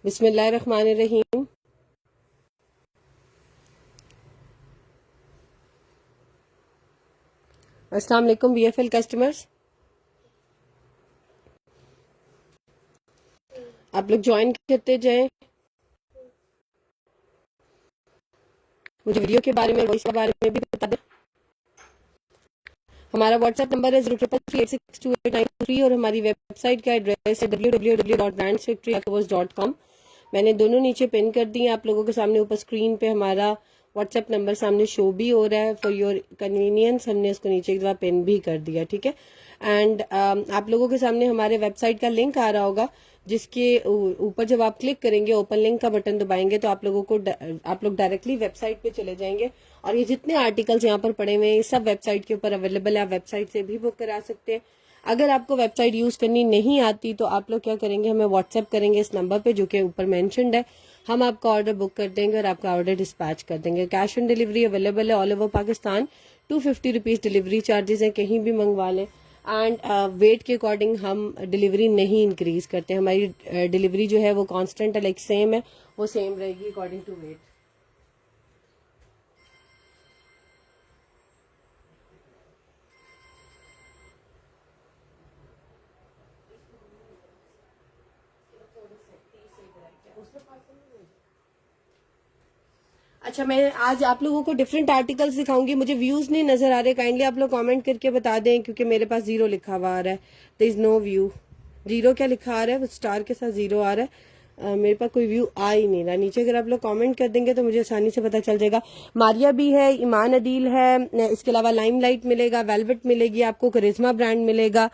बिस्मिल्लाहिर्रहमानिर्रहीम। अस्सलाम वालेकुम वीएफएल कस्टमर्स, आप लोग ज्वाइन करते जाएं। मुझे वीडियो के बारे में, वॉइस के बारे में भी बता दें। हमारा व्हाट्सएप नंबर है 033862893 और हमारी वेबसाइट का एड्रेस है www.brandsfactoryafterwards.com। मैंने दोनों नीचे पिन कर दी हैं आप लोगों के सामने। ऊपर स्क्रीन पे हमारा व्हाट्सएप नंबर सामने शो भी हो रहा है। फॉर योर कन्वीनियंस हमने इसको नीचे एक दफा पिन भी कर दिया, ठीक है। एंड आप लोगों के सामने हमारे वेबसाइट का लिंक आ रहा होगा, जिसके ऊपर जब आप क्लिक करेंगे, ओपन लिंक का बटन दबाएंगे तो आप लोग डायरेक्टली वेबसाइट पे चले जाएंगे। और ये जितने आर्टिकल्स यहाँ पर पड़े हुए हैं, ये सब वेबसाइट के ऊपर अवेलेबल है। आप वेबसाइट से भी बुक करा सकते हैं। अगर आपको वेबसाइट यूज करनी नहीं आती तो आप लोग क्या करेंगे, हमें व्हाट्सएप करेंगे इस नंबर पे जो कि ऊपर मेंशन्ड है। हम आपका ऑर्डर बुक कर देंगे और आपका ऑर्डर डिस्पैच कर देंगे। कैश ऑन डिलीवरी अवेलेबल है all over Pakistan. 250 rupees delivery charges हैं, कहीं भी मंगवा लें। एंड वेट के अकॉर्डिंग हम डिलीवरी नहीं इंक्रीज करते। हमारी डिलीवरी जो है वो कांस्टेंट है, लाइक सेम है, वो सेम रहेगी अकॉर्डिंग टू वेट। अच्छा, मैं आज आप लोगों को डिफरेंट आर्टिकल्स दिखाऊंगी। मुझे व्यूज नहीं नजर आ रहे, काइंडली आप लोग कमेंट करके बता दें, क्योंकि मेरे पास जीरो लिखा हुआ आ रहा है। There is no view. Zero क्या लिखा आ रहा है, वो स्टार के साथ जीरो आ रहा है। मेरे पास कोई व्यू आ ही नहीं रहा नीचे। अगर आप लोग कमेंट कर देंगे तो मुझे आसानी से पता चल जाएगा। मारिया भी है, ईमान अदील है, इसके अलावा लाइमलाइट मिलेगा, वेलवेट मिलेगी, आपको करिश्मा ब्रांड मिलेगा।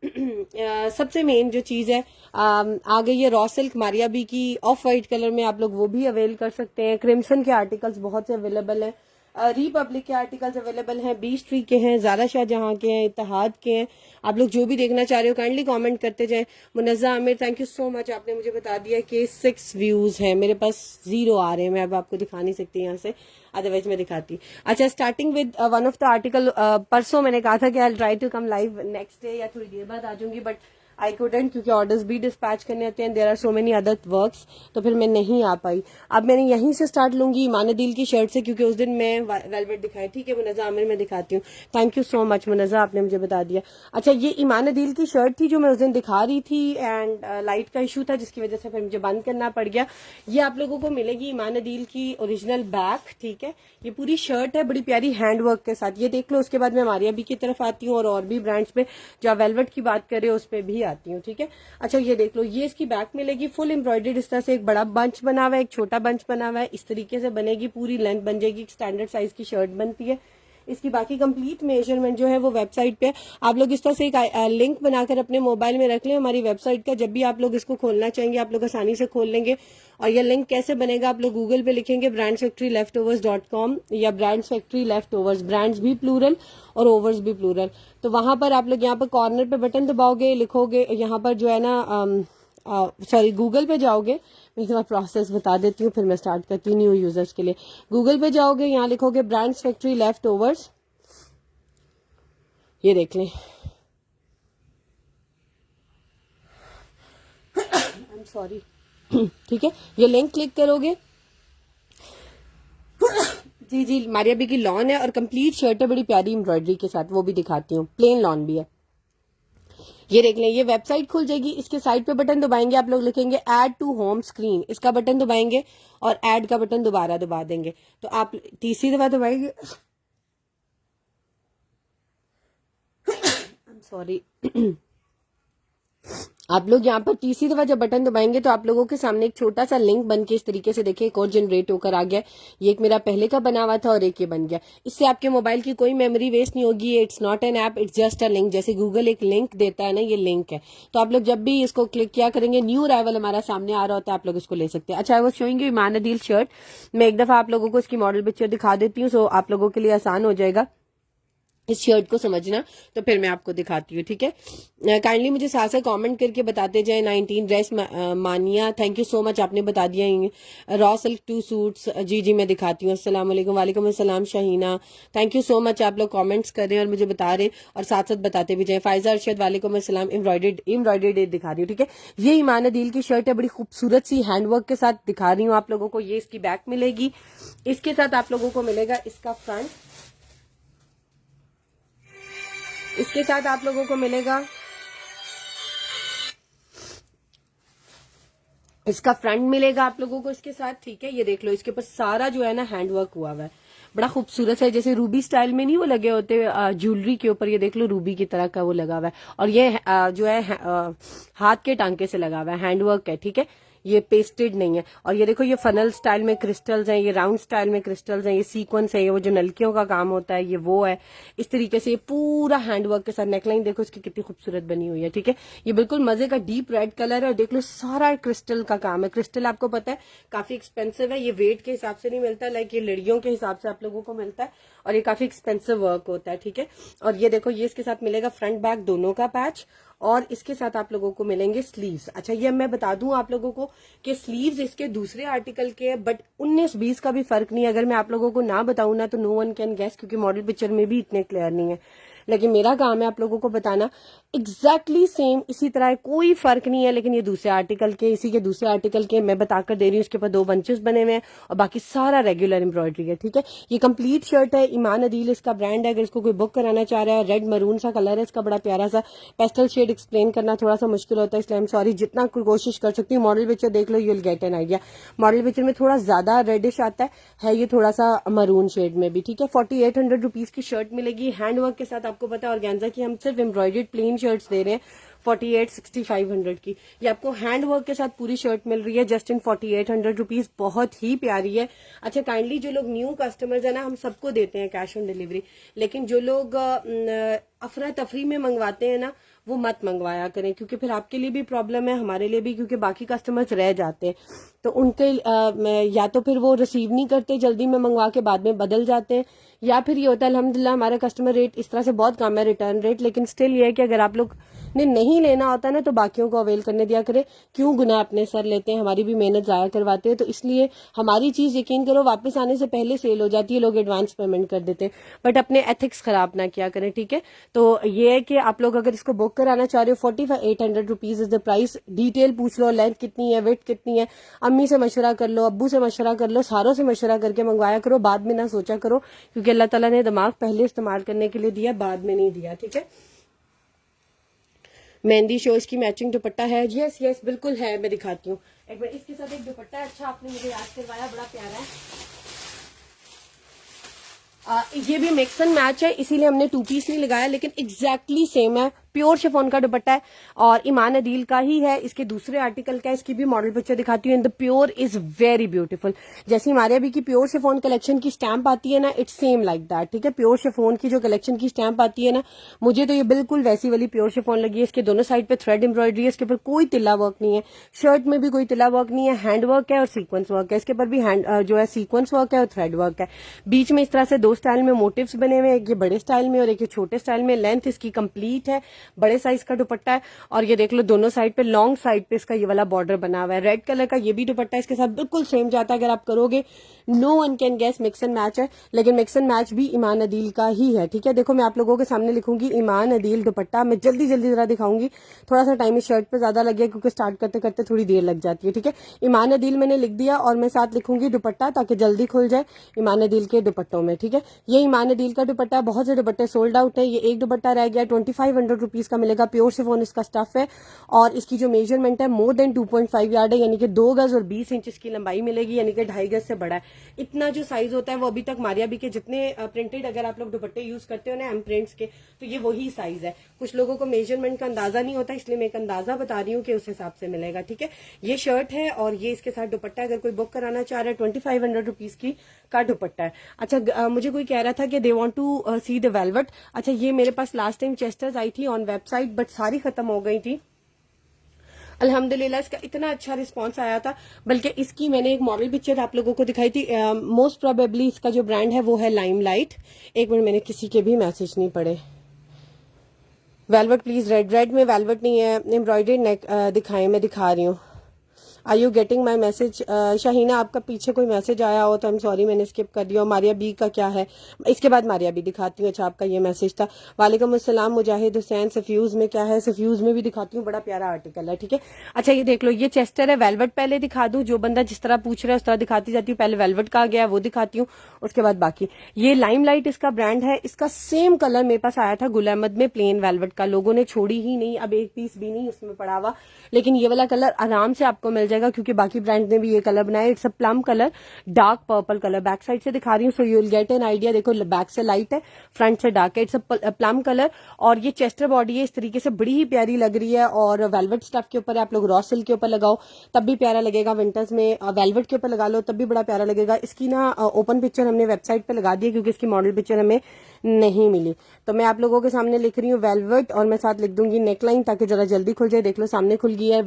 सबसे मेन जो चीज है, आ गई है रॉ सिल्क मारिया बी की ऑफ वाइट कलर में। आप लोग वो भी अवेल कर सकते हैं। क्रिम्सन के आर्टिकल्स बहुत से अवेलेबल हैं। रिपब्लिक के आर्टिकल्स अवेलेबल हैं, बीच ट्री के हैं, ज़ारा शाहजहां के हैं, इत्तेहाद के हैं। आप लोग जो भी देखना चाह रहे हो काइंडली कमेंट करते जाएं। Munazza Aamir, thank you so much, आपने मुझे बता दिया कि 6 व्यूज हैं। मेरे पास जीरो आ रहे हैं, मैं अब आपको दिखा नहीं सकती यहाँ से, अदरवाइज मैं दिखाती। अच्छा, starting with one of the article. परसों मैंने कहा था कि I try to come live next day या थोड़ी देर बाद आ जाऊंगी, बट आई कुडेंट, क्योंकि ऑर्डर्स भी डिस्पैच करने होते हैं। There are so many other works, तो फिर मैं नहीं आ पाई। अब मैंने यहीं से स्टार्ट लूंगी ईमान अदील की शर्ट से, क्योंकि उस दिन मैं वेलवेट दिखाई। ठीक है मुनज़्ज़ा आमिर, मैं दिखाती हूँ। Thank you so much Munazza, आपने मुझे बता दिया। अच्छा, ये ईमान अदील की शर्ट थी जो मैं उस दिन दिखा रही थी, एंड लाइट का इशू था जिसकी वजह से फिर मुझे बंद करना पड़ गया। ये आप लोगों को मिलेगी ईमान अदील की ओरिजिनल बैक, ठीक है। ये पूरी शर्ट है बड़ी प्यारी हैंडवर्क के साथ, ये देख लो। उसके बाद मैं मारिया बी की तरफ आती हूँ और भी ब्रांड्स पे जो वेलवेट की बात कर रहे हो उस पर भी आती हूँ, ठीक है। अच्छा, ये देख लो, ये इसकी बैक मिलेगी फुल एम्ब्रॉयडर्ड। इस तरह से एक बड़ा बंच बना हुआ है, एक छोटा बंच बना हुआ है, इस तरीके से बनेगी, पूरी लेंथ बन जाएगी। स्टैंडर्ड साइज की शर्ट बनती है। इसकी बाकी कंप्लीट मेजरमेंट जो है वो वेबसाइट पे आप लोग इस तरह से एक लिंक बनाकर अपने मोबाइल में रख लें हमारी वेबसाइट का। जब भी आप लोग इसको खोलना चाहेंगे आप लोग आसानी से खोल लेंगे। और ये लिंक कैसे बनेगा, आप लोग गूगल पे लिखेंगे brandsfactoryleftovers.com या brands factory left overs, brands भी प्लूरल और ओवर्स भी प्लूरल। तो वहां पर आप लोग यहाँ पर कॉर्नर पे बटन दबाओगे, लिखोगे यहाँ पर जो है ना, सॉरी गूगल पे जाओगे। मैं एक बार प्रोसेस बता देती हूँ, फिर मैं स्टार्ट करती हूँ न्यू यूजर्स के लिए। गूगल पे जाओगे, यहाँ लिखोगे ब्रांड्स फैक्ट्री लेफ्ट ओवर्स, ये देख लें। आई एम सॉरी, ठीक है। ये लिंक क्लिक करोगे, जी जी, मारिया बी की लॉन है और कंप्लीट शर्ट है बड़ी प्यारी एम्ब्रॉयडरी के साथ, वो भी दिखाती हूँ। प्लेन लॉन भी है, ये देख लें। ये वेबसाइट खुल जाएगी, इसके साइड पे बटन दबाएंगे, आप लोग लिखेंगे ऐड टू होम स्क्रीन, इसका बटन दबाएंगे और ऐड का बटन दोबारा दबा देंगे। तो आप तीसरी दफा दबाएंगे, सॉरी आप लोग यहाँ पर तीसरी दफा जब बटन दबाएंगे तो आप लोगों के सामने एक छोटा सा लिंक बन के इस तरीके से देखिए एक और जनरेट होकर आ गया। ये एक मेरा पहले का बना हुआ था और एक ये बन गया। इससे आपके मोबाइल की कोई मेमोरी वेस्ट नहीं होगी। It's not an app, it's just a link. जैसे गूगल एक लिंक देता है ना, ये लिंक है। तो आप लोग जब भी इसको क्लिक किया करेंगे, न्यू अराइवल हमारा सामने आ रहा होता है, आप लोग इसको ले सकते हैं। अच्छा, I was showing you Iman Adeel shirt. मैं एक दफा आप लोगों को इसकी मॉडल पिक्चर दिखा देती हूँ, सो आप लोगों के लिए आसान हो जाएगा। इस शर्ट को समझना, तो फिर मैं आपको दिखाती हूँ, ठीक है। काइंडली मुझे साथ साथ कमेंट करके बताते जाए। 19 ड्रेस मानिया, थैंक यू सो मच, आपने बता दिया। रॉ सिल्क 2 सूट्स, जी जी मैं दिखाती हूँ। अस्सलाम वालेकुम। वालेकुम अस्सलाम Shaheena, thank you so much, आप लोग कमेंट्स कर रहे हैं और मुझे बता रहे हैं और साथ साथ बताते भी जाए। फायजा अरशद, वालेकुम अस्सलाम। एम्ब्रॉयडर्ड दिखा रही हूँ, ठीक है। ये ईमान अदील की शर्ट है, बड़ी खूबसूरत सी हैंडवर्क के साथ दिखा रही हूँ आप लोगों को। ये इसकी बैक मिलेगी, इसके साथ आप लोगों को मिलेगा इसका फ्रंट, इसके साथ आप लोगों को मिलेगा इसका फ्रंट मिलेगा आप लोगों को इसके साथ, ठीक है। ये देख लो, इसके ऊपर सारा जो है ना हैंडवर्क हुआ हुआ है, बड़ा खूबसूरत है। जैसे रूबी स्टाइल में नहीं वो लगे होते ज्वेलरी के ऊपर, ये देख लो रूबी की तरह का वो लगा हुआ है। और ये जो है हाथ के टांके से लगा हुआ है, हैंडवर्क है, ठीक है। ये पेस्टेड नहीं है। और ये देखो, ये फनल स्टाइल में क्रिस्टल्स हैं, ये राउंड स्टाइल में क्रिस्टल्स हैं, ये सीक्वेंस है, ये वो जो नलकियों का काम होता है, ये वो है। इस तरीके से ये पूरा हैंडवर्क के साथ नेकलाइन देखो इसकी कितनी खूबसूरत बनी हुई है, ठीक है। ये बिल्कुल मजे का डीप रेड कलर है और देख लो सारा क्रिस्टल का काम है। क्रिस्टल आपको पता है काफी एक्सपेंसिव है, ये वेट के हिसाब से नहीं मिलता, लाइक ये लड़ियों के हिसाब से आप लोगों को मिलता है और ये काफी एक्सपेंसिव वर्क होता है, ठीक है। और ये देखो, ये इसके साथ मिलेगा फ्रंट बैक दोनों का पैच और इसके साथ आप लोगों को मिलेंगे स्लीव्स। अच्छा, ये मैं बता दूं आप लोगों को कि स्लीव्स इसके दूसरे आर्टिकल के हैं, बट 19-20 का भी फर्क नहीं है। अगर मैं आप लोगों को ना बताऊं ना तो नो वन कैन गेस, क्योंकि मॉडल पिक्चर में भी इतने क्लियर नहीं है। लेकिन मेरा काम है आप लोगों को बताना एग्जैक्टली सेम इसी तरह है, कोई फर्क नहीं है। लेकिन ये दूसरे आर्टिकल के, इसी के दूसरे आर्टिकल के मैं बताकर दे रही हूँ। इसके ऊपर 2 बंचेस बने हुए हैं और बाकी सारा रेगुलर एम्ब्रॉयडरी है, ठीक है। ये कंप्लीट शर्ट है, ईमान अदील इसका ब्रांड है। अगर इसको कोई बुक कराना चाह रहा है, रेड मरून सा कलर है इसका, बड़ा प्यारा सा पेस्टल शेड। एक्सप्लेन करना थोड़ा सा मुश्किल होता है, इसलिए सॉरी, जितना कोशिश कर सकती हूँ। मॉडल पिक्चर देख लो, you will get an idea. Model picture में थोड़ा ज्यादा रेडिश आता है ये थोड़ा सा मरून शेड में भी, ठीक है। 4800 रुपीज की शर्ट मिलेगी हैंडवर्क के साथ। आपको पता है ऑर्गेन्जा की हम सिर्फ एम्ब्रॉयडर्ड प्लेन शर्ट्स दे रहे हैं 48-6500 की। ये आपको हैंडवर्क के साथ पूरी शर्ट मिल रही है जस्ट इन 4800 रुपीज, बहुत ही प्यारी है। अच्छा, काइंडली जो लोग न्यू कस्टमर्स है ना, हम सबको देते हैं कैश ऑन डिलीवरी, लेकिन जो लोग अफरा तफरी में मंगवाते हैं ना, वो मत मंगवाया करें, क्योंकि फिर आपके लिए भी प्रॉब्लम है, हमारे लिए भी, क्योंकि बाकी कस्टमर्स रह जाते हैं तो उनके या तो फिर वो रिसीव नहीं करते जल्दी में मंगवा के बाद में बदल जाते हैं, या फिर ये होता है अल्हम्दुलिल्लाह हमारा कस्टमर रेट इस तरह से बहुत कम है रिटर्न रेट। लेकिन स्टिल ये है कि अगर आप लोग ने नहीं लेना होता ना तो बाकियों को अवेल करने दिया करे, क्यों गुनाह अपने सर लेते हैं, हमारी भी मेहनत जाया करवाते हैं। तो इसलिए हमारी चीज यकीन करो वापस आने से पहले सेल हो जाती है, लोग एडवांस पेमेंट कर देते हैं, बट अपने एथिक्स खराब ना किया करें, ठीक है। तो ये है कि आप लोग अगर इसको बुक कराना चाह रहे हो 4800 rupees is the price. Detail पूछ लो, लेंथ कितनी है, वेट कितनी है, अम्मी से मशवरा कर लो, अब्बू से मशवरा कर लो, सारों से मशवरा करके मंगवाया करो, बाद में ना सोचा करो, क्योंकि अल्लाह ताला ने दिमाग पहले इस्तेमाल करने के लिए दिया, बाद में नहीं दिया, ठीक है। मेहंदी शो इसकी मैचिंग दुपट्टा है, यस यस बिल्कुल है, मैं दिखाती हूँ एक बार। इसके साथ एक दुपट्टा, अच्छा आपने मुझे याद करवाया, बड़ा प्यारा है। ये भी मिक्स एंड मैच है, इसीलिए हमने 2 पीस नहीं लगाया, लेकिन एग्जैक्टली सेम है। प्योर शिफॉन का दुपट्टा है और ईमान अदील का ही है। इसके दूसरे आर्टिकल का, इसकी भी मॉडल पिक्चर दिखाती हूँ। In the pure is very beautiful. जैसे हमारे अभी की प्योर शिफॉन कलेक्शन की स्टैंप आती है ना, इट्स सेम लाइक दैट, ठीक है। प्योर शिफॉन की जो कलेक्शन की स्टैंप आती है ना, मुझे तो ये बिल्कुल वैसी वाली प्योर शिफॉन लगी है। इसके दोनों साइड पे थ्रेड एम्ब्रॉयडरी है, इसके ऊपर कोई तिल्ला वर्क नहीं है, शर्ट में भी कोई तिल्ला वर्क नहीं है, हैंड वर्क है और सीक्वेंस वर्क है। इसके ऊपर भी हैंड जो है सीक्वेंस वर्क है और थ्रेड वर्क है। बीच में इस तरह से 2 स्टाइल में मोटिव्स बने हुए हैं, एक ये बड़े स्टाइल में और एक ये छोटे स्टाइल में। लेंथ इसकी कंप्लीट है, बड़े साइज का दुपट्टा है और ये देख लो दोनों साइड पे, लॉन्ग साइड पे इसका ये वाला बॉर्डर बना हुआ है। रेड कलर का ये भी दुपट्टा इसके साथ बिल्कुल सेम जाता है। अगर आप करोगे no one can guess, mix and match है, लेकिन मिक्स एंड मैच भी ईमान अदील का ही है, ठीक है। देखो मैं आप लोगों के सामने लिखूंगी ईमान अदील दुपट्टा, मैं जल्दी जल्दी जरा दिखाऊंगी, थोड़ा सा टाइम इस शर्ट पे ज्यादा लग गया क्योंकि स्टार्ट करते करते थोड़ी देर लग जाती है, ठीक है। ईमान अदील मैंने लिख दिया और मैं साथ लिखूंगी दुपट्टा ताकि जल्दी खुल जाए ईमान अदील के दुपट्टों में, ठीक है। ये ईमान अदील का दुपट्टा, बहुत से दुपट्टे सोल्ड आउट है, ये एक दुपट्टा रह गया, 2500 रुपीज का मिलेगा। प्योर शिफॉन इसका स्टफ है और इसकी जो मेजरमेंट है मोर देन 2.5 यार्ड है, यानी कि 2 गज और 20 इंच इसकी लंबाई मिलेगी, यानी कि 2.5 गज से बड़ा है। इतना जो साइज होता है वो अभी तक मारिया बी के जितने प्रिंटेड अगर आप लोग दुपट्टे यूज करते हो ना एम प्रिंट्स के, तो ये वही साइज है। कुछ लोगों को मेजरमेंट का अंदाजा नहीं होता, इसलिए मैं एक अंदाजा बता रही हूँ कि उस हिसाब से मिलेगा, ठीक है। ये शर्ट है और ये इसके साथ दुपट्टा, अगर कोई बुक कराना चाह रहा है 2500 रुपीज की का दुपट्टा है। अच्छा, मुझे कोई कह रहा था कि they want to see the velvet. अच्छा, ये मेरे पास लास्ट टाइम चेस्टर्स आई थी ऑन वेबसाइट, बट सारी खत्म हो गई थी। अल्हम्दुलिल्लाह इसका इतना अच्छा रिस्पांस आया था, बल्कि इसकी मैंने एक मॉडल पिक्चर आप लोगों को दिखाई थी। मोस्ट प्रोबेबली इसका जो ब्रांड है वो है लाइमलाइट। एक मिनट, मैंने किसी के भी मैसेज नहीं पढ़े। वेलवेट प्लीज, रेड में वेलवेट नहीं है, एम्ब्रॉयडर्ड नेक दिखाएं, मैं दिखा रही हूँ। Are you getting my message? Shaheena, आपका पीछे कोई मैसेज आया हो तो आई एम सॉरी, मैंने स्किप कर दिया। मारिया बी का क्या है, इसके बाद मारिया बी दिखाती हूँ। अच्छा, आपका ये मैसेज था। वालेकुम अस्सलाम मुजाहिद हुसैन। सफ्यूज में क्या है? सफ्यूज में भी दिखाती हूँ, बड़ा प्यारा आर्टिकल है, ठीक है। अच्छा, ये देख लो, ये चेस्टर है। वेलवेट पहले दिखा दूं, जो बंदा जिस तरह पूछ रहा है उस तरह दिखाती जाती हूँ। पहले वेलवेट का आ गया वो दिखाती हूँ, उसके बाद बाकी। ये लाइमलाइट इसका ब्रांड है। इसका सेम कलर मेरे पास आया था गुल अहमद में, प्लेन वेलवेट का। लोगों ने छोड़ी ही नहीं, अब एक पीस भी नहीं उसमें पड़ा हुआ। लेकिन ये वाला कलर आराम से आपको मिल जाएगा, क्योंकि बाकी ब्रांड ने भी ये कलर बनाया। It's a plum colour, dark purple colour. Back side से दिखा रही हूँ, so you will get an idea. देखो, बैक से लाइट है, फ्रंट से डार्क है। इट्स अ प्लम कलर, और ये चेस्टर बॉडी है। इस तरीके से बड़ी ही प्यारी लग रही है, और वेलवेट स्टफ के ऊपर है। आप लोग रॉ सिल्क के ऊपर लगाओ तब भी प्यारा लगेगा, विंटर्स में वेलवेट के ऊपर लगा लो तब भी बड़ा प्यारा लगेगा। इसकी ना ओपन पिक्चर हमने वेबसाइट पे लगा दी है, क्योंकि इसकी मॉडल पिक्चर हमें नहीं मिली। तो मैं आप लोगों के सामने लिख रही हूँ वेलवेट, और मैं साथ लिख दूंगी नेकलाइन, ताकि जरा जल्दी खुल जाए। देख लो, सामने खुल गई है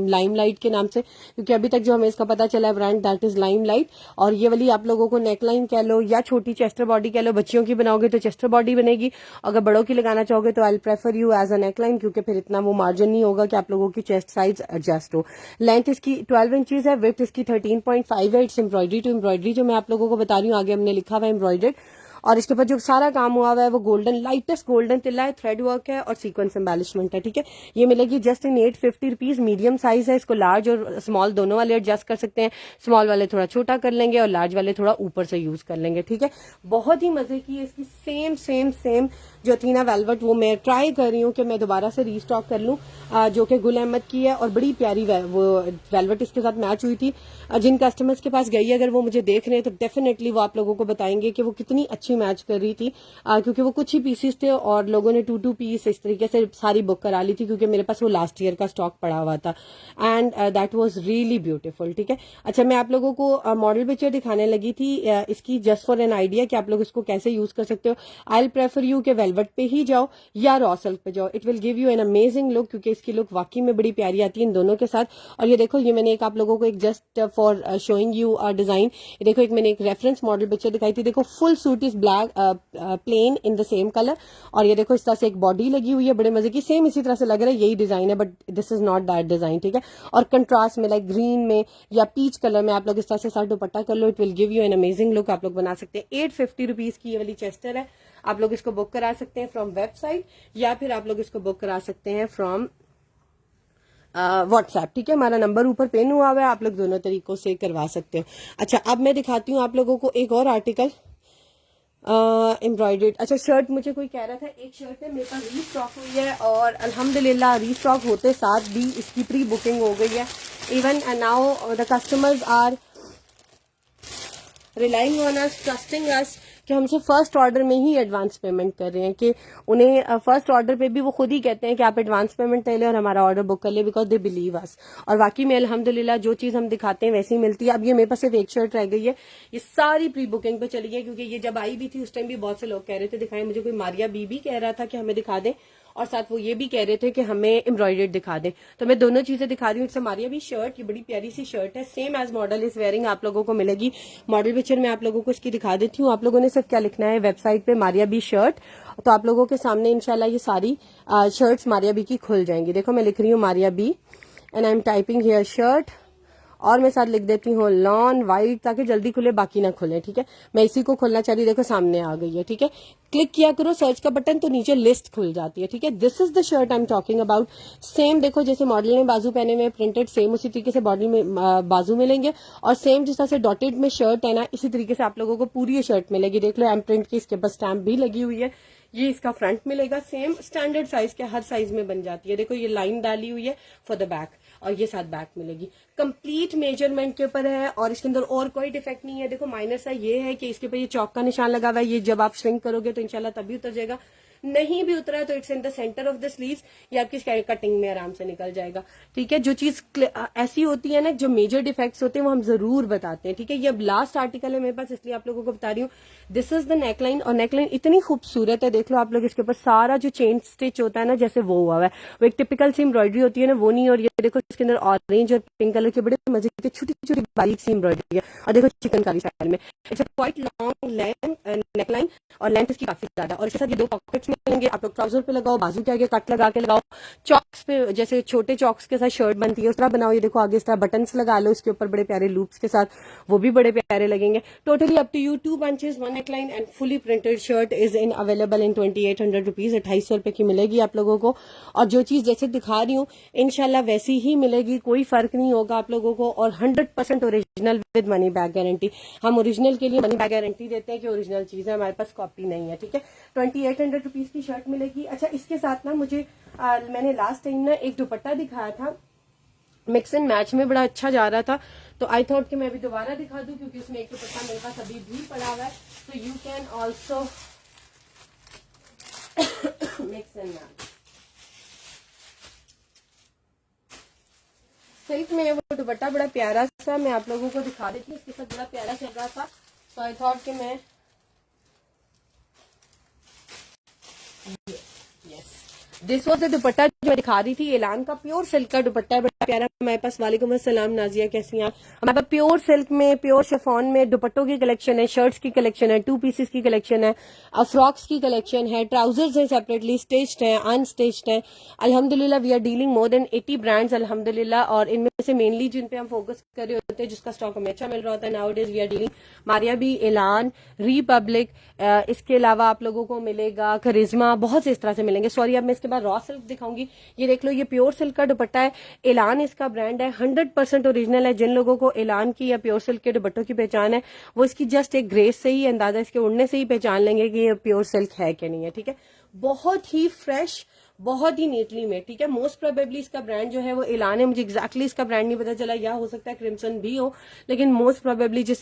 लाइमलाइट के नाम से, क्योंकि अभी तक जो हमें इसका पता चला है ब्रांड, दैट इज लाइमलाइट। और ये वाली आप लोगों को नेकलाइन कह लो या छोटी चेस्टर बॉडी कह लो। बच्चियों की बनाओगे तो चेस्टर बॉडी बनेगी, अगर बड़ों की लगाना चाहोगे तो I prefer you as a neckline, क्योंकि फिर इतना वो मार्जिन नहीं होगा कि आप लोगों की चेस्ट साइज एडजस्ट हो। लेंथ इसकी 12 इंचीज है, विड्थ इसकी 13.5 है। इट्स एम्ब्रॉयडरी टू एम्ब्रॉयडरी, जो मैं आप लोगों को बता रही हूँ, आगे हमने लिखा हुआ है एम्ब्रॉयडर्ड। और इसके ऊपर जो सारा काम हुआ हुआ है वो गोल्डन, लाइटेस्ट गोल्डन तिल्ला है, थ्रेड वर्क है और सीक्वेंस एम्बेलिशमेंट है, ठीक है। ये मिलेगी just in 850 rupees. Medium size है, इसको लार्ज और स्मॉल दोनों वाले एडजस्ट कर सकते हैं। स्मॉल वाले थोड़ा छोटा कर लेंगे और लार्ज वाले थोड़ा ऊपर से यूज कर लेंगे, ठीक है। बहुत ही मजे की है इसकी। सेम सेम सेम जो थी ना वेलवेट, वो मैं ट्राई कर रही हूँ कि मैं दोबारा से रीस्टॉक कर लूँ, जो कि गुल अहमद की है, और बड़ी प्यारी वो वेलवेट इसके साथ मैच हुई थी। जिन कस्टमर्स के पास गई, अगर वो मुझे देख रहे हैं तो डेफिनेटली वो आप लोगों को बताएंगे कि वो कितनी अच्छी मैच कर रही थी, क्योंकि वो कुछ ही पीसेस थे और लोगों ने 2 पीस इस तरीके से सारी बुक करा ली थी, क्योंकि मेरे पास वो लास्ट ईयर का स्टॉक पड़ा हुआ था। And that was really beautiful, ठीक है। अच्छा, मैं आप लोगों को मॉडल पिक्चर दिखाने लगी थी इसकी, जस्ट फॉर एन आइडिया कि आप लोग इसको कैसे यूज कर सकते हो। आई प्रेफर यू के वेलवेट पे ही जाओ या रॉ सिल्क पे जाओ, it will give you an amazing look, क्योंकि इसकी लुक वाकई में बड़ी प्यारी आती है इन दोनों के साथ। और ये देखो, ये मैंने एक आप लोगों को एक just for showing you design, ये देखो, एक मैंने एक रेफरेंस मॉडल पिक्चर दिखाई थी। देखो, full suit is black plain in the same colour, और ये देखो इस तरह से एक बॉडी लगी हुई है बड़े मजे की। सेम इसी तरह से लग रहा है, यही डिजाइन है, but this is not that design, ठीक है। और कंट्रास्ट में लाइक ग्रीन में या पीच कलर में आप लोग इस तरह से साथ दुपट्टा कर लो, it will give you an amazing look. आप लोग बना सकते हैं। 850 रुपीज की ये वाली चेस्टर है। आप लोग इसको बुक करा सकते हैं फ्रॉम वेबसाइट, या फिर आप लोग इसको बुक करा सकते हैं फ्रॉम व्हाट्सएप, ठीक है। हमारा नंबर ऊपर पेन हुआ हुआ है, आप लोग दोनों तरीकों से करवा सकते हो। अच्छा, अब मैं दिखाती हूँ आप लोगों को एक और आर्टिकल एम्ब्रॉयडर्ड। अच्छा, शर्ट मुझे कोई कह रहा था, एक शर्ट है मेरे पास रीस्टॉक हुई है, और अल्हम्दुलिल्लाह रीस्टॉक होते साथ भी इसकी प्री बुकिंग हो गई है। Even now the customers are relying on us, trusting us, कि हमसे फर्स्ट ऑर्डर में ही एडवांस पेमेंट कर रहे हैं, कि उन्हें फर्स्ट ऑर्डर पे भी वो खुद ही कहते हैं कि आप एडवांस पेमेंट ले लें और हमारा ऑर्डर बुक कर ले, बिकॉज दे बिलीव अस। और वाकई में अल्हम्दुलिल्लाह जो चीज हम दिखाते हैं वैसी मिलती है। अब ये मेरे पास सिर्फ एक शर्ट रह गई है, ये सारी प्री बुकिंग पे चली गई, क्योंकि ये जब आई भी थी उस टाइम भी बहुत से लोग कह रहे थे दिखाएं मुझे। कोई मारिया बीबी कह रहा था कि हमें दिखा दें, और साथ वो ये भी कह रहे थे कि हमें एम्ब्रॉयडर्ड दिखा दें। तो मैं दोनों चीजें दिखा रही हूँ। इट्स मारिया भी शर्ट, ये बड़ी प्यारी सी शर्ट है, same as model is wearing, आप लोगों को मिलेगी। मॉडल पिक्चर में आप लोगों को इसकी दिखा देती हूँ। आप लोगों ने सिर्फ क्या लिखना है वेबसाइट पे, मारिया बी शर्ट, तो आप लोगों के सामने इंशाल्लाह ये सारी शर्ट्स मारिया बी की खुल जाएंगी। देखो, मैं लिख रही हूँ Maria B and I am typing here shirt, और मैं साथ लिख देती हूँ लॉन व्हाइट, ताकि जल्दी खुले बाकी ना खुले, ठीक है। मैं इसी को खोलना चाह रही, देखो सामने आ गई है, ठीक है। क्लिक किया करो सर्च का बटन तो नीचे लिस्ट खुल जाती है, ठीक है। This is the shirt I am talking about. Same देखो, जैसे मॉडल ने बाजू पहने हुए प्रिंटेड, सेम उसी तरीके से बॉडी में बाजू मिलेंगे, और सेम जिस तरह से डॉटेड में शर्ट है ना, इसी तरीके से आप लोगों को पूरी ये शर्ट मिलेगी। देख लो, एम प्रिंट की इसके पास स्टैम्प भी लगी हुई है। ये इसका फ्रंट मिलेगा, सेम स्टैंडर्ड साइज के, हर साइज में बन जाती है। देखो, ये लाइन डाली हुई है फॉर द बैक, और ये साथ बैक मिलेगी। कंप्लीट मेजरमेंट के ऊपर है, और इसके अंदर और कोई डिफेक्ट नहीं है। देखो, माइनर सा ये है कि इसके ऊपर ये चौक का निशान लगा हुआ है, ये जब आप श्रिंक करोगे तो इंशाल्लाह तभी उतर जाएगा। नहीं भी उतरा तो it's in the centre of the sleeves, ये आपकी कटिंग में आराम से निकल जाएगा। ठीक है, जो चीज ऐसी होती है ना, जो मेजर डिफेक्ट्स होते हैं वो हम जरूर बताते हैं। ठीक है, ये अब लास्ट आर्टिकल है मेरे पास, इसलिए आप लोगों को बता रही हूँ। दिस इज द नेकलाइन, और नेकलाइन इतनी खूबसूरत है, देख लो आप लोग, इसके ऊपर सारा जो चेन स्टिच होता है ना, जैसे वो हुआ है, वो एक टिपिकल सी एम्ब्रॉयडरी होती है ना, वो नहीं। और ये देखो इसके अंदर ऑरेंज और पिंक कलर के बड़े मजे के छोटी छोटी बारीक सी एम्ब्रॉयडरी है। और देखो चिकनकारी स्टाइल में, इट्स क्वाइट लॉन्ग नेकलाइन, और लेंथ इसकी काफी ज्यादा। और इसके साथ ये 2 पॉकेट्स मिलेंगे, आप लोग ट्राउजर पे लगाओ, बाजू के आगे कट लगा के लगाओ, चॉक्स पे जैसे छोटे चॉक्स के साथ शर्ट बनती है उस तरह बनाओ। ये देखो आगे इस तरह बटन्स लगा लो इसके ऊपर बड़े प्यारे लूप्स के साथ, वो भी बड़े प्यारे लगेंगे। Totally up to you, 2 bunches 1 neckline and fully printed shirt is in available in 2800 rupees, 2800 रुपए की मिलेगी आप लोगों को। और जो चीज जैसे दिखा रही हूँ इनशाला वैसी ही मिलेगी, कोई फर्क नहीं होगा आप लोगों को। और 100% original with money back guarantee. हम ओरिजिनल के लिए मनी बैक गारंटी देते हैं कि ओरिजिनल चीज है, हमारे पास कॉपी नहीं है। ठीक है, 2800 रुपीज की शर्ट मिलेगी। अच्छा, इसके साथ ना मुझे मैंने लास्ट टाइम ना एक दुपट्टा दिखाया था, मिक्स एंड मैच में बड़ा अच्छा जा रहा था, तो आई थॉट कि मैं अभी दोबारा दिखा दूं, क्योंकि उसमें एक दुपट्टा मेरे पास अभी भी पड़ा हुआ है, तो you can also mix and match. Silk में वो दुपट्टा बड़ा प्यारा सा, मैं आप लोगों को दिखा देती हूँ, इसके साथ बड़ा प्यारा चल रहा था, तो आई थॉट कि मैं दिस वॉज द दुपट्टा जो मैं दिखा रही थी, एलान का प्योर सिल्क का दुपट्टा है, बड़ा प्यारा हमारे पास। वालेकुम अस्सलाम नाजिया, कैसी हैं आप? हमारे पास प्योर सिल्क में, प्योर शिफॉन में दुपट्टों की कलेक्शन है, शर्ट्स की कलेक्शन है, 2 पीसेस की कलेक्शन है, फ्रॉक्स की कलेक्शन है, ट्राउजर्स है सेपरेटली, स्टिच्ड है, अनस्टिच्ड है। अल्हम्दुलिल्लाह we are dealing more than 80 brands अल्हम्दुलिल्लाह, और इनमें से मेनली जिन पे हम फोकस कर रहे होते हैं, जिसका स्टॉक हमें अच्छा मिल रहा होता है now days, we are dealing Maria B, Elan, Republic, इसके अलावा आप लोगों को मिलेगा करिश्मा, बहुत से इस तरह से मिलेंगे। सॉरी, अब मैं इसके बाद रॉ सिल्क दिखाऊंगी। ये देख लो, ये प्योर सिल्क का दुपट्टा है, एलान इसका ब्रांड है, 100% ओरिजिनल है। जिन लोगों को एलान की या प्योर सिल्क के दुपट्टों की पहचान है, वो इसकी जस्ट एक ग्रेस से ही, अंदाजा इसके उड़ने से ही पहचान लेंगे कि ये प्योर सिल्क है कि नहीं है। ठीक है, बहुत ही फ्रेश, बहुत ही नीटली मेड। ठीक है, मोस्ट प्रोबेबली इसका ब्रांड जो है वो एलान है, मुझे एक्जैक्टली इसका ब्रांड नहीं पता चला, या हो सकता है क्रिम्सन भी हो, लेकिन मोस्ट प्रोबेबली जिस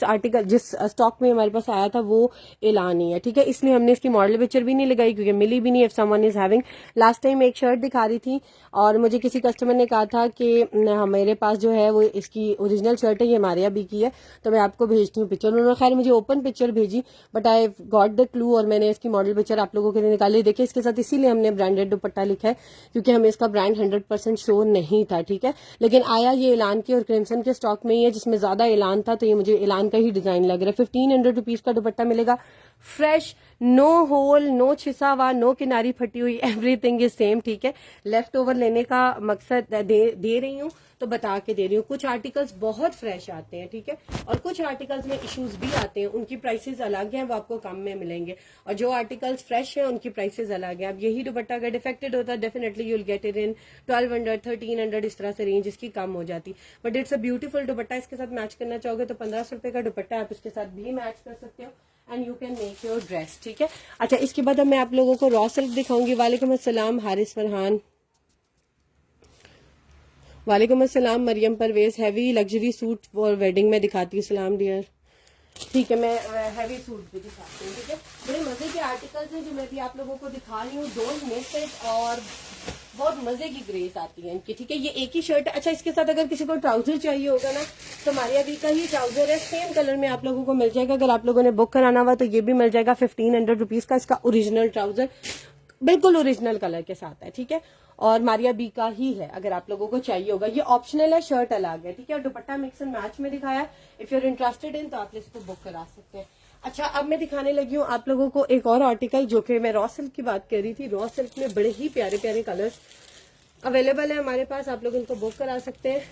स्टॉक में हमारे पास आया था वो एलान ही है। ठीक है, इसलिए हमने इसकी मॉडल पिक्चर भी नहीं लगाई, क्योंकि मिली भी नहीं। If someone is having, last time एक शर्ट दिखा रही थी और मुझे किसी कस्टमर ने कहा था कि मेरे पास जो है वो इसकी ओरिजिनल शर्ट है, ये मारिया बी की है, तो मैं आपको भेजती हूँ पिक्चर। उन्होंने खैर मुझे ओपन पिक्चर भेजी, but I got the clue, और मैंने इसकी मॉडल पिक्चर आप लोगों के लिए निकाली। देखिए इसके साथ इसीलिए हमने ब्रांडेड दुपट्टा लिखा है, क्योंकि हमें इसका ब्रांड 100% शो नहीं था। ठीक है, लेकिन आया ये एलान के और क्रिम्सन के स्टॉक में ही है, जिसमें ज्यादा एलान था, तो ये मुझे एलान का ही डिजाइन लग रहा है। 1500 रुपीज का दुपट्टा मिलेगा, फ्रेश, नो होल, नो छिसा हुआ, नो किनारी फटी हुई, एवरीथिंग इज सेम। ठीक है, लेफ्ट ओवर लेने का मकसद दे रही हूँ तो बता के दे रही हूँ। कुछ आर्टिकल्स बहुत फ्रेश आते हैं, ठीक है, और कुछ आर्टिकल्स में इश्यूज भी आते हैं, उनकी प्राइसेस अलग हैं, वो आपको कम में मिलेंगे। और जो आर्टिकल्स फ्रेश हैं उनकी प्राइसेस अलग हैं। अब यही दुपट्टा अगर डिफेक्टेड होता है, definitely you will get it इन 1200, 1300, इस तरह से रेंज इसकी कम हो जाती। बट इट्स अ ब्यूटीफुल दुपट्टा। इसके साथ मैच करना चाहोगे तो 1500 रुपए का दुपट्टा आप इसके साथ भी मैच कर सकते हो, and you can make your dress. ठीक है, अच्छा, इसके बाद अब मैं आप लोगों को रॉ सिल्क दिखाऊंगी। वालेकुम अस्सलाम हारिस फरहान, वालेकुम अस्सलाम Mariam Parvez. Heavy luxury suit for wedding में दिखाती हूँ, सलाम डियर। ठीक है, मैं हैवी सूट भी दिखाती हूँ। ठीक है, बड़े मजे के आर्टिकल्स हैं जो मैं भी आप लोगों को दिखा रही हूँ, डोंट मिस इट, और बहुत मजे की ग्रेस आती है इनकी। ठीक है, ये एक ही शर्ट है। अच्छा, इसके साथ अगर किसी को ट्राउजर चाहिए होगा ना, तो मारिया बी का ही ट्राउजर है, सेम कलर में आप लोगों को मिल जाएगा। अगर आप लोगों ने बुक कराना हुआ तो ये भी मिल जाएगा 1500 रुपीज का। इसका ओरिजिनल ट्राउजर बिल्कुल ओरिजिनल कलर के साथ है। ठीक है, और मारिया बी का ही है, अगर आप लोगों को चाहिए होगा। ये ऑप्शनल है, शर्ट अलग है। ठीक है, और दुपट्टा मिक्स एंड मैच में दिखाया। If you are interested in तो आप इसको बुक करा सकते हैं। अच्छा, अब मैं दिखाने लगी हूँ आप लोगों को एक और आर्टिकल, जो कि मैं रॉ सिल्क की बात कर रही थी। रॉ सिल्क में बड़े ही प्यारे प्यारे कलर्स अवेलेबल है हमारे पास, आप लोग इनको बुक करा सकते हैं।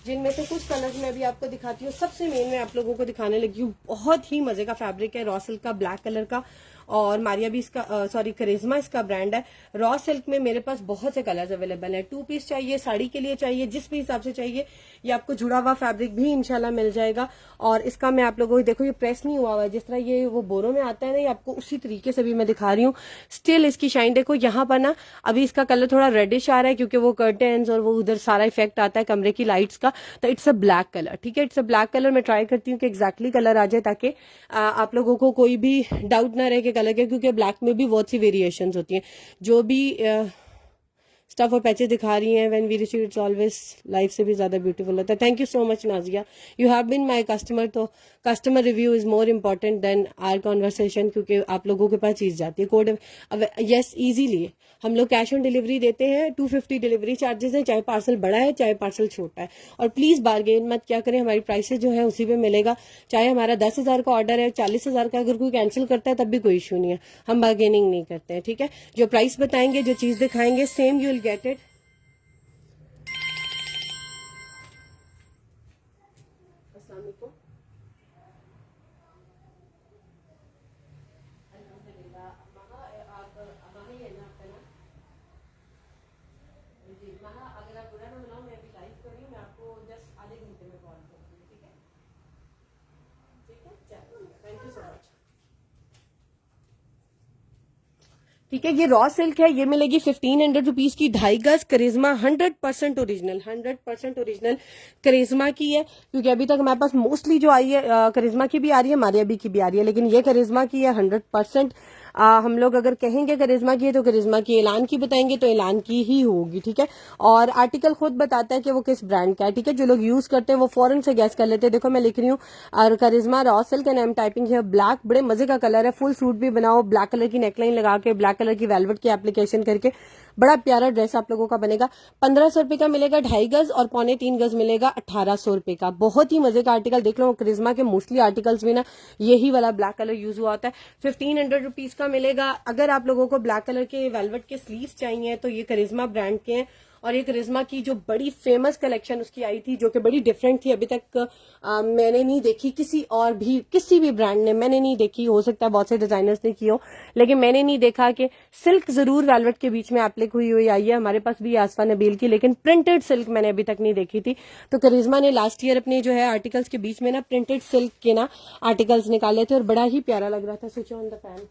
जिनमें से कुछ कलर्स मैं भी आपको दिखाती हूँ। सबसे मेन मैं आप लोगों को दिखाने लगी हूँ, बहुत ही मजे का फैब्रिक है रॉ सिल्क का, ब्लैक कलर का, और मारिया भी इसका सॉरी करिश्मा इसका ब्रांड है। रॉ सिल्क में मेरे पास बहुत से कलर्स अवेलेबल है। 2 पीस चाहिए, साड़ी के लिए चाहिए, जिस भी हिसाब से चाहिए, ये आपको जुड़ा हुआ फैब्रिक भी इंशाल्लाह मिल जाएगा। और इसका मैं आप लोगों को, देखो ये प्रेस नहीं हुआ हुआ है, जिस तरह ये वो बोरों में आता है ना, ये आपको उसी तरीके से भी मैं दिखा रही हूँ। स्टिल इसकी शाइन देखो, यहाँ पर ना अभी इसका कलर थोड़ा रेडिश आ रहा है, क्योंकि वो कर्टेन्स और वो उधर सारा इफेक्ट आता है कमरे की लाइट्स का, तो इट्स अ ब्लैक कलर। ठीक है, इट्स अ ब्लैक कलर। मैं ट्राई करती हूँ कि एग्जैक्टली कलर आ जाए, ताकि आप लोगों को कोई भी डाउट ना रहे कि कलर के, क्योंकि ब्लैक में भी बहुत सी वेरिएशंस होती हैं। जो भी स्टफ और पैचेस दिखा रही हैं when we receive it's always life से भी ज्यादा ब्यूटीफुल होता है। Thank you so much Nazia, you have been my customer. तो customer review is more important than our conversation, क्योंकि आप लोगों के पास चीज जाती है। कोड यस इजीली हम लोग कैश ऑन डिलीवरी देते हैं, 250 डिलीवरी चार्जेस है, चाहे पार्सल बड़ा है चाहे पार्सल छोटा है। और प्लीज बार्गेन मत क्या करें, हमारी प्राइसेस जो है उसी पे मिलेगा। चाहे हमारा 10,000 का ऑर्डर है, 40,000 का अगर कोई कैंसिल करता है तब भी कोई इशू नहीं है, हम बार्गेनिंग नहीं करते हैं, ठीक है। जो प्राइस बताएंगे, जो चीज दिखाएंगे, same you will get it. अगर आप बुरा ना मनाओ, मैं अभी लाइव कर रही हूँ, मैं आपको जस्ट आधे घंटे में कॉल करूँगी, ठीक है? ठीक है, चलो, थैंक यू सो मच। ठीक है, ये रॉ सिल्क है, ये मिलेगी 1500 रुपीज की, 2.5 गज करिश्मा, 100% ओरिजिनल, 100% ओरिजिनल करिश्मा की है। क्योंकि अभी तक हमारे पास मोस्टली जो आई है करिश्मा की भी आ रही है, मारिया बी की भी आ रही है, लेकिन ये करिश्मा की है 100%। हम लोग अगर कहेंगे करिश्मा की है तो करिश्मा की, ऐलान की बताएंगे तो ऐलान की ही होगी, ठीक है। और आर्टिकल खुद बताता है कि वो किस ब्रांड का है, ठीक है। जो लोग यूज करते हैं वो फौरन से गैस कर लेते हैं। देखो मैं लिख रही हूँ और Karishma raw silk and I am typing है ब्लैक, बड़े मजे का कलर है। फुल सूट भी बनाओ, ब्लैक कलर की नेकलाइन लगा के, ब्लैक कलर की वेलवेट की एप्लीकेशन करके, बड़ा प्यारा ड्रेस आप लोगों का बनेगा। 1500 रुपए का मिलेगा 2.5 गज, और 3.25 गज मिलेगा 1800 रुपए का। बहुत ही मजे का आर्टिकल, देख लो करिश्मा के मोस्टली आर्टिकल्स में ना यही वाला ब्लैक कलर यूज हुआ होता है। 1500 रुपीज का मिलेगा। अगर आप लोगों को ब्लैक कलर के वेलवेट के स्लीव्स चाहिए तो ये करिश्मा ब्रांड के हैं। और ये करिश्मा की जो बड़ी फेमस कलेक्शन उसकी आई थी, जो कि बड़ी डिफरेंट थी, अभी तक मैंने नहीं देखी किसी और भी, किसी भी ब्रांड ने मैंने नहीं देखी। हो सकता है बहुत से डिजाइनर्स ने की हो, लेकिन मैंने नहीं देखा कि सिल्क जरूर वेलवेट के बीच में एप्लिक हुई आई है। हमारे पास भी आसफा नबील की, लेकिन प्रिंटेड सिल्क मैंने अभी तक नहीं देखी थी। तो करिश्मा ने लास्ट ईयर अपने जो है आर्टिकल्स के बीच में ना प्रिंटेड सिल्क के ना आर्टिकल्स निकाले थे और बड़ा ही प्यारा लग रहा था। Switch on the fan.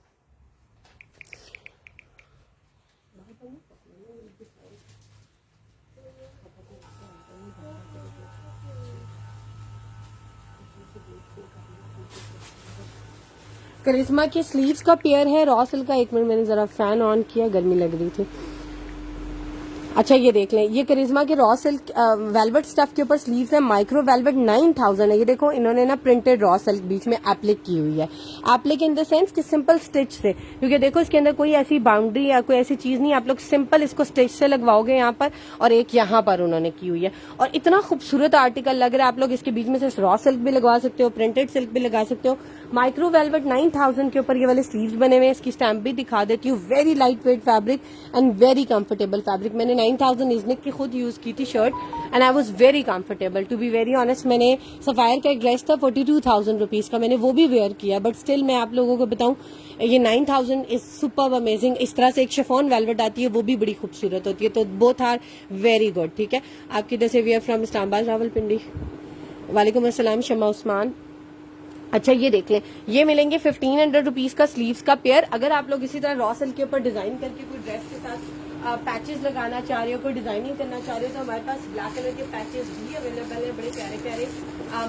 Karishma के स्लीव्स का पेयर है रॉ सिल्क का। 1 मिनट, मैंने जरा फैन ऑन किया, गर्मी लग रही थी। अच्छा ये देख लें, ये करिश्मा के रॉ सिल्क वेलवेट स्टफ के ऊपर स्लीव्स है, माइक्रो वेलवेट 9000 है। ये देखो इन्होंने ना प्रिंटेड रॉ सिल्क बीच में एप्लिक की हुई है। एप्लिक इन द सेंस कि सिंपल स्टिच से, क्योंकि देखो इसके अंदर कोई ऐसी बाउंड्री या कोई ऐसी चीज नहीं, आप लोग सिंपल इसको स्टिच से लगवाओगे यहाँ पर, और एक यहाँ पर उन्होंने की हुई है। और इतना खूबसूरत आर्टिकल लग रहा है, आप लोग इसके बीच में से रॉ सिल्क भी लगवा सकते हो, प्रिंटेड सिल्क भी लगा सकते हो। माइक्रो वेलवेट 9000 के ऊपर ये वाले स्लीव्स बने हुए हैं। इसकी स्टैम्प भी दिखा देती हूँ। Very light weight fabric and very comfortable fabric. मैंने 9000 इजनिक की खुद यूज की थी shirt and I was very comfortable. To be very honest, मैंने सफायर का एक ड्रेस था 42,000 रुपीज का, मैंने वो भी वेयर किया, बट स्टिल मैं आप लोगों को बताऊं ये 9000 इज सुपर्ब अमेजिंग। इस तरह से एक शिफॉन वेलवेट आती है, वो भी बड़ी खूबसूरत होती है। तो बोथ आर वेरी गुड, ठीक है। आप किधर से? We are from Islamabad, Rawalpindi. वालेकुम अस्सलाम शमा उस्मान। अच्छा ये देख लें, ये मिलेंगे 1500 रुपीज का स्लीव्स का पेयर। अगर आप लोग इसी तरह रॉ सिल्क के ऊपर डिजाइन करके कोई ड्रेस के साथ पैचेस लगाना चाह रहे हो, कोई डिजाइनिंग करना चाह रहे हो, तो हमारे पास ब्लैक कलर के पैचेस भी अवेलेबल है, बड़े प्यारे प्यारे।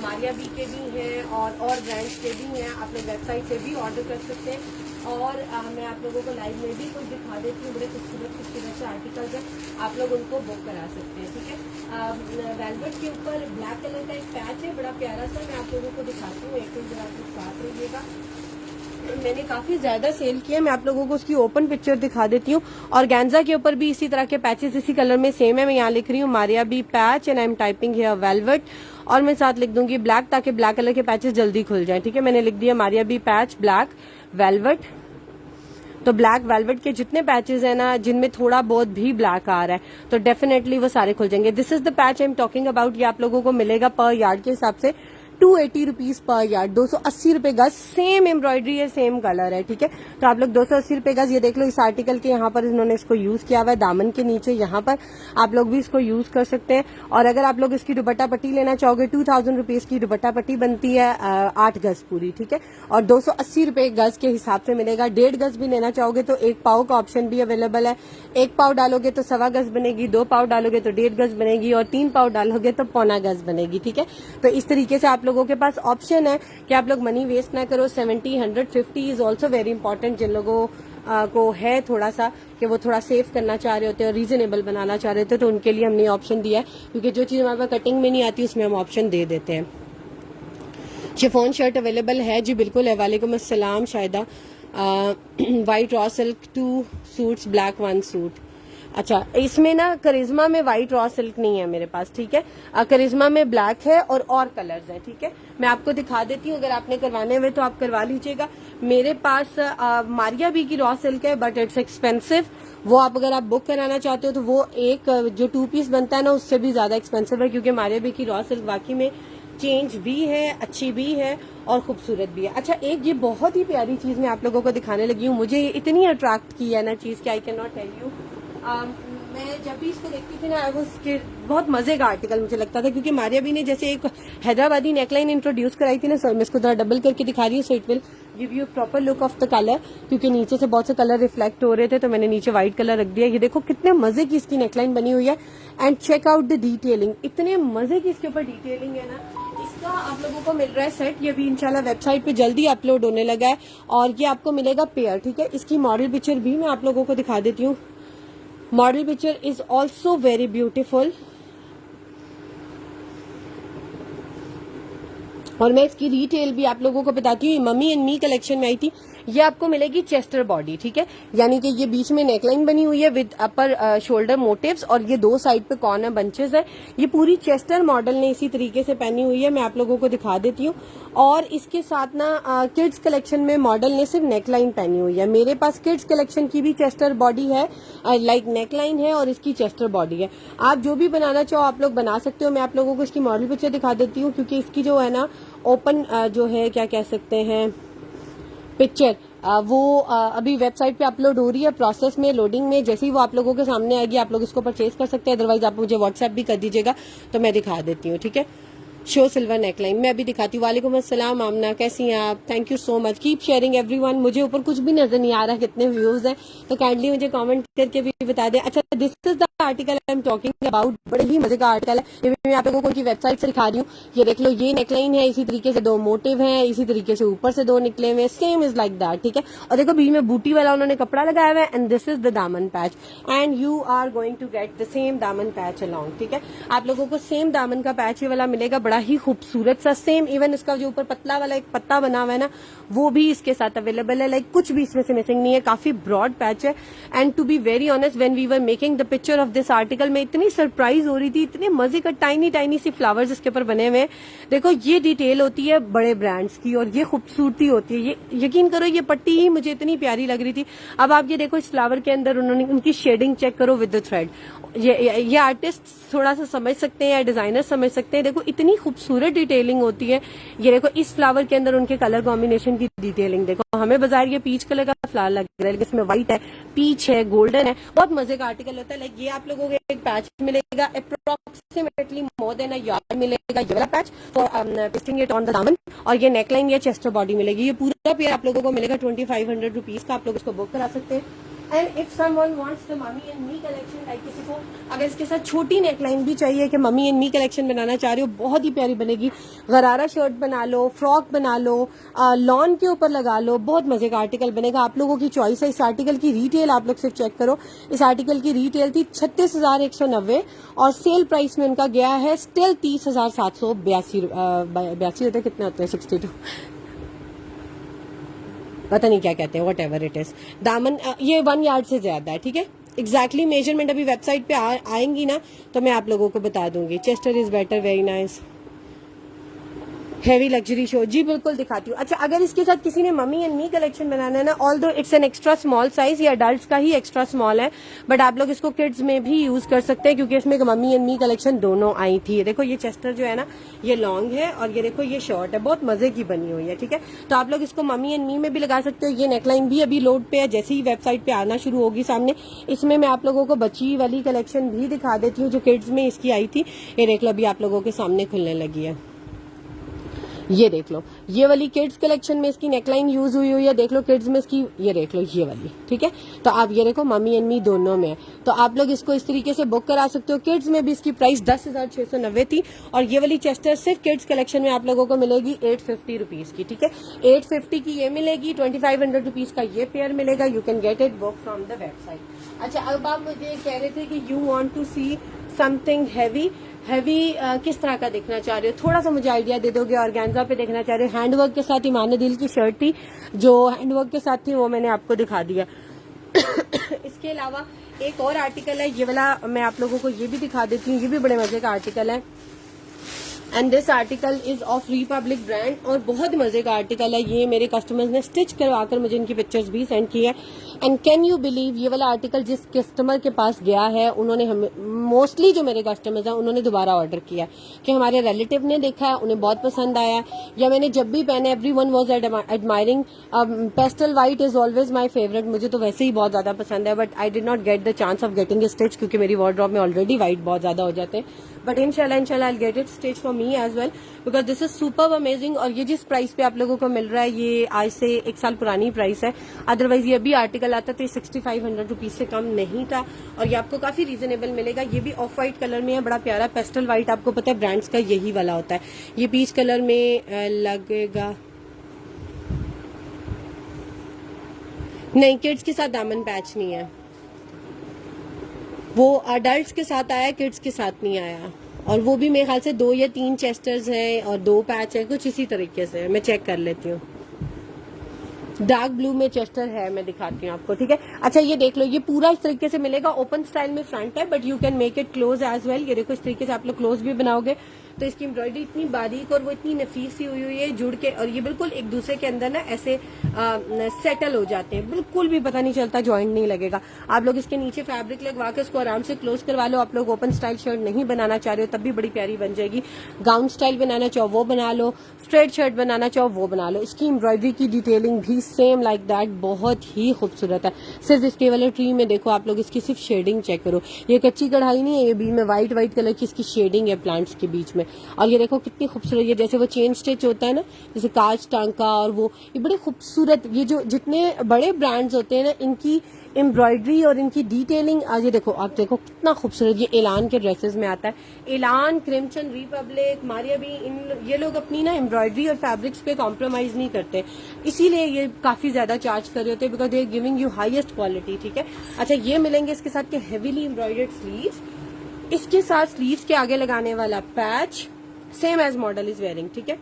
मारिया बी के भी हैं और ब्रांड्स के भी हैं। आप लोग वेबसाइट से भी ऑर्डर कर सकते हैं। और मैं आप लोगों को लाइव में भी कुछ दिखा देती हूँ, बड़े खूबसूरत खूबसूरत से आर्टिकल्स हैं, आप लोग उनको बुक करा सकते हैं, ठीक है। वेलवेट के ऊपर ब्लैक कलर का एक पैच है, बड़ा प्यारा सा, मैं आप लोगों को दिखाती हूँ। एक मिनट जरा आप लोग साथ रहिएगा। मैंने काफी ज्यादा सेल किया, मैं आप लोगों को उसकी ओपन पिक्चर दिखा देती हूँ। और गैंजा के ऊपर भी इसी तरह के पैचेस इसी कलर में सेम है। मैं यहाँ लिख रही हूँ Maria B patch and I am typing here velvet, और मैं साथ लिख दूंगी ब्लैक, ताकि ब्लैक कलर के पैचेस जल्दी खुल जाए, ठीक है। मैंने लिख दिया Maria B patch black velvet. तो ब्लैक वेलवेट के जितने पैचेस है ना, जिनमें थोड़ा बहुत भी ब्लैक आ रहा है, तो डेफिनेटली वो सारे खुल जाएंगे। This is the patch I am talking about. ये आप लोगों को मिलेगा पर यार्ड के हिसाब से 280 रुपीज पर यार्ड, 280 रुपए गज। सेम एम्ब्रॉयडरी है, सेम कलर है, ठीक है। तो आप लोग 280 रुपए गज, ये देख लो इस आर्टिकल के यहाँ पर इन्होंने इसको यूज किया हुआ है दामन के नीचे, यहाँ पर आप लोग भी इसको यूज कर सकते हैं। और अगर आप लोग इसकी दुपट्टा पट्टी लेना चाहोगे, 2000 रुपीज की दुपट्टा पट्टी बनती है 8 गज पूरी, ठीक है। और 280 रुपए गज के हिसाब से मिलेगा। 1.5 गज भी लेना चाहोगे तो 1 पाव का ऑप्शन भी अवेलेबल है। 1 पाव डालोगे तो 1.25 गज बनेगी, 2 पाव डालोगे तो 1.5 गज बनेगी, और 3 पाव डालोगे तो 1.25 गज बनेगी, ठीक है। तो इस तरीके से आप आप लोगों के पास ऑप्शन है कि आप लोग मनी वेस्ट ना करो। 70, 100, 50 इज ऑल्सो वेरी इंपॉर्टेंट। जिन लोगों को है थोड़ा सा कि वो थोड़ा सेव करना चाह रहे होते हैं और रीजनेबल बनाना चाह रहे होते हैं, तो उनके लिए हमने ऑप्शन दिया है, क्योंकि जो चीज हमारे पास कटिंग में नहीं आती उसमें हम ऑप्शन दे देते हैं। शिफॉन शर्ट अवेलेबल है जी, बिल्कुल है। वालेकुम अस्सलाम Shaida. White raw silk 2 suits, black 1 suit. अच्छा, इसमें ना करिश्मा में व्हाइट रॉ सिल्क नहीं है मेरे पास, ठीक है। करिश्मा में ब्लैक है और कलर्स हैं, ठीक है। मैं आपको दिखा देती हूँ, अगर आपने करवाने हुए तो आप करवा लीजिएगा। मेरे पास मारिया बी की रॉ सिल्क है, बट इट्स एक्सपेंसिव। वो आप अगर आप बुक कराना चाहते हो तो वो एक जो 2 पीस बनता है ना, उससे भी ज्यादा एक्सपेंसिव है, क्योंकि मारिया बी की रॉ सिल्क वाकई में चेंज भी है, अच्छी भी है और खूबसूरत भी है। अच्छा, एक ये बहुत ही प्यारी चीज मैं आप लोगों को दिखाने लगी हूँ। मुझे इतनी अट्रैक्ट की है ना चीज कि I can not tell you. मैं जब भी इसको देखती थी ना, उसके बहुत मजे का आर्टिकल मुझे लगता था, क्योंकि मारिया भी ने जैसे एक हैदराबादी नेकलाइन इंट्रोड्यूस कराई थी ना। सर मैं इसको थोड़ा डबल करके दिखा रही हूँ, so it will give you proper look of the colour, क्योंकि नीचे से बहुत से कलर रिफ्लेक्ट हो रहे थे तो मैंने नीचे व्हाइट कलर रख दिया। ये देखो कितने मजे की इसकी नेकलाइन बनी हुई है, and check out the detailing, इतने मजे की इसके ऊपर डिटेलिंग है ना। इसका आप लोगों को मिल रहा है सेट, ये भी इंशाल्लाह वेबसाइट पे जल्दी अपलोड होने लगा है, और ये आपको मिलेगा पेयर, ठीक है। इसकी मॉडल पिक्चर भी मैं आप लोगों को दिखा देती हूँ। Model picture is also very beautiful, और मैं इसकी रिटेल भी आप लोगों को बताती हूँ। मम्मी एंड मी कलेक्शन में आई थी। ये आपको मिलेगी चेस्टर बॉडी, ठीक है, यानी कि ये बीच में नेकलाइन बनी हुई है विद अपर शोल्डर मोटिव्स, और ये 2 साइड पे कॉर्नर बंचेस है। ये पूरी चेस्टर मॉडल ने इसी तरीके से पहनी हुई है, मैं आप लोगों को दिखा देती हूँ। और इसके साथ ना किड्स कलेक्शन में मॉडल ने सिर्फ नेकलाइन पहनी हुई है। मेरे पास किड्स कलेक्शन की भी चेस्टर बॉडी है, लाइक नेकलाइन है और इसकी चेस्टर बॉडी है। आप जो भी बनाना चाहो आप लोग बना सकते हो। मैं आप लोगों को इसकी मॉडल पिक्चर दिखा देती हूँ, क्योंकि इसकी जो है ना ओपन जो है क्या कह सकते हैं पिक्चर, वो अभी वेबसाइट पे अपलोड हो रही है, प्रोसेस में, लोडिंग में। जैसे ही वो आप लोगों के सामने आएगी आप लोग इसको परचेज कर सकते हैं, अदरवाइज आप मुझे व्हाट्सएप भी कर दीजिएगा तो मैं दिखा देती हूँ, ठीक है। शो सिल्वर नेकलाइन मैं अभी दिखाती हूँ। वालेकुम अस्सलाम आमना, कैसी हैं आप? Thank you so much, keep sharing everyone. मुझे ऊपर कुछ भी नजर नहीं आ रहा कितने व्यूज हैं, तो काइंडली मुझे कमेंट करके भी बता दें। अच्छा, this is the article I am talking about, बड़े ही मजे का आर्टिकल है। ये भी मैं आप लोगों को उनकी वेबसाइट से दिखा रही हूँ। ये देख लो, ये नेकलाइन है, इसी तरीके से 2 मोटिव हैं, इसी तरीके से ऊपर से 2 निकले हुए, सेम इज लाइक दैट, ठीक है। और देखो बीच में बूटी वाला उन्होंने कपड़ा लगाया हुआ है, and this is the daman patch, and you are going to get the same daman patch along, ठीक है। आप लोगों को सेम दामन का पैच ये वाला मिलेगा, बड़ा ही खूबसूरत सा, सेम। इवन इसका जो ऊपर पतला वाला एक पत्ता बना हुआ है ना, वो भी इसके साथ अवेलेबल है। लाइक कुछ भी इसमें से मिसिंग नहीं है, काफी ब्रॉड पैच है। And to be very honest, when we were making the picture of this article, मैं इतनी सरप्राइज हो रही थी, इतने मजे का टाइनी टाइनी सी फ्लावर्स इसके ऊपर बने हुए हैं। देखो, ये डिटेल होती है बड़े ब्रांड्स की, और ये खूबसूरती होती है। ये यकीन करो, ये पट्टी ही मुझे इतनी प्यारी लग रही थी। अब आप ये देखो, इस फ्लावर के अंदर उन्होंने उनकी शेडिंग चेक करो विद द थ्रेड। ये आर्टिस्ट थोड़ा सा समझ सकते हैं या डिजाइनर समझ सकते हैं। देखो, इतनी खूबसूरत डिटेलिंग होती है। ये देखो, इस फ्लावर के अंदर उनके कलर कॉम्बिनेशन की डिटेलिंग देखो। हमें बाजार ये पीच कलर का फ्लावर लग रहा है, लेकिन इसमें व्हाइट है, पीच है, गोल्डन है। बहुत मजे का आर्टिकल होता है। लाइक ये आप लोगों को एक पैच मिलेगा, अप्रोक्सीमेटली मोर देन अ यार्ड मिलेगा, ये वाला patch for pasting it on the दामन। और ये नेकलाइन या चेस्टर बॉडी मिलेगी। ये पूरा पेयर आप लोगों को मिलेगा 2500 रुपीज का। आप लोग इसको बुक करा सकते हैं। And if someone wants the mummy and me collection, like किसी को अगर इसके साथ छोटी नेकलाइन भी चाहिए कि मम्मी एंड मी कलेक्शन बनाना चाह रहे हो, बहुत ही प्यारी बनेगी। गरारा शर्ट बना लो, फ्रॉक बना लो, लॉन के ऊपर लगा लो, बहुत मजे का आर्टिकल बनेगा। आप लोगों की चॉइस है। इस आर्टिकल की रिटेल आप लोग सिर्फ चेक करो। इस आर्टिकल की रिटेल थी 36,190 और सेल प्राइस में उनका गया है स्टिल 30,782 होते, कितने होते हैं 62, पता नहीं क्या कहते हैं, वट एवर इट इज। दामन ये 1 यार्ड से ज्यादा है, ठीक है। एग्जैक्टली मेजरमेंट अभी वेबसाइट पे आएंगी ना तो मैं आप लोगों को बता दूंगी। Chester is better, very nice. Heavy luxury show, जी बिल्कुल दिखाती हूँ। अच्छा, अगर इसके साथ किसी ने मम्मी एंड मी कलेक्शन बनाना है ना, although it's an extra small size, ये अडल्ट्स का ही एक्स्ट्रा स्मॉल है, बट आप लोग इसको किड्स में भी यूज कर सकते हैं, क्योंकि इसमें मम्मी एंड मी कलेक्शन दोनों आई थी। देखो, ये चेस्टर जो है ना, ये लॉन्ग है, और ये देखो ये शॉर्ट है, बहुत मजे की बनी हुई है, ठीक है। तो आप लोग इसको मम्मी एंड मी में भी लगा सकते हो। ये नेकलाइन भी अभी लोड पे है, जैसे ही वेबसाइट पे आना शुरू होगी सामने, इसमें मैं आप लोगों को बच्ची वाली कलेक्शन भी दिखा देती हूँ जो किड्स में इसकी आई थी। ये देख लो, अभी आप लोगों के सामने खुलने लगी है। ये देख लो, ये वाली किड्स कलेक्शन में इसकी नेकलाइन यूज हुई हुई है, देख लो किड्स में इसकी, ये देख लो ये वाली, ठीक है। तो आप ये देखो मम्मी एंड मी दोनों में है, तो आप लोग इसको इस तरीके से बुक करा सकते हो। किड्स में भी इसकी प्राइस 10,690 थी, और ये वाली चेस्टर सिर्फ किड्स कलेक्शन में आप लोगों को मिलेगी 850 रुपीज की, ठीक है। 850 की ये मिलेगी, 2500 रुपीज का ये पेयर मिलेगा। You can get it book from the website. अच्छा, अब आप मुझे कह रहे थे कि you want to see something heavy. किस तरह का देखना चाह रहे हो, थोड़ा सा मुझे आइडिया दे दोगे। ऑर्गेन्जा पे देखना चाह रहे हो, हैंडवर्क के साथ ईमान दिल की शर्ट थी जो हैंडवर्क के साथ थी, वो मैंने आपको दिखा दिया। इसके अलावा एक और आर्टिकल है, ये वाला मैं आप लोगों को ये भी दिखा देती हूँ। ये भी बड़े मजे का आर्टिकल है, and this article is of Republic brand, और बहुत मजे का आर्टिकल है। ये मेरे कस्टमर्स ने स्टिच करवाकर मुझे इनकी पिक्चर्स भी सेंड की है। एंड कैन यू बिलीव, ये वाला आर्टिकल जिस कस्टमर के पास गया है, उन्होंने हमें, मोस्टली जो मेरे कस्टमर्स हैं, उन्होंने दोबारा ऑर्डर किया कि हमारे रिलेटिव ने देखा है, उन्हें बहुत पसंद आया, या मैंने जब भी पहने everyone was admiring. Pastel white is always my favourite, मुझे तो वैसे ही बहुत ज्यादा पसंद है, but I did not get the chance of getting a stitch, क्योंकि मेरी वार्डरोब में ऑलरेडी व्हाइट बहुत ज्यादा हो जाते हैं। बट इंशाल्लाह I get it stitch for me as well, because this is super amazing. और ये जिस प्राइस पे आप लोगों को मिल रहा है, ये आज से 1 साल पुरानी प्राइस है, अदरवाइज ये भी आर्टिकल आता तो 6500 रुपीज से कम नहीं था, और ये आपको काफी रीजनेबल मिलेगा। ये भी ऑफ व्हाइट कलर में है, बड़ा प्यारा पेस्टल व्हाइट, आपको पता है ब्रांड्स का यही वाला होता है। ये पीच कलर में लगेगा, नहीं किड्स के साथ दामन पैच नहीं है, वो अडल्ट के साथ आया, किड्स के साथ नहीं आया। और वो भी मेरे ख्याल से 2 या 3 चेस्टर्स हैं और 2 पैच है, कुछ इसी तरीके से। मैं चेक कर लेती हूँ, डार्क ब्लू में चेस्टर है, मैं दिखाती हूँ आपको, ठीक है। अच्छा, ये देख लो, ये पूरा इस तरीके से मिलेगा, ओपन स्टाइल में फ्रंट है, but you can make it close as well. ये देखो, इस तरीके से आप लोग क्लोज भी बनाओगे तो इसकी एम्ब्रॉयडरी इतनी बारीक और वो इतनी नफीस सी हुई हुई है जुड़ के, और ये बिल्कुल एक दूसरे के अंदर ना ऐसे सेटल हो जाते हैं, बिल्कुल भी पता नहीं चलता, ज्वाइंट नहीं लगेगा। आप लोग इसके नीचे फैब्रिक लगवा के इसको आराम से क्लोज करवा लो। आप लोग ओपन स्टाइल शर्ट नहीं बनाना चाह रहे हो तब भी बड़ी प्यारी बन जाएगी। गाउन स्टाइल बनाना चाहो वो बना लो, स्ट्रेट शर्ट बनाना चाहो वो बना लो। इसकी एम्ब्रॉयडरी की डिटेलिंग भी सेम लाइक दैट, बहुत ही खूबसूरत है। सिर्फ इसके वाले ट्री में देखो आप लोग, इसकी सिर्फ शेडिंग चेक करो, ये कच्ची कढ़ाई नहीं है, ये बीच में व्हाइट कलर की इसकी शेडिंग है प्लांट्स के बीच में। और ये देखो कितनी खूबसूरत, ये जैसे वो चेन स्टिच होता है ना, जैसे कांच टांका, और वो ये बड़ी खूबसूरत, ये जो जितने बड़े ब्रांड्स होते हैं ना, इनकी एम्ब्रॉयडरी और इनकी डिटेलिंग, आज ये देखो, आप देखो कितना खूबसूरत। ये एलान के ड्रेसेस में आता है, एलान, क्रिम्सन, रिपब्लिक, मारिया भी, ये लोग अपनी ना एम्ब्रॉयडरी और फैब्रिक्स पे कॉम्प्रोमाइज नहीं करते, इसीलिए ये काफी ज्यादा चार्ज कर रहे होते हैं, because they are giving you highest quality, ठीक है। अच्छा, ये मिलेंगे इसके साथ के हेवीली एम्ब्रॉयडर्ड स्लीव्स, इसके साथ स्लीव्स के आगे लगाने वाला patch same as model is wearing, ठीक है,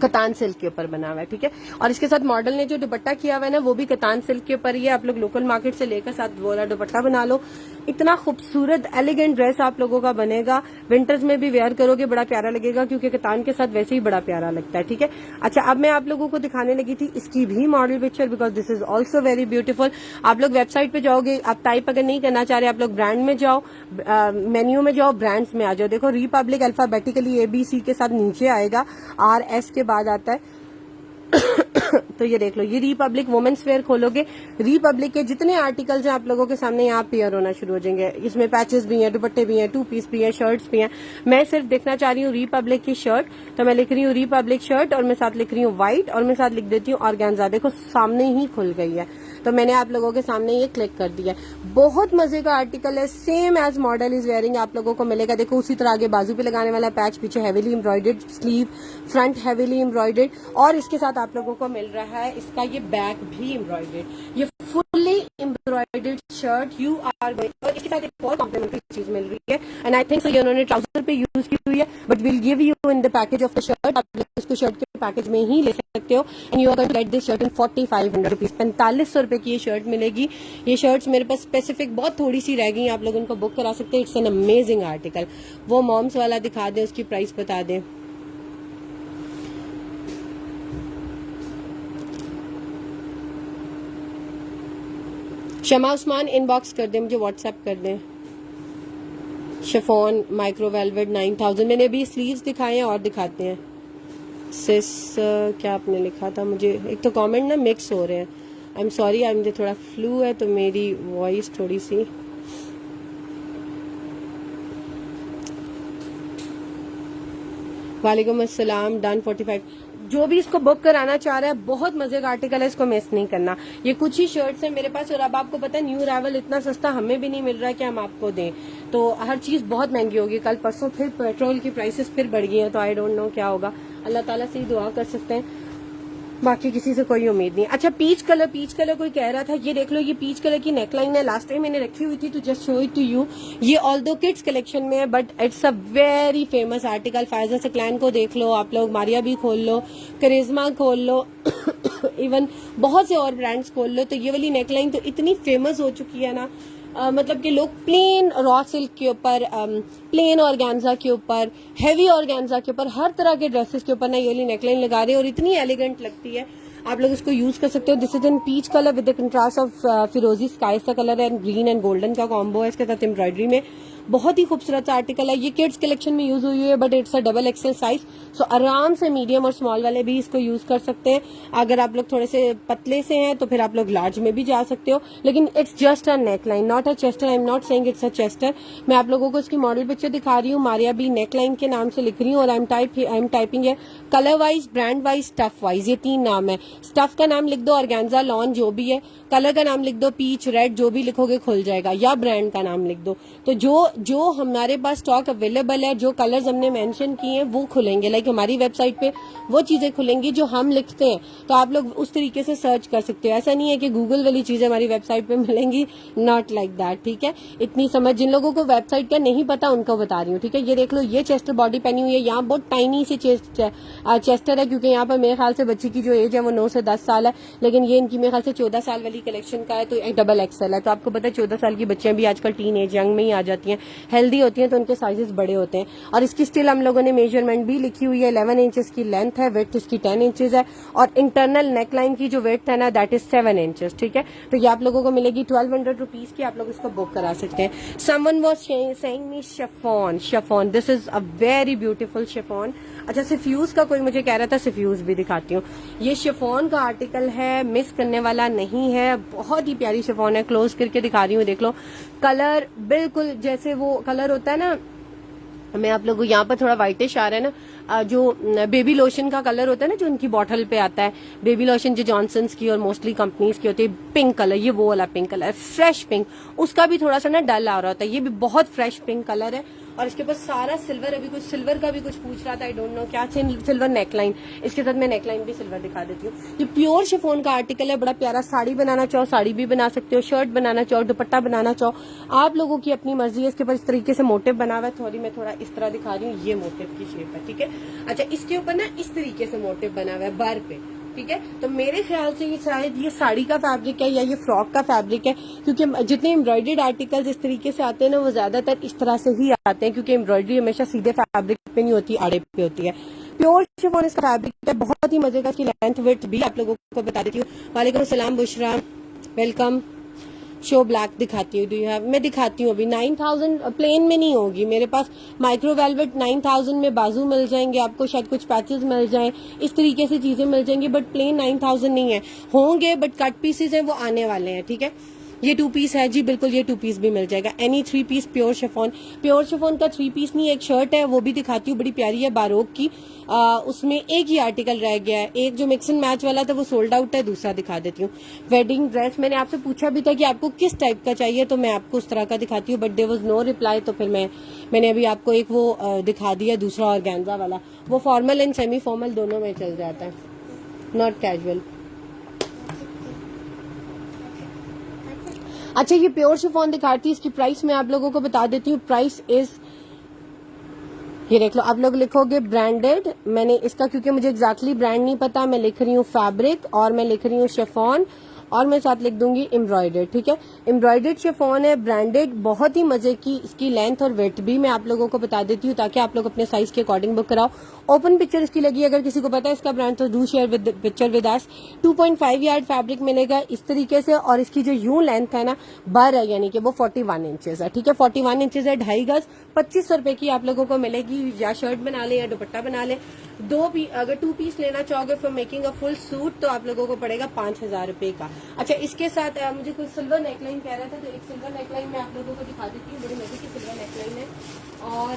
कतान सिल्क के ऊपर बना हुआ है, ठीक है। और इसके साथ मॉडल ने जो दुपट्टा किया हुआ है ना, वो भी कतान सिल्क के ऊपर ही है। आप लोग लोकल मार्केट से लेकर साथ वाला दुपट्टा बना लो, इतना खूबसूरत एलिगेंट ड्रेस आप लोगों का बनेगा। विंटर्स में भी वेयर करोगे बड़ा प्यारा लगेगा, क्योंकि कतान के साथ वैसे ही बड़ा प्यारा लगता है, ठीक है। अच्छा, अब मैं आप लोगों को दिखाने लगी थी इसकी भी model picture, because this is also very beautiful. आप लोग वेबसाइट पे जाओगे, आप टाइप अगर नहीं करना चाह रहे, आप लोग ब्रांड में जाओ, मेन्यू में जाओ, ब्रांड्स में आ जाओ। देखो, रिपब्लिक अल्फाबेटिकली ABC के साथ नीचे आएगा, RS के बाद आता है। तो ये देख लो, ये रिपब्लिक वुमेन्स वेयर खोलोगे, रिपब्लिक के जितने आर्टिकल्स हैं आप लोगों के सामने यहाँ पेयर होना शुरू हो जाएंगे। इसमें पैचेस भी हैं, दुपट्टे भी हैं, 2 पीस भी हैं, शर्ट्स भी हैं। मैं सिर्फ देखना चाह रही हूँ रिपब्लिक की शर्ट, तो मैं लिख रही हूँ रिपब्लिक शर्ट, और मैं साथ लिख रही हूँ व्हाइट, और मैं साथ लिख देती हूँ ऑर्गेन्जा। देखो, सामने ही खुल गई है, तो मैंने आप लोगों के सामने ये क्लिक कर दिया। बहुत मजे का आर्टिकल है, same as model is wearing आप लोगों को मिलेगा। देखो, उसी तरह आगे बाजू पे लगाने वाला पैच, पीछे heavily embroidered sleeve, front heavily embroidered, और इसके साथ आप लोगों को मिल रहा है इसका ये बैक भी एम्ब्रॉयडर्ड, ये fully embroidered shirt you are going. और इसके साथ एक और कॉम्प्लीमेंट्री चीज मिल रही है, एंड आई थिंक ये उन्होंने ट्राउजर पे यूज की हुई है, but will give you in the package of the shirt. आप इसको शर्ट के पैकेज में ही ले सकते हो, and you are going to get this shirt in 4500 rupees, 4500 रुपए की ये शर्ट मिलेगी। ये शर्ट्स मेरे पास स्पेसिफिक बहुत थोड़ी सी रह गई, आप लोग उनको बुक करा सकते हैं। It's an amazing article. वो मॉम्स वाला दिखा दें, उसकी प्राइस बता दें। शमा उस्मान इनबॉक्स कर दें, मुझे व्हाट्सएप कर दें। शिफॉन माइक्रो वेलवेट 9000, मैंने अभी स्लीव्स दिखाए हैं और दिखाते हैं। सिस क्या आपने लिखा था, मुझे एक तो कमेंट ना मिक्स हो रहे हैं, आई एम सॉरी, मुझे थोड़ा फ्लू है तो मेरी वॉइस थोड़ी सी। वालेकुम अस्सलाम, डन 45। जो भी इसको बुक कराना चाह रहा है, बहुत मजे का आर्टिकल है, इसको मिस नहीं करना। ये कुछ ही शर्ट्स है मेरे पास, और अब आपको पता है न्यू अराइवल इतना सस्ता हमें भी नहीं मिल रहा है कि हम आपको दें, तो हर चीज बहुत महंगी होगी। कल परसों फिर पेट्रोल की प्राइसेस फिर बढ़ गई है, तो आई डोंट नो क्या होगा। अल्लाह ताला से ही दुआ कर सकते हैं, बाकी किसी से कोई उम्मीद नहीं। अच्छा, पीच कलर कोई कह रहा था, ये देख लो, ये पीच कलर की नेकलाइन है, लास्ट टाइम मैंने रखी हुई थी तो just show it to you. ये ऑल्दो किड्स कलेक्शन में है, but it's a very famous article. Faiza Saqlain को देख लो आप लोग, मारिया भी खोल लो, करिश्मा खोल लो इवन बहुत से और ब्रांड्स खोल लो, तो ये वाली नेकलाइन तो इतनी फेमस हो चुकी है ना, मतलब कि लोग प्लेन रॉ सिल्क के ऊपर, प्लेन ऑर्गेन्जा के ऊपर, हैवी ऑर्गेन्जा के ऊपर, हर तरह के ड्रेसेस के ऊपर ना ये वाली नेकलाइन लगा रहे हैं, और इतनी एलिगेंट लगती है। आप लोग इसको यूज कर सकते हो। This is in peach colour with the contrast of फिरोजी स्काई सा कलर है, ग्रीन एंड गोल्डन का कॉम्बो है इसके साथ एम्ब्रॉयडरी में। बहुत ही खूबसूरत आर्टिकल है। ये किड्स कलेक्शन में यूज हुई है, but it's a double XL size, so आराम से मीडियम और स्मॉल वाले भी इसको यूज कर सकते हैं। अगर आप लोग थोड़े से पतले से हैं तो फिर आप लोग लार्ज में भी जा सकते हो, लेकिन it's just a neckline, not a Chester. I am not saying it's a Chester. मैं आप लोगों को इसकी मॉडल पिक्चर दिखा रही हूँ, मारिया बी नेकलाइन के नाम से लिख रही हूँ, और आई एम टाइपिंग है colour wise, brand wise, stuff wise, ये 3 नाम है। स्टफ का नाम लिख दो ऑर्गेन्जा, लॉन जो भी है, कलर का नाम लिख दो पीच, रेड, जो भी लिखोगे खुल जाएगा, या ब्रांड का नाम लिख दो। तो जो हमारे पास स्टॉक अवेलेबल है, जो कलर्स हमने मेंशन किए हैं वो खुलेंगे, लाइक हमारी वेबसाइट पे वो चीजें खुलेंगी जो हम लिखते हैं, तो आप लोग उस तरीके से सर्च कर सकते हो। ऐसा नहीं है कि गूगल वाली चीजें हमारी वेबसाइट पे मिलेंगी, नॉट लाइक दैट, ठीक है। इतनी समझ जिन लोगों को वेबसाइट का नहीं पता उनको बता रही हूँ, ठीक है। ये देख लो, ये चेस्टर बॉडी पहनी हुई है, यहाँ बहुत टाइनी सी चेस्टर है, क्योंकि यहाँ पर मेरे ख्याल से बच्ची की जो एज है वो 9 से 10 साल है, लेकिन ये इनकी मेरे ख्याल से 14 साल वाली कलेक्शन का है, तो एक डबल एक्सएल है। तो आपको पता है 14 साल की बच्चियां भी आजकल टीन एज यंग में ही आ जाती हैं, हेल्दी होती हैं, तो उनके साइजेस बड़े होते हैं। और इसकी स्टिल हम लोगों ने मेजरमेंट भी लिखी हुई है, 11 इंचेस की लेंथ है, विड्थ इसकी 10 इंचेस है, और इंटरनल नेकलाइन की जो विड्थ है ना दैट इज 7 इंचेस, ठीक है। तो ये आप लोगों को मिलेगी 1200 रुपीज की, आप लोग इसको बुक करा सकते हैं। Someone was saying me chiffon, this is a very beautiful chiffon. अच्छा, सिफ्यूज का कोई मुझे कह रहा था, सिफ्यूज भी दिखाती हूँ। ये शिफॉन का आर्टिकल है, मिस करने वाला नहीं है, बहुत ही प्यारी शिफॉन है। क्लोज करके दिखा रही हूँ, देख लो, कलर बिल्कुल जैसे वो कलर होता है ना, मैं आप लोगों को यहाँ पर थोड़ा व्हाइटिश आ रहा है ना, जो बेबी लोशन का कलर होता है ना, जो उनकी बॉटल पे आता है, बेबी लोशन जो जॉनसन्स की और मोस्टली कंपनीज की होती है, पिंक कलर, ये वो वाला पिंक कलर, फ्रेश पिंक, उसका भी थोड़ा सा ना डल आ रहा होता है, ये भी बहुत फ्रेश पिंक कलर है। और इसके पास सारा सिल्वर, अभी कुछ सिल्वर का भी कुछ पूछ रहा था, आई डोंट नो क्या, सिल्वर नेकलाइन, इसके साथ मैं नेकलाइन भी सिल्वर दिखा देती हूँ। ये प्योर शिफॉन का आर्टिकल है, बड़ा प्यारा। साड़ी बनाना चाहो साड़ी भी बना सकते हो, शर्ट बनाना चाहो, दुपट्टा बनाना चाहो, आप लोगों की अपनी मर्जी है। इसके ऊपर इस तरीके से मोटिव बना हुआ है, सॉरी मैं थोड़ा इस तरह दिखा रही हूँ, ये मोटिव की शेप है, ठीक है। अच्छा, इसके ऊपर ना इस तरीके से मोटिव बना हुआ है बर पे, ठीक है। तो मेरे ख्याल से ये शायद ये साड़ी का फैब्रिक है या ये फ्रॉक का फैब्रिक है, क्योंकि जितने एम्ब्रॉयडर्ड आर्टिकल्स इस तरीके से आते हैं ना, वो ज्यादातर इस तरह से ही आते हैं, क्योंकि एम्ब्रॉयडरी हमेशा सीधे फैब्रिक पे नहीं होती, आड़े पे होती है। प्योर शिफॉन इसका फैब्रिक है, बहुत ही मजे का। इसकी लेंथ विड्थ भी आप लोगों को बता देती हूँ। वालेकुम सलाम बुशरा, वेलकम। शो ब्लैक दिखाती हूँ, डू यू हैव, मैं दिखाती हूँ अभी। 9000 प्लेन में नहीं होगी मेरे पास, माइक्रो वेलवेट 9000 में बाजू मिल जाएंगे आपको, शायद कुछ पैचेस मिल जाएं, इस तरीके से चीजें मिल जाएंगी, बट प्लेन 9000 नहीं है, होंगे बट कट पीसेस हैं, वो आने वाले हैं, ठीक है। ये 2 पीस है जी, बिल्कुल ये 2 पीस भी मिल जाएगा। एनी 3 पीस प्योर शिफॉन का 3 पीस नहीं, एक शर्ट है वो भी दिखाती हूँ, बड़ी प्यारी है बारोक की। उसमें एक ही आर्टिकल रह गया है, एक जो मिक्स एंड मैच वाला था वो सोल्ड आउट है, दूसरा दिखा देती हूँ। वेडिंग ड्रेस, मैंने आपसे पूछा भी था कि आपको किस टाइप का चाहिए, तो मैं आपको उस तरह का दिखाती हूँ, but there was no reply, तो फिर मैंने अभी आपको एक वो दिखा दिया, दूसरा ऑर्गेन्जा वाला, वो फॉर्मल एंड सेमी फॉर्मल दोनों में चल जाता है, नॉट कैजुअल। अच्छा, ये प्योर शिफॉन दिखाती है, इसकी प्राइस मैं आप लोगों को बता देती हूँ। प्राइस इज, ये देख लो, आप लोग लिखोगे ब्रांडेड, मैंने इसका क्योंकि मुझे एग्जैक्टली ब्रांड नहीं पता, मैं लिख रही हूँ फैब्रिक, और मैं लिख रही हूँ शिफॉन, और मैं साथ लिख दूंगी एम्ब्रॉयडर्ड, ठीक है। एम्ब्रॉयडर्ड शिफॉन है, ब्रांडेड, बहुत ही मजे की। इसकी लेंथ और वेट भी मैं आप लोगों को बता देती हूँ, ताकि आप लोग अपने साइज के अकॉर्डिंग बुक कराओ। ओपन पिक्चर इसकी लगी, अगर किसी को पता है इसका ब्रांड तो do share with picture with us. 2.5 yard fabric मिलेगा इस तरीके से, और इसकी जो यूं लेंथ है ना, बर है, यानी कि वो 41 इंचेस है, ठीक है। 41 इंचेस है, 2.5 गज, 2500 रुपए की आप लोगों को मिलेगी। या शर्ट बना ले या दुपट्टा बना ले, अगर 2 पीस लेना चाहोगे for making a full suit, तो आप लोगों को पड़ेगा 5000 रुपए का। अच्छा, इसके साथ मुझे कुछ सिल्वर नेकलाइन कह रहा था, तो एक सिल्वर नेकलाइन मैं आप लोगों को दिखा देती हूँ, बड़ी मजे की सिल्वर नेकलाइन है। और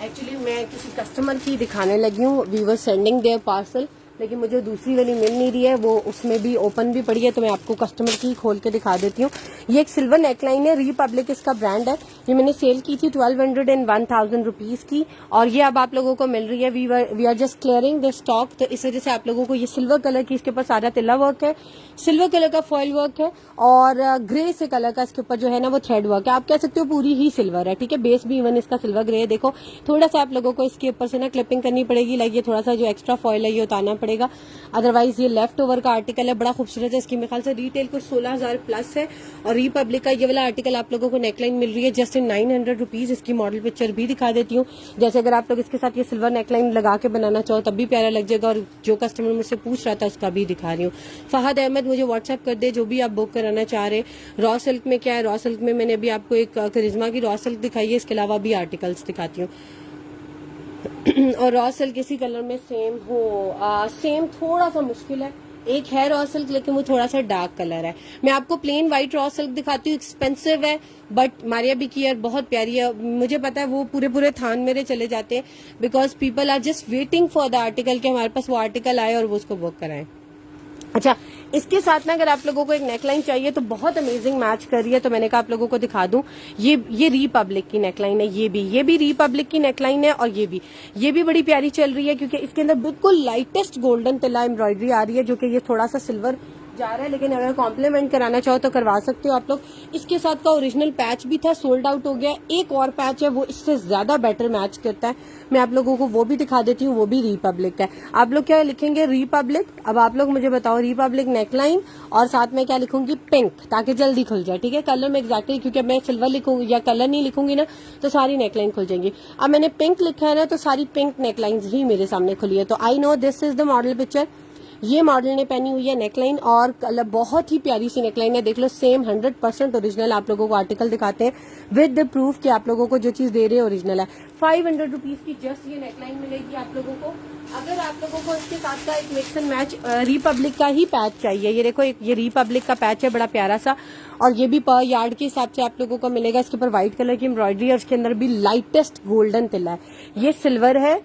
एक्चुअली मैं किसी कस्टमर की दिखाने लगी हूँ, we were sending their parcel, लेकिन मुझे दूसरी वाली मिल नहीं रही है, वो उसमें भी ओपन भी पड़ी है, तो मैं आपको कस्टमर की खोल के दिखा देती हूँ। ये एक सिल्वर नेकलाइन है, रिपब्लिक इसका ब्रांड है। ये मैंने सेल की थी 1200 एंड 1000 रुपीज की, और ये अब आप लोगों को मिल रही है। We are just clearing the stock, तो इस वजह से आप लोगों को ये सिल्वर कलर की, इसके ऊपर सारा तिल्ला वर्क है, सिल्वर कलर का फॉइल वर्क है, और ग्रे से कलर का इसके ऊपर जो है ना वो थ्रेड वर्क है। आप कह सकते हो पूरी ही सिल्वर है, ठीक है। बेस भी इवन इसका सिल्वर ग्रे है। देखो थोड़ा सा आप लोगों को इसके ऊपर से ना क्लिपिंग करनी पड़ेगी, लाइक ये थोड़ा सा जो एक्स्ट्रा फॉइल है ये उतारना पड़ेगा, अदरवाइज ये लेफ्ट ओवर का आर्टिकल है, बड़ा खूबसूरत है। इसकी मेरे ख्याल से रिटेल कुछ 16,000 प्लस है, और रिपब्लिक का ये वाला आर्टिकल आप लोगों को नेकलाइन मिल रही है जस्ट इन 900 रुपीज। इसकी मॉडल पिक्चर भी दिखा देती हूँ। जैसे अगर आप लोग इसके साथ ये सिल्वर नेकलाइन लगा के बनाना चाहो तब भी प्यारा लग जाएगा, और जो कस्टमर मुझसे पूछ रहा था उसका भी दिखा रही हूँ। फहद अहमद मुझे व्हाट्सएप कर दे जो भी आप बुक कराना चाह रहे। रॉ सिल्क में क्या है, रॉ सिल्क में मैंने अभी आपको एक करिश्मा की रॉ सिल्क दिखाई है, इसके अलावा भी आर्टिकल्स दिखाती हूँ। और रॉ सिल्क इसी कलर में सेम हो, सेम थोड़ा सा मुश्किल है, एक है रॉ सिल्क लेकिन वो थोड़ा सा डार्क कलर है। मैं आपको प्लेन व्हाइट रॉ सिल्क दिखाती हूँ, एक्सपेंसिव है बट मारिया बी की बहुत प्यारी है। मुझे पता है वो पूरे पूरे थान मेरे चले जाते हैं, because people are just waiting for the article कि हमारे पास वो आर्टिकल आए और वो उसको बुक कराएं। अच्छा, इसके साथ ना अगर आप लोगों को एक नेकलाइन चाहिए तो बहुत अमेजिंग मैच कर रही है, तो मैंने कहा आप लोगों को दिखा दूं। ये रिपब्लिक की नेकलाइन है, ये भी रिपब्लिक की नेकलाइन है, और ये भी बड़ी प्यारी चल रही है, क्योंकि इसके अंदर बिल्कुल लाइटेस्ट गोल्डन तिल्ला एम्ब्रॉयडरी आ रही है, जो कि ये थोड़ा सा सिल्वर जा रहा है, लेकिन अगर कॉम्प्लीमेंट कराना चाहो तो करवा सकते हो आप लोग। इसके साथ का ओरिजिनल पैच भी था, सोल्ड आउट हो गया। एक और पैच है वो इससे ज्यादा बेटर मैच करता है, मैं आप लोगों को वो भी दिखा देती हूँ। वो भी रिपब्लिक है। आप लोग क्या लिखेंगे, रिपब्लिक। अब आप लोग मुझे बताओ, रिपब्लिक नेकलाइन, और साथ में क्या लिखूंगी, पिंक, ताकि जल्दी खुल जाए, ठीक है। कलर में एग्जैक्टली, क्योंकि मैं सिल्वर लिखूंगी या कलर नहीं लिखूंगी ना तो सारी नेकलाइन खुल जाएंगी। अब मैंने पिंक लिखा है ना, तो सारी पिंक नेकलाइन ही मेरे सामने खुली है, तो I know this is the model picture. ये मॉडल ने पहनी हुई है नेकलाइन, और कलर बहुत ही प्यारी सी नेकलाइन है, देख लो सेम 100% ओरिजिनल। आप लोगों को आर्टिकल दिखाते हैं विद द प्रूफ कि आप लोगों को जो चीज दे रहे हैं ओरिजिनल है। 500 रुपीज की जस्ट ये नेकलाइन मिलेगी आप लोगों को। अगर आप लोगों को इसके साथ का एक मिक्स एंड मैच रिपब्लिक का ही पैच चाहिए, ये देखो ये रिपब्लिक का पैच है बड़ा प्यारा सा, और ये भी पर यार्ड के हिसाब से आप लोगों को मिलेगा। इसके ऊपर व्हाइट कलर की एम्ब्रॉयडरी है, उसके अंदर भी लाइटेस्ट गोल्डन तिल्ला है। ये सिल्वर है,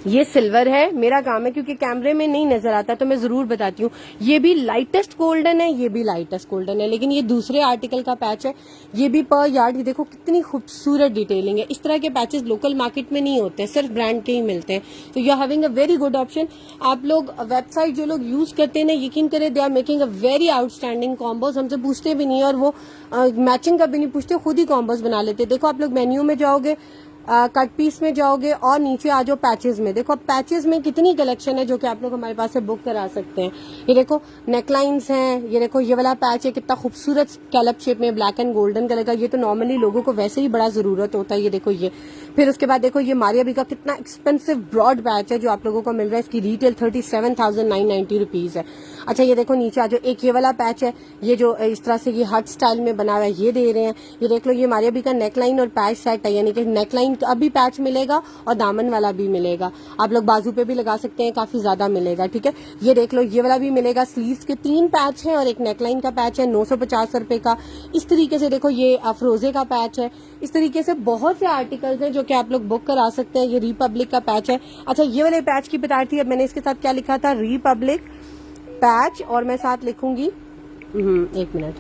ये सिल्वर है। मेरा काम है क्योंकि कैमरे में नहीं नजर आता तो मैं जरूर बताती हूँ। ये भी लाइटेस्ट गोल्डन है, ये भी लाइटेस्ट गोल्डन है, लेकिन ये दूसरे आर्टिकल का पैच है। ये भी पर यार्ड, देखो कितनी खूबसूरत डिटेलिंग है। इस तरह के पैचेस लोकल मार्केट में नहीं होते, सिर्फ ब्रांड के ही मिलते हैं, तो you are having a very good option. आप लोग वेबसाइट जो लोग यूज करते हैं ना, यकीन करें they are making a very outstanding combos. हमसे पूछते भी नहीं, और वो मैचिंग का भी नहीं पूछते, खुद ही कॉम्बोज बना लेते। देखो आप लोग मेन्यू में जाओगे, कट पीस में जाओगे, और नीचे आ जाओ पैचेस में, देखो पैचेस में कितनी कलेक्शन है जो कि आप लोग हमारे पास से बुक करा सकते हैं। ये देखो नेकलाइंस हैं, ये देखो ये वाला पैच है कितना खूबसूरत स्कैलप शेप में, ब्लैक एंड गोल्डन कलर का। ये तो नॉर्मली लोगों को वैसे ही बड़ा जरूरत होता है। ये देखो ये, फिर उसके बाद देखो ये मारिया बी का कितना एक्सपेंसिव ब्रॉड पैच है जो आप लोगों को मिल रहा है। इसकी रिटेल 37,990 रुपीज है। अच्छा ये देखो नीचे आ जाओ, एक ये वाला पैच है, ये जो इस तरह से ये हट स्टाइल में बना हुआ है, ये दे रहे हैं। ये देख लो, ये मारिया बी का नेकलाइन और पैच सेट है, यानी कि नेकलाइन का भी पैच मिलेगा और दामन वाला भी मिलेगा। आप लोग बाजू पे भी लगा सकते हैं, काफी ज्यादा मिलेगा, ठीक है। ये देख लो, ये वाला भी मिलेगा। स्लीव्स के 3 पैच हैं और एक नेकलाइन का पैच है, 950 रुपए का। इस तरीके से देखो ये अफरोजे का पैच है। इस तरीके से बहुत से आर्टिकल्स हैं जो कि आप लोग बुक करा सकते हैं। ये रिपब्लिक का पैच है। अच्छा ये वाले पैच की बता रही थी, अब मैंने इसके साथ क्या लिखा था, रिपब्लिक पैच, और मैं साथ लिखूंगी 1 मिनट,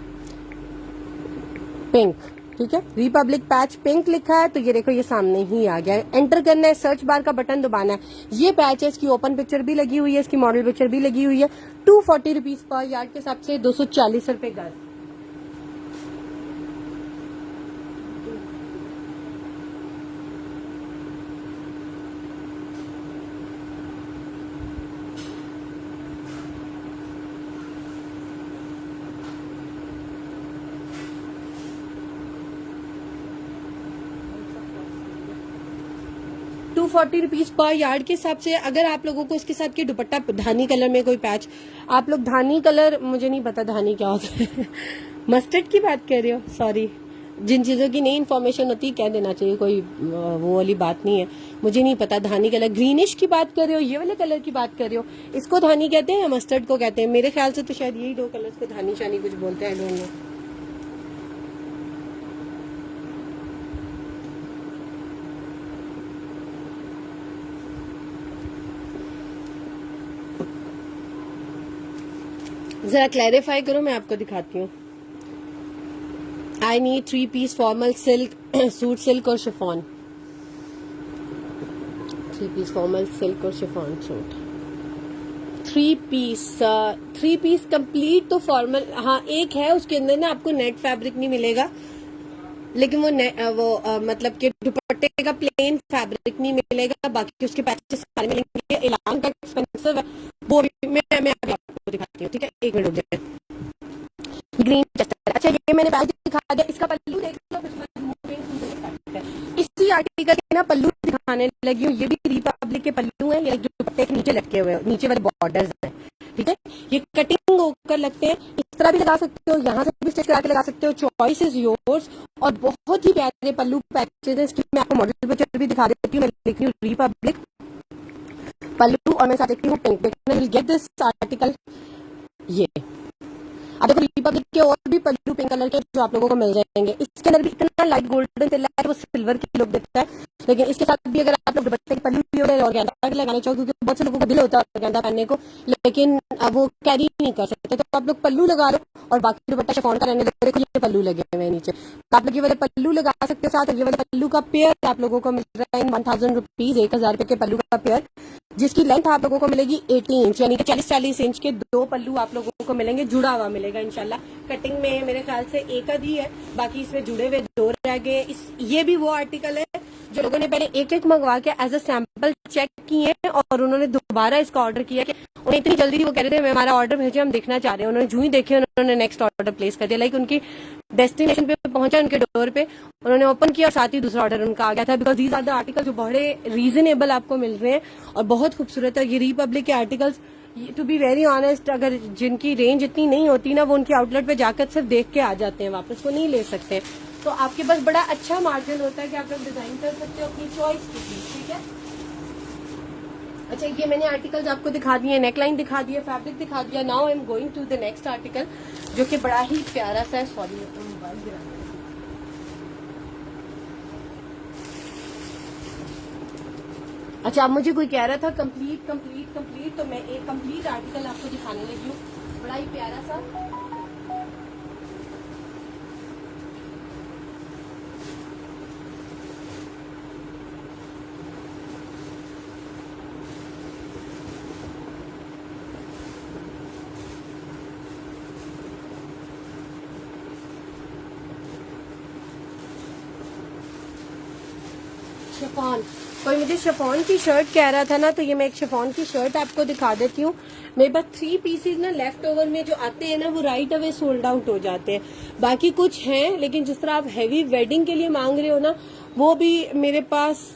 पिंक, ठीक है। रिपब्लिक पैच पिंक लिखा है, तो ये देखो ये सामने ही आ गया है। एंटर करना है, सर्च बार का बटन दबाना है। ये पैच है, इसकी ओपन पिक्चर भी लगी हुई है, इसकी मॉडल पिक्चर भी लगी हुई है। 240 रुपीज पर यार्ड के हिसाब से 240 रुपए गज। ₹240 पर यार्ड के हिसाब से। अगर आप लोगों को इसके साथ के दुपट्टा धानी कलर में कोई पैच, आप लोग धानी कलर, मुझे नहीं पता धानी क्या होता है मस्टर्ड की बात कर रहे हो, सॉरी, जिन चीजों की नई इन्फॉर्मेशन होती है कह देना चाहिए, कोई वो वाली बात नहीं है। मुझे नहीं पता धानी कलर, ग्रीनिश की बात कर रहे हो, ये वाले कलर की बात कर रहे हो, इसको धानी कहते हैं या मस्टर्ड को कहते हैं? मेरे ख्याल से तो शायद यही 2 कलर्स को धानी शानी कुछ बोलते हैं, आई डोंट नो। जरा क्लैरिफाई करो, मैं आपको दिखाती हूँ। I need 3 piece formal silk suit, silk और शिफॉन। 3 पीस फॉर्मल सिल्क और शिफॉन सूट। 3 पीस कंप्लीट तो फॉर्मल, हाँ एक है, उसके अंदर ना आपको नेट फैब्रिक नहीं मिलेगा, लेकिन वो मतलब कि दुपट्टे का प्लेन फैब्रिक नहीं मिलेगा, बाकी उसके पैचेस सारे मिलेंगे। एलान का एक्सपेंसिव है, वो भी मैं अभी आपको दिखाती हूँ, ठीक है, एक मिनट रुक जाए। ग्रीन चेस्टर, अच्छा ये मैंने पहले दिखा दिया, इसका पल्लू देख लो। इसी आर्टिकल के ना पल्लू दिखाने लगी हूँ, ये भी रिपब्लिक के पल्लू हैं, ये दुपट्टे के नीचे लटके हुए, नीचे वाले बॉर्डर्स हैं, ठीक है। ये कटिंग होकर लगते हैं, इस तरह भी लगा सकते हो, यहाँ से भी स्टिच करा के लगा सकते हो, चॉइस इज योर्स। और बहुत ही प्यारे पल्लू पैचेज हैं, इसकी मैं आपको मॉडल पिक्चर भी दिखा देती हूँ। मैं लिख रही हूँ रिपब्लिक पल्लू, और मैं साथ लिखती हूँ pink. Will get this article, ये अब देखो रिपब्लिक के और भी पल्लू पिंक कलर के जो आप लोगों को मिल जाएंगे। इसके अंदर भी इतना लाइट गोल्डन चल रहा है, वो सिल्वर की लुक देता है, लेकिन इसके साथ भी अगर आप लोग दुपट्टे के पल्लू भी और गेंदा लगाना चाहो, क्योंकि बहुत से लोगों का दिल होता है गेंदा पहनने को, लेकिन अब वो कैरी नहीं कर सकते, तो आप लोग पल्लू लगा लो और बाकी दुपट्टा शिफॉन का रहने दो। देखो ये पल्लू लगे हुए हैं नीचे, तो आप लोग ये वाले पल्लू लगा सकते हो साथ। ये वाले पल्लू का पेयर आप लोगों को मिल रहा है 1000 रुपीज, 1000 रुपए के पल्लू का पेयर, जिसकी लेंथ आप लोगों को मिलेगी 18 इंच, यानी कि 40-40 इंच के 2 पल्लू आप लोगों को मिलेंगे, जुड़ा हुआ मिलेगा इंशाल्लाह। कटिंग में मेरे ख्याल से एक आध ही है, बाकी इसमें जुड़े हुए 2 रह गए। ये भी वो आर्टिकल है जो लोगों ने पहले एक एक मंगवा के एज अ सैंपल चेक किए और उन्होंने दोबारा इसका ऑर्डर किया कि उन्हें इतनी जल्दी वो कह रहे थे हमारा ऑर्डर भेजे, हम देखना चाह रहे हैं। उन्होंने जो ही देखे उन्होंने नेक्स्ट ऑर्डर प्लेस कर दिया, लाइक उनकी डेस्टिनेशन पे पहुंचा, उनके डोर पे उन्होंने ओपन किया और साथ ही दूसरा ऑर्डर उनका आ गया था। Because these are the article जो बड़े रीजनेबल आपको मिल रहे हैं और बहुत खूबसूरत है। ये रिपब्लिक के articles to be very honest, अगर जिनकी रेंज इतनी नहीं होती ना, वो उनकी आउटलेट पे जाकर सिर्फ देख के आ जाते हैं, वापस को नहीं ले सकते। तो आपके पास बड़ा अच्छा मार्जिन होता है कि आप लोग डिजाइन कर सकते हो अपनी चॉइस की, ठीक है। अच्छा ये मैंने आर्टिकल्स आपको दिखा दिए, नेकलाइन दिखा दिया, फैब्रिक दिखा दिया। Now I am going to the next article जो कि बड़ा ही प्यारा सा है। सॉरी मोबाइल गिरा। अच्छा अब मुझे कोई कह रहा था कंप्लीट, तो मैं एक कंप्लीट आर्टिकल आपको दिखाने लगी हूँ, बड़ा ही प्यारा सा। शिफॉन, कोई मुझे शिफॉन की शर्ट कह रहा था ना, तो ये मैं एक शिफॉन की शर्ट आपको दिखा देती हूँ। मेरे पास 3 पीसेज ना लेफ्ट ओवर में जो आते हैं ना, वो राइट अवे सोल्ड आउट हो जाते हैं। बाकी कुछ हैं, लेकिन जिस तरह आप हैवी वेडिंग के लिए मांग रहे हो ना, वो भी मेरे पास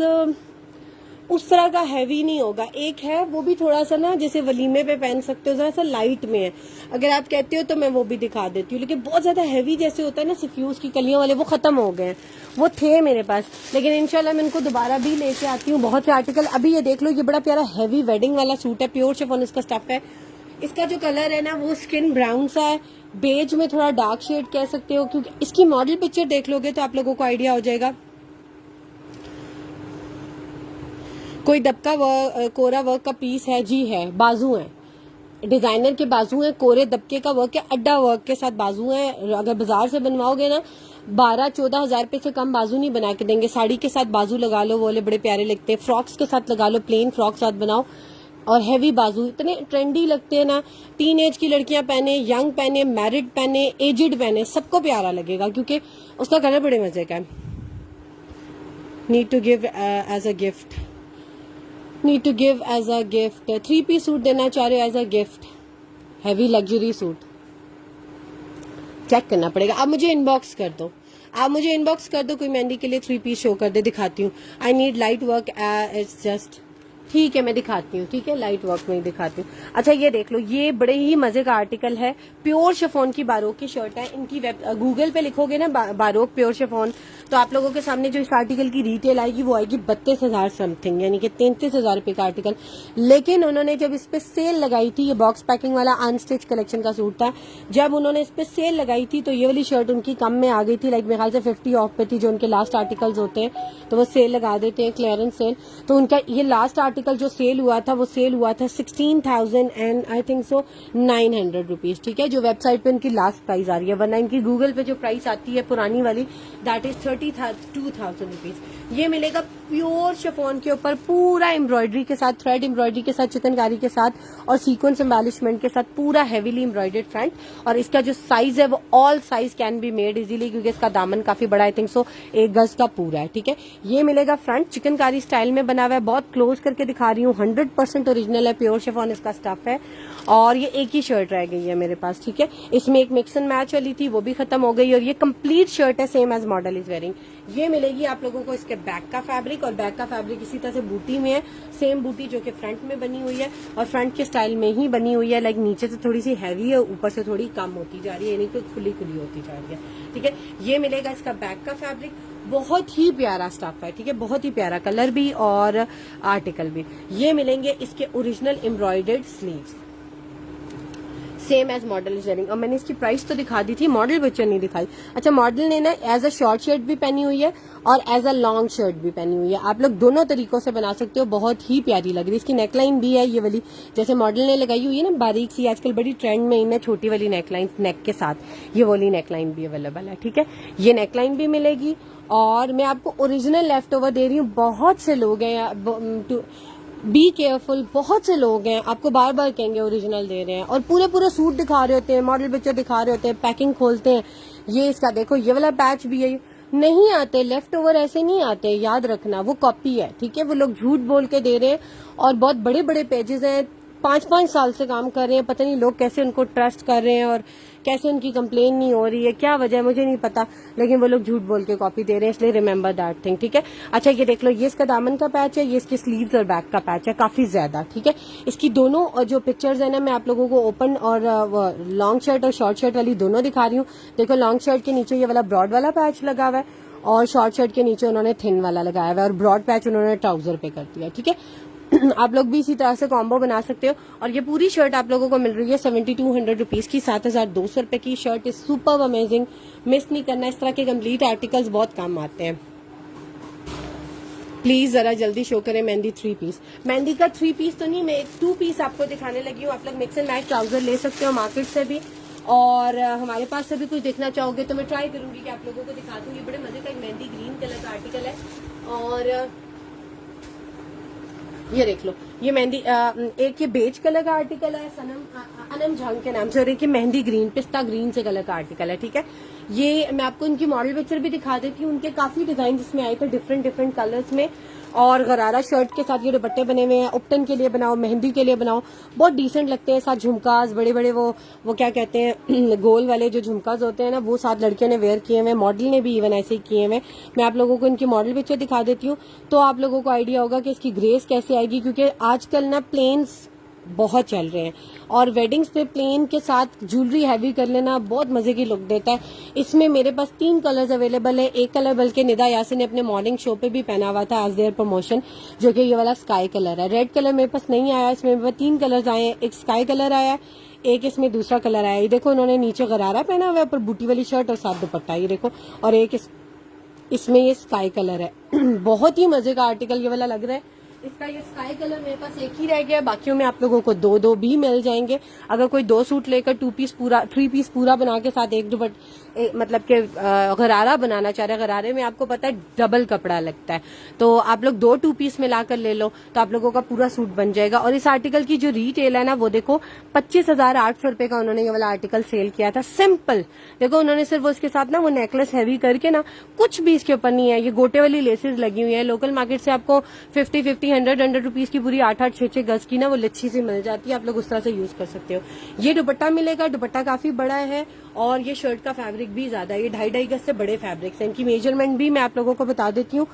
उस तरह का हैवी नहीं होगा। एक है वो भी थोड़ा सा ना जैसे वलीमे पे पहन सकते हो, जरा सा लाइट में है, अगर आप कहते हो तो मैं वो भी दिखा देती हूँ। लेकिन बहुत ज्यादा हैवी जैसे होता है ना सफ्यूज की कलियों वाले, वो खत्म हो गए हैं। वो थे मेरे पास, लेकिन इंशाल्लाह मैं इनको दोबारा भी लेके आती हूँ, बहुत से आर्टिकल। अभी ये देख लो, ये बड़ा प्यारा हैवी वेडिंग वाला सूट है, प्योर शिफॉन इसका स्टफ है। इसका जो कलर है ना वो स्किन ब्राउन सा है, बेज में थोड़ा डार्क शेड कह सकते हो, क्योंकि इसकी मॉडल पिक्चर देख लोगे तो आप लोगों को आइडिया हो जाएगा। कोई दबका कोरा वर्क का पीस है जी, है, बाजू है, डिजाइनर के बाजू है, कोरे दबके का वर्क है, अड्डा वर्क के साथ बाजू है। अगर बाजार से बनवाओगे ना 12-14 हजार रुपए से कम बाजू नहीं बना के देंगे। साड़ी के साथ बाजू लगा लो, वो बड़े प्यारे लगते हैं। फ्रॉक्स के साथ लगा लो, प्लेन फ्रॉक साथ बनाओ, और हैवी बाजू इतने ट्रेंडी लगते हैं ना। टीन एज की लड़कियां पहने, यंग पहने, मैरिड पहने, एजिड पहने, सबको प्यारा लगेगा, क्योंकि उसका कलर बड़े मजे का है। Need to give as a gift, need to give as a gift. 3 piece suit देना चाह रहे हो as a gift, heavy luxury suit, check करना पड़ेगा। आप मुझे इनबॉक्स कर दो, आप मुझे इनबॉक्स कर दो, कोई मेहंदी के लिए 3 पीस शो कर दे, दिखाती हूँ। I need light work, it's just ठीक है, मैं दिखाती हूँ, ठीक है, लाइट वर्क में ही दिखाती हूँ। अच्छा ये देख लो, ये बड़े ही मजे का आर्टिकल है, प्योर शिफॉन की बारोक की शर्ट है। इनकी गूगल पे लिखोगे ना बारोक प्योर शिफॉन, तो आप लोगों के सामने जो इस आर्टिकल की रिटेल आएगी वो आएगी 32,000 समथिंग, यानी कि 33,000 रुपए का आर्टिकल। लेकिन उन्होंने जब इस पे सेल लगाई थी, ये बॉक्स पैकिंग वाला अनस्टिच कलेक्शन का सूट था, जब उन्होंने इस पे सेल लगाई थी तो ये वाली शर्ट उनकी कम में आ गई थी, लाइक मेरे ख्याल से 50 ऑफ पे थी। जो उनके लास्ट आर्टिकल्स होते हैं तो वो सेल लगा देते हैं, क्लियरेंस सेल, तो उनका ये लास्ट आर्टिकल आर्टिकल जो सेल हुआ था वो सेल हुआ था 16,000 and I think so 900 rupees, ठीक है, जो वेबसाइट पे इनकी लास्ट प्राइस आ रही है, वरना इनकी गूगल पे जो प्राइस आती है पुरानी वाली दैट इज 32,000 रुपीज। ये मिलेगा प्योर शिफॉन के ऊपर, पूरा एम्ब्रॉयडरी के साथ, थ्रेड एम्ब्रॉयडरी के साथ, चिकनकारी के साथ और सीक्वेंस एम्बेलिशमेंट के साथ, पूरा हेवीली एम्ब्रॉयडर्ड फ्रंट। और इसका जो साइज है वो all size can be made easily, क्योंकि इसका दामन काफी बड़ा, आई थिंक सो 1 गज का पूरा है, ठीक है। ये मिलेगा फ्रंट चिकनकारी स्टाइल में बना हुआ है, बहुत क्लोज करके दिखा रही हूँ, 100% ओरिजिनल है, प्योर शिफॉन इसका स्टफ है। और ये एक ही शर्ट रह गई है मेरे पास, ठीक है। इसमें एक मिक्स एंड मैच वाली थी, वो भी खत्म हो गई, और ये कंप्लीट शर्ट है, same as model is wearing. ये मिलेगी आप लोगों को इसके बैक का फैब्रिक, और बैक का फैब्रिक इसी तरह से बूटी में है, सेम बूटी जो कि फ्रंट में बनी हुई है और फ्रंट के स्टाइल में ही बनी हुई है। लाइक नीचे से थोड़ी सी हैवी है, ऊपर से थोड़ी कम होती जा रही है, यानी कि खुली खुली होती जा रही है, ठीक है। ये मिलेगा इसका बैक का फैब्रिक, बहुत ही प्यारा स्टफ है, ठीक है, बहुत ही प्यारा कलर भी और आर्टिकल भी। ये मिलेंगे इसके original embroidered sleeves, same as model is wearing. और मैंने इसकी प्राइस तो दिखा दी थी, मॉडल पिक्चर नहीं दिखाई। अच्छा, मॉडल ने ना एज अ शॉर्ट शर्ट भी पहनी हुई है और एज अ लॉन्ग शर्ट भी पहनी हुई है, आप लोग दोनों तरीकों से बना सकते हो, बहुत ही प्यारी लग रही है। इसकी नेकलाइन भी है ये वाली, जैसे मॉडल ने लगाई हुई है ना बारीक सी, आजकल बड़ी ट्रेंड में इन छोटी वाली नेकलाइन नेक के साथ, ये वाली नेकलाइन भी अवेलेबल है, ठीक है। ये नेकलाइन भी मिलेगी। और मैं आपको ओरिजिनल लेफ्ट ओवर दे रही हूँ, बहुत से लोग हैं, बी केयरफुल, बहुत से लोग हैं आपको बार बार कहेंगे ओरिजिनल दे रहे हैं, और पूरे पूरे सूट दिखा रहे होते हैं, मॉडल पिक्चर दिखा रहे होते हैं, पैकिंग खोलते हैं। ये इसका देखो, ये वाला पैच भी है, नहीं आते लेफ्ट ओवर, ऐसे नहीं आते, याद रखना, वो कॉपी है, ठीक है। वो लोग झूठ बोल के दे रहे हैं, और बहुत बड़े बड़े पेजेस हैं, 5-5 साल से काम कर रहे हैं, पता नहीं लोग कैसे उनको ट्रस्ट कर रहे हैं और कैसे उनकी कंप्लेन नहीं हो रही है, क्या वजह है मुझे नहीं पता, लेकिन वो लोग झूठ बोल के कॉपी दे रहे हैं, इसलिए रिमेंबर दैट थिंग, ठीक है। अच्छा, ये देख लो, ये इसका दामन का पैच है, ये इसके स्लीव्स और बैक का पैच है, काफी ज्यादा, ठीक है। इसकी दोनों जो पिक्चर्स है ना, मैं आप लोगों को ओपन और लॉन्ग शर्ट और शॉर्ट शर्ट वाली दोनों दिखा रही हूँ। देखो, लॉन्ग शर्ट के नीचे ये वाला ब्रॉड वाला पैच लगा हुआ है, और शॉर्ट शर्ट के नीचे उन्होंने थिन वाला लगाया हुआ है, और ब्रॉड पैच उन्होंने ट्राउजर पे कर दिया, ठीक है। आप लोग भी इसी तरह से कॉम्बो बना सकते हो। और ये पूरी शर्ट आप लोगों को मिल रही है 7200 रुपीज की, 7,200 रुपए की shirt is super amazing, miss नहीं करना, इस तरह के कंप्लीट आर्टिकल्स बहुत काम आते हैं। प्लीज जरा जल्दी शो करें मेहंदी 3 पीस। मेहंदी का 3 पीस तो नहीं, मैं एक 2 पीस आपको दिखाने लगी हूँ। आप लोग मिक्स एंड मैच ट्राउजर ले सकते हो मार्केट से भी, और हमारे पास से भी कुछ देखना चाहोगे तो मैं ट्राई करूंगी कि आप लोगों को दिखा दूँ। ये बड़े मजे का एक मेहंदी ग्रीन कलर का आर्टिकल है, और ये देख लो, ये मेहंदी एक ये बेज कलर का आर्टिकल है अनम झंग के नाम से, और एक ये मेहंदी ग्रीन, पिस्ता ग्रीन से कलर का आर्टिकल है, ठीक है। ये मैं आपको इनकी मॉडल पिक्चर भी दिखा देती हूँ, उनके काफी डिजाइन जिसमें आए थे डिफरेंट डिफरेंट कलर्स में, और गरारा शर्ट के साथ ये दुपट्टे बने हुए हैं, उपटन के लिए बनाओ, मेहंदी के लिए बनाओ, बहुत डिसेंट लगते हैं। साथ झुमकाज बड़े बड़े, वो क्या कहते हैं, गोल वाले जो झुमकाज होते हैं ना, वो साथ लड़कियों ने वेयर किए हुए, मॉडल ने भी इवन ऐसे ही किए हुए। मैं आप लोगों को इनकी मॉडल पिक्चर दिखा देती हूँ, तो आप लोगों को आइडिया होगा कि इसकी ग्रेस कैसे आएगी, क्योंकि आजकल ना प्लेन्स बहुत चल रहे हैं, और वेडिंग्स पे प्लेन के साथ ज्वेलरी हैवी कर लेना बहुत मजे की लुक देता है। इसमें मेरे पास 3 कलर्स अवेलेबल है। एक कलर बल्कि निदा यासिन ने अपने मॉर्निंग शो पे भी पहना हुआ था एज देयर प्रमोशन, जो कि ये वाला स्काई कलर है। रेड कलर मेरे पास नहीं आया, इसमें मेरे पास 3 कलर्स आए हैं, एक स्काई कलर आया है, एक इसमें दूसरा कलर आया है। ये देखो, उन्होंने नीचे गरारा पहना हुआ है, ऊपर बूटी वाली शर्ट और साथ दुपट्टा, ये देखो, और एक इसमें ये स्काई कलर है। बहुत ही मजे का आर्टिकल ये वाला लग रहा है। इसका ये स्काई कलर मेरे पास एक ही रह गया, बाकियों में आप लोगों को 2-2 भी मिल जाएंगे। अगर कोई 2 सूट लेकर 2 पीस पूरा 3 पीस पूरा बना के साथ एक मतलब के गरारा बनाना चाह रहे हैं, गरारे में आपको पता है डबल कपड़ा लगता है, तो आप लोग 2 2 पीस मिलाकर ले लो तो आप लोगों का पूरा सूट बन जाएगा। और इस आर्टिकल की जो रिटेल है ना, वो देखो 25,800 रुपए का उन्होंने ये वाला आर्टिकल सेल किया था। सिंपल देखो, उन्होंने सिर्फ उसके साथ ना वो नेकलेस हैवी करके ना, कुछ भी इसके ऊपर नहीं है, ये गोटे वाली लेसेस लगी हुई है। लोकल मार्केट से आपको 50 100 रुपीज की पूरी 8-8 6-6 गज की ना वो लच्छी सी मिल जाती है, आप लोग उस तरह से यूज कर सकते हो। ये दुपट्टा मिलेगा, दुपट्टा काफी बड़ा है, और ये शर्ट का फैब्रिक भी ज्यादा है, ये 2.5 गज से बड़े फैब्रिक्स हैं। इनकी मेजरमेंट भी मैं आप लोगों को बता देती हूँ।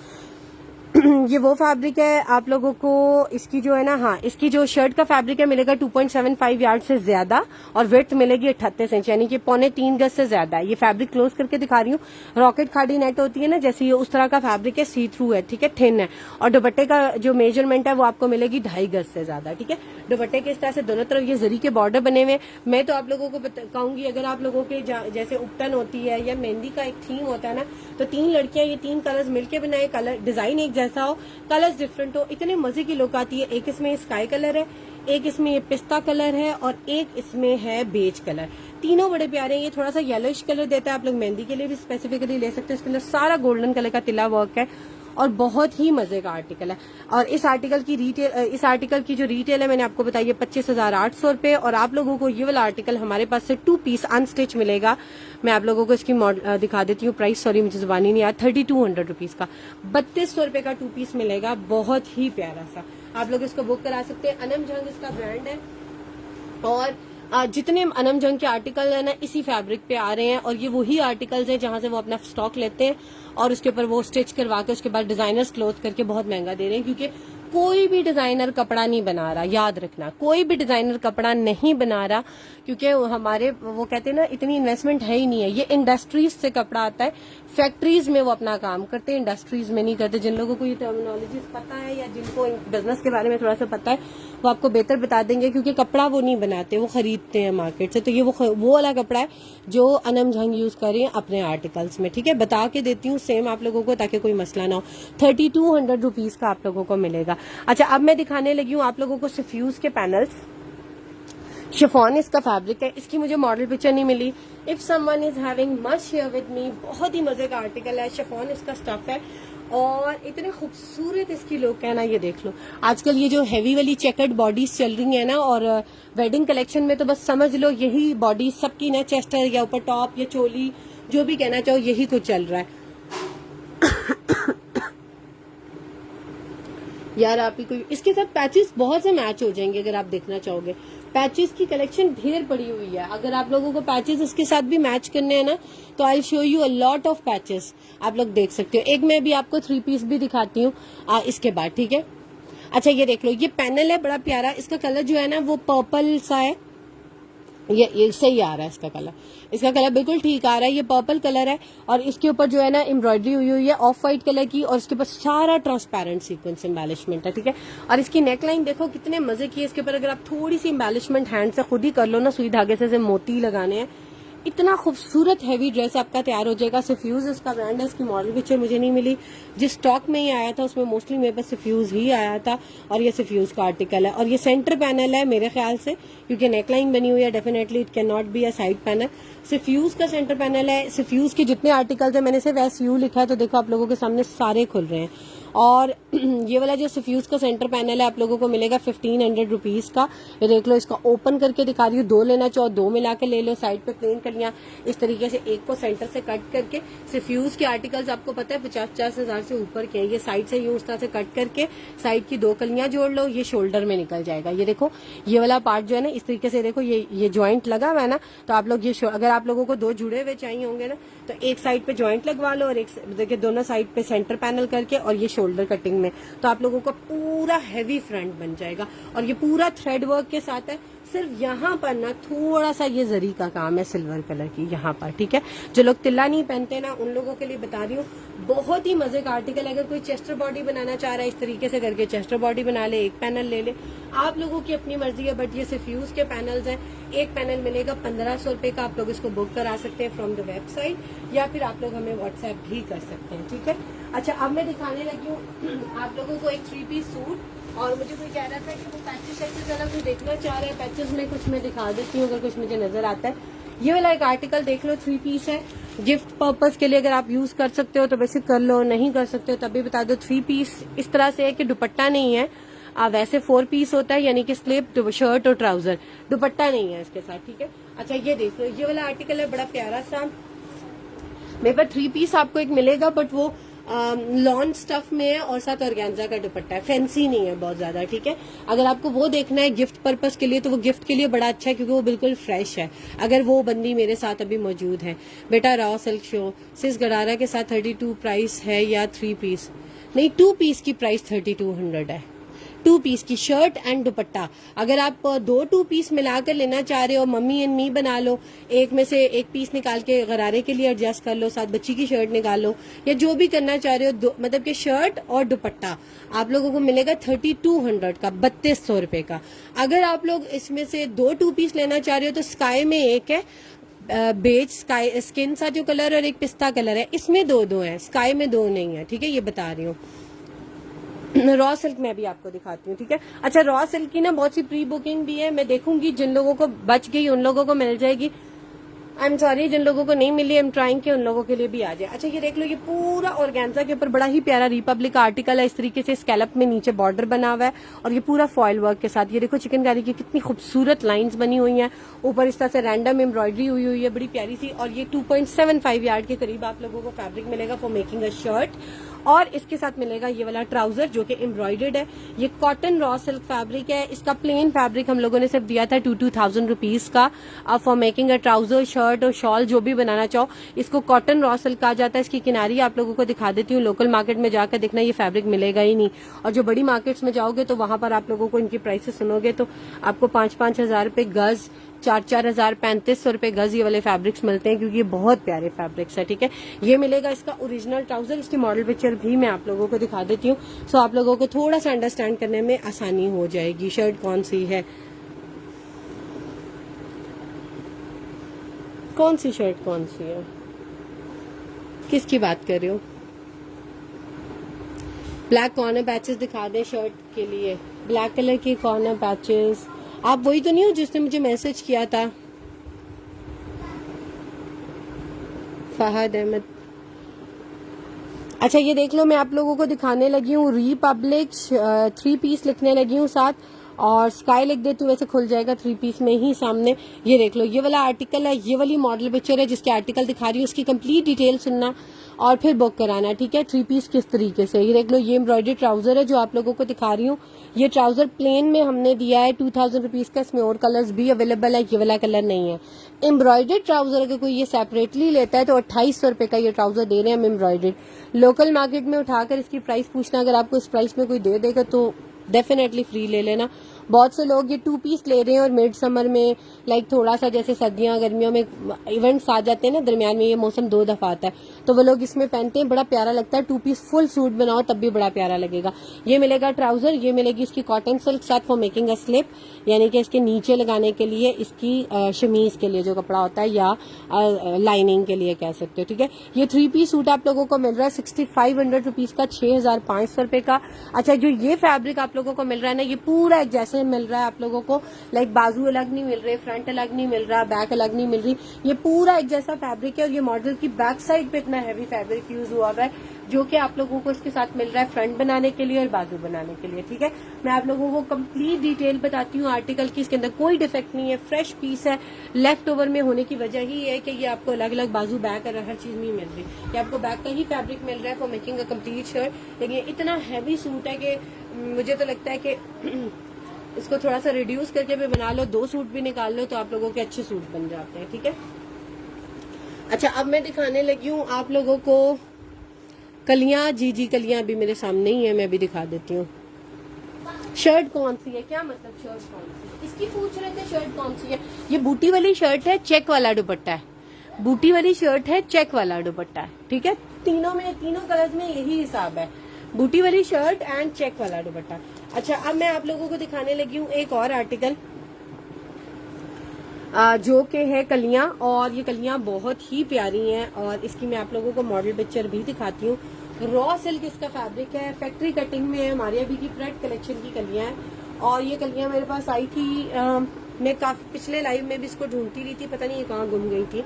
ये वो फैब्रिक है आप लोगों को, इसकी जो है ना, हाँ, इसकी जो शर्ट का फैब्रिक है मिलेगा 2.75 यार्ड से ज्यादा, और विड्थ मिलेगी 38 इंच, यानी कि 3.25 गज से ज्यादा है। ये फैब्रिक क्लोज करके दिखा रही हूँ। रॉकेट खाड़ी नेट होती है ना, जैसे ये उस तरह का फैब्रिक है, सी थ्रू है, ठीक है, थिन है। और दुपट्टे का जो मेजरमेंट है वो आपको मिलेगी 2.5 गज से ज्यादा, ठीक है। दुपट्टे के इस तरह से दोनों तरफ ये जरी के बॉर्डर बने हुए। मैं तो आप लोगों को कहूंगी, अगर आप लोगों के जैसे उपटन होती है या मेहंदी का एक थीम होता है ना, तो 3 लड़कियां ये 3 कलर्स मिलके बनाए, कलर डिजाइन एक जैसा हो, कलर्स डिफरेंट हो, इतने मजे की लुक आती है। एक इसमें स्काई कलर है, एक इसमें ये पिस्ता कलर है और एक इसमें है बेज कलर। तीनों बड़े प्यारे हैं। ये थोड़ा सा येलोइश कलर देता है, आप लोग मेहंदी के लिए भी स्पेसिफिकली ले सकते हैं। इसके अंदर सारा गोल्डन कलर का तिला वर्क है और बहुत ही मजे का आर्टिकल है। और इस आर्टिकल की जो रिटेल है मैंने आपको बताई है 25,800 रुपए। और आप लोगों को ये वाला आर्टिकल हमारे पास से 2 पीस अनस्टिच मिलेगा। मैं आप लोगों को इसकी दिखा देती हूँ प्राइस, सॉरी मुझे जुबानी नहीं याद, 3200 रुपीज का 3200 रुपए का 2 पीस मिलेगा। बहुत ही प्यारा सा, आप लोग इसको बुक करा सकते हैं। अनम जंग इसका ब्रांड है और जितने अनम जंग के आर्टिकल है ना इसी फैब्रिक पे आ रहे हैं। और ये वही आर्टिकल्स हैं जहां से वो अपना स्टॉक लेते हैं और उसके ऊपर वो स्टिच करवा के उसके बाद डिजाइनर्स क्लोथ करके बहुत महंगा दे रहे हैं। क्योंकि कोई भी डिजाइनर कपड़ा नहीं बना रहा, याद रखना, कोई भी डिजाइनर कपड़ा नहीं बना रहा। क्योंकि हमारे वो कहते हैं ना इतनी इन्वेस्टमेंट है ही नहीं है। ये इंडस्ट्रीज से कपड़ा आता है, फैक्ट्रीज में वो अपना काम करते हैं, इंडस्ट्रीज में नहीं करते। जिन लोगों को ये टर्मिनोलॉजी पता है या जिनको बिजनेस के बारे में थोड़ा सा पता है वो आपको बेहतर बता देंगे। क्योंकि कपड़ा वो नहीं बनाते, वो खरीदते हैं मार्केट से। तो ये वो वाला कपड़ा है जो अनम जंग यूज कर रहे हैं अपने आर्टिकल्स में। ठीक है, बता के देती हूँ सेम आप लोगों को ताकि कोई मसला ना हो। 3200 रुपीज का आप लोगों को मिलेगा। अच्छा, अब मैं दिखाने लगी हूँ आप लोगों को सफ्यूज के पैनल्स। शिफॉन इसका फैब्रिक है, इसकी मुझे मॉडल पिक्चर नहीं मिली। If someone is having much share with me, बहुत ही मजे का आर्टिकल है। शिफॉन इसका स्टफ है और इतने खूबसूरत इसकी लुक है ना, ये देख लो। आजकल ये जो हैवी वाली चेकर्ड बॉडीज चल रही है ना, और वेडिंग कलेक्शन में तो बस समझ लो यही बॉडीज सबकी ना, चेस्टर या ऊपर टॉप या चोली जो भी कहना चाहो यही कुछ चल रहा है। यार आप ही कोई इसके साथ पैचेस बहुत से मैच हो जाएंगे अगर आप देखना चाहोगे। पैचेस की कलेक्शन ढेर पड़ी हुई है। अगर आप लोगों को पैचेस इसके साथ भी मैच करने हैं ना तो I show you a lot of patches, आप लोग देख सकते हो। एक मैं भी आपको 3 पीस भी दिखाती हूँ इसके बाद, ठीक है। अच्छा ये देख लो, ये पैनल है बड़ा प्यारा। इसका कलर जो है ना वो पर्पल सा है, ये सही आ रहा है इसका कलर। इसका कलर बिल्कुल ठीक आ रहा है, ये पर्पल कलर है। और इसके ऊपर जो है ना एम्ब्रॉयडरी हुई हुई है ऑफ व्हाइट कलर की, और इसके ऊपर सारा ट्रांसपेरेंट सीक्वेंस एम्बेलिशमेंट है, ठीक है। और इसकी नेकलाइन देखो कितने मजे की है। इसके ऊपर अगर आप थोड़ी सी एम्बेलिशमेंट हैंड से खुद ही कर लो ना, सुई धागे से मोती लगाने हैं, इतना खूबसूरत हैवी ड्रेस आपका तैयार हो जाएगा। सफ्यूज इसका ब्रांड है, इसकी मॉडल पिक्चर मुझे नहीं मिली। जिस स्टॉक में ये आया था उसमें मोस्टली मेरे पास सफ्यूज ही आया था और ये सफ्यूज का आर्टिकल है। और ये सेंटर पैनल है मेरे ख्याल से, क्योंकि नेकलाइन बनी हुई है, definitely it can not be a side panel. Suffuse का सेंटर पैनल है। सफ्यूज के जितने आर्टिकल्स है मैंने सिर्फ SU लिखा है, तो देखो आप लोगों के सामने सारे खुल रहे हैं। और ये वाला जो सफ्यूज का सेंटर पैनल है आप लोगों को मिलेगा 1500 रुपीज का। ये देख लो, इसका ओपन करके दिखा रही हूँ। 2 लेना चाहो 2 मिला के ले लो। साइड पे प्लेन कलियां इस तरीके से एक को सेंटर से कट करके। सफ्यूज के आर्टिकल्स आपको पता है 50-50 हजार से ऊपर के हैं। ये साइड से यूं उस तरह से कट करके साइड की 2 कलियां जोड़ लो, ये शोल्डर में निकल जाएगा। ये देखो ये वाला पार्ट जो है ना इस तरीके से, देखो ये ज्वाइंट लगा हुआ है ना, तो आप लोग ये अगर आप लोगों को 2 जुड़े हुए चाहिए होंगे ना तो एक साइड पे ज्वाइंट लगवा लो और एक देखिए दोनों साइड पे सेंटर पैनल करके, और ये शोल्डर कटिंग में, तो आप लोगों का पूरा हैवी फ्रंट बन जाएगा। और ये पूरा थ्रेड वर्क के साथ है। सिर्फ यहाँ पर ना थोड़ा सा ये जरी का काम है सिल्वर कलर की यहाँ पर, ठीक है। जो लोग तिल्ला नहीं पहनते ना उन लोगों के लिए बता रही हूँ, बहुत ही मजे का आर्टिकल। अगर कोई चेस्टर बॉडी बनाना चाह रहा है इस तरीके से करके चेस्टर बॉडी बना ले, एक पैनल ले ले, आप लोगों की अपनी मर्जी है। बट ये सिर्फ यूज के पैनल्स हैं। एक पैनल मिलेगा 1500 रुपए का। आप लोग इसको बुक करा सकते हैं फ्रॉम द वेबसाइट, या फिर आप लोग हमें व्हाट्सएप भी कर सकते हैं, ठीक है। अच्छा अब मैं दिखाने लगी हूँ आप लोगों को एक 3 पीस सूट। और मुझे कोई कह रहा था कि वो पैचेस शैचेस वाला कोई देखना चाह रहा है, पैचेस में कुछ मैं दिखा देती हूँ अगर कुछ मुझे नजर आता है। ये वाला एक आर्टिकल देख लो, 3 पीस है। गिफ्ट पर्पस के लिए अगर आप यूज कर सकते हो तो वैसे कर लो, नहीं कर सकते हो तब भी बता दो। 3 पीस इस तरह से है कि दुपट्टा नहीं है, वैसे 4 पीस होता है, यानी कि स्लीव, शर्ट और ट्राउजर, दुपट्टा नहीं है इसके साथ, ठीक है। अच्छा ये देख लो, ये वाला आर्टिकल है बड़ा प्यारा सा। मेरे पास 3 पीस आपको एक मिलेगा, बट वो लॉन स्टफ में है और साथ ऑर्गेन्जा का दुपट्टा है, फैंसी नहीं है बहुत ज्यादा, ठीक है। अगर आपको वो देखना है गिफ्ट पर्पस के लिए तो वो गिफ्ट के लिए बड़ा अच्छा है, क्योंकि वो बिल्कुल फ्रेश है। अगर वो बंदी मेरे साथ अभी मौजूद है। बेटा रॉ सिल्क शो सिस गरारा के साथ 32 प्राइस है, या 3 पीस नहीं, 2 पीस की प्राइस 3200 है। 2 पीस की शर्ट एंड दुपट्टा। अगर आप 2 पीस मिलाकर लेना चाह रहे हो, मम्मी एंड मी बना लो, एक में से एक पीस निकाल के गरारे के लिए एडजस्ट कर लो, साथ बच्ची की शर्ट निकाल लो, या जो भी करना चाह रहे हो, मतलब कि शर्ट और दुपट्टा आप लोगों को मिलेगा 3200 का, 3200 रुपए का। अगर आप लोग इसमें से 2 पीस लेना चाह रहे हो तो स्काई में एक है, बेज स्काई स्किन सा जो कलर, और एक पिस्ता कलर है, इसमें 2 है, स्काई में 2 नहीं है, ठीक है, ये बता रही हूँ। रॉ सिल्क में भी आपको दिखाती हूँ, ठीक है। अच्छा, रॉ सिल्क की ना बहुत सी प्री बुकिंग भी है, मैं देखूंगी जिन लोगों को बच गई उन लोगों को मिल जाएगी। आई एम सॉरी, जिन लोगों को नहीं मिली, आई एम ट्राइंग कि उन लोगों के लिए भी आ जाए। अच्छा, ये देख लो, ये पूरा ऑर्गेन्जा के ऊपर बड़ा ही प्यारा रिपब्लिक का आर्टिकल है। इस तरीके से स्कैलप में नीचे बॉर्डर बना हुआ है और ये पूरा फॉयल वर्क के साथ। ये देखो चिकनकारी की कितनी खूबसूरत लाइंस बनी हुई हैं, ऊपर इस तरह से रैंडम एम्ब्रॉयडरी हुई है बड़ी प्यारी सी। और ये 2.75 यार्ड के करीब आप लोगों को फैब्रिक मिलेगा फॉर मेकिंग अ शर्ट। और इसके साथ मिलेगा ये वाला ट्राउजर जो कि एम्ब्रॉयडर्ड है। ये कॉटन रॉ सिल्क फैब्रिक है। इसका प्लेन फैब्रिक हम लोगों ने सिर्फ दिया था 2,000 रुपीज का for making a trouser, shirt और शॉल जो भी बनाना चाहो। इसको कॉटन रॉ सिल्क कहा जाता है। इसकी किनारी आप लोगों को दिखा देती हूँ। लोकल मार्केट में जाकर देखना, ये फैब्रिक मिलेगा ही नहीं। और जो बड़ी मार्केट्स में जाओगे तो वहां पर आप लोगों को इनकी प्राइसेस सुनोगे तो आपको 5-5 हजार रुपए गज, 4-4 हजार, 3500 रुपए गज ये वाले फैब्रिक्स मिलते हैं, क्योंकि ये बहुत प्यारे फैब्रिक्स है, ठीक है। ये मिलेगा इसका ओरिजिनल ट्राउजर। इसकी मॉडल पिक्चर भी मैं आप लोगों को दिखा देती हूँ, सो आप लोगों को थोड़ा सा अंडरस्टैंड करने में आसानी हो जाएगी। शर्ट कौन सी है, कौन सी शर्ट कौन सी है, किसकी बात कर रहे हो? ब्लैक कॉर्नर पैचेस दिखा दें शर्ट के लिए। ब्लैक कलर की कॉर्नर पैचेस, आप वही तो नहीं हो जिसने मुझे मैसेज किया था? फहद अहमद। अच्छा, ये देख लो, मैं आप लोगों को दिखाने लगी हूँ रिपब्लिक 3 पीस लिखने लगी हूँ साथ, और स्काई लिख देती हूँ, वैसे खुल जाएगा 3 पीस में ही सामने। ये देख लो, ये वाला आर्टिकल है, ये वाली मॉडल पिक्चर है जिसके आर्टिकल दिखा रही हूँ। इसकी कंप्लीट डिटेल सुनना और फिर बुक कराना, ठीक है। 3 पीस किस तरीके से, ये देख लो, ये एम्ब्रॉयडरी ट्राउजर है जो आप लोगों को दिखा रही हूँ। ये ट्राउजर प्लेन में हमने दिया है 2,000 रुपीज का। इसमें और कलर्स भी अवेलेबल है, ये वाला कलर नहीं है। एम्ब्रॉयडर्ड ट्राउजर अगर कोई ये सेपरेटली लेता है तो 2800 रुपए का ये ट्राउजर दे रहे हैं हम एम्ब्रॉयडर्ड। लोकल मार्केट में उठाकर इसकी प्राइस पूछना, अगर आपको इस प्राइस में कोई दे देगा तो डेफिनेटली फ्री ले लेना। बहुत से लोग ये 2 पीस ले रहे हैं और मिड समर में, लाइक थोड़ा सा जैसे सर्दियां गर्मियों में इवेंट्स आ जाते हैं ना, दरमियान में ये मौसम 2 दफा आता है, तो वो लोग इसमें पहनते हैं, बड़ा प्यारा लगता है। 2 पीस फुल सूट बनाओ तब भी बड़ा प्यारा लगेगा। ये मिलेगा ट्राउजर, ये मिलेगी इसकी कॉटन सिल्क साथ फॉर मेकिंग अ स्लिप, यानी कि इसके नीचे लगाने के लिए, इसकी शमीज के लिए जो कपड़ा होता है, या लाइनिंग के लिए कह सकते हो, ठीक है। ये 3 पीस सूट आप लोगों को मिल रहा है 6500 रुपीज का, 6500 रुपए का। अच्छा, जो ये फैब्रिक आप लोगों को मिल रहा है ना, ये पूरा एक जैसे मिल रहा है आप लोगों को, लाइक बाजू अलग नहीं मिल रहे, फ्रंट अलग नहीं मिल रहा, बैक अलग नहीं मिल रही, ये पूरा एक जैसा फैब्रिक है। और ये मॉडल की बैक साइड पे इतना हैवी फैब्रिक यूज हुआ है जो कि आप लोगों को इसके साथ मिल रहा है फ्रंट बनाने के लिए और बाजू बनाने के लिए, ठीक है। मैं आप लोगों को कंप्लीट डिटेल बताती हूँ आर्टिकल की। इसके अंदर कोई डिफेक्ट नहीं है, फ्रेश पीस है। लेफ्ट ओवर में होने की वजह ही है कि ये आपको अलग अलग बाजू, बैक और हर चीज नहीं मिल रही, कि आपको बैक का ही फैब्रिक मिल रहा है for making a complete shirt. लेकिन इतना हैवी सूट है कि मुझे तो लगता है कि इसको थोड़ा सा रिड्यूस करके भी बना लो, 2 सूट भी निकाल लो तो आप लोगों के अच्छे सूट बन जाते हैं, ठीक है। अच्छा, अब मैं दिखाने लगी हूँ आप लोगों को कलियां। जी कलियां अभी मेरे सामने ही है, मैं भी दिखा देती हूँ। शर्ट कौन सी है, क्या मतलब शर्ट कौन सी है, इसकी पूछ रहे थे शर्ट कौन सी है। ये बूटी वाली शर्ट है, चेक वाला दुपट्टा है। बूटी वाली शर्ट है, चेक वाला दुपट्टा है, ठीक है। तीनों कलर्स में यही हिसाब है, बूटी वाली शर्ट एंड चेक वाला दुपट्टा। अच्छा, अब मैं आप लोगों को दिखाने लगी हूँ एक और आर्टिकल जो कि है कलियां, और ये कलियां बहुत ही प्यारी हैं और इसकी मैं आप लोगों को मॉडल पिक्चर भी दिखाती हूँ। रॉ सिल्क इसका फैब्रिक है, फैक्ट्री कटिंग में है, मारिया बी की प्रेड कलेक्शन की कलियां हैं। और ये कलियां मेरे पास आई थी, मैं काफी पिछले लाइव में भी इसको ढूंढती रही थी, पता नहीं ये कहाँ गुम गई थी।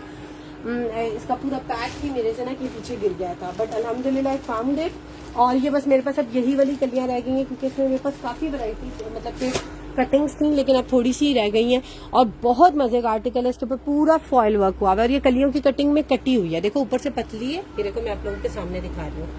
इसका पूरा पैक ही मेरे से ना कि पीछे गिर गया था, बट अल्हम्दुलिल्लाह आई फाउंड इट। और ये बस मेरे पास अब यही वाली कलियां रह गई हैं, क्योंकि इसमें मेरे पास काफी वैरायटी, मतलब कटिंग्स थी, लेकिन अब थोड़ी सी रह गई हैं। और बहुत मजे का आर्टिकल है, इसके ऊपर पूरा फॉयल वर्क हुआ है और ये कलियों की कटिंग में कटी हुई है। देखो ऊपर से पतली है, ये देखो मैं आप लोगों के सामने दिखा रही हूँ,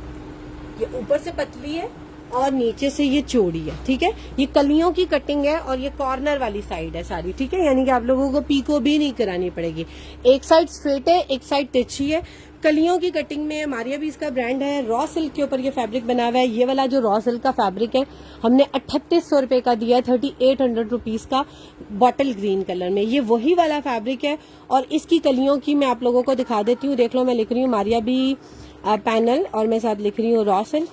ये ऊपर से पतली है और नीचे से ये चौड़ी है, ठीक है। ये कलियों की कटिंग है और ये कॉर्नर वाली साइड है सारी, ठीक है, यानी कि आप लोगों को पीको भी नहीं करानी पड़ेगी। एक साइड स्ट्रेट है, एक साइड तिरछी है, कलियों की कटिंग में। मारिया भी इसका ब्रांड है। रॉ सिल्क के ऊपर ये फैब्रिक बना हुआ है। ये वाला जो रॉ सिल्क का फैब्रिक है हमने 3800 रुपए का दिया है, 3800 रुपीज का, बॉटल ग्रीन कलर में। ये वही वाला फैब्रिक है और इसकी कलियों की मैं आप लोगों को दिखा देती हूँ। देख लो, मैं लिख रही हूँ मारिया भी पैनल और मैं साथ लिख रही हूँ रॉ सिल्क,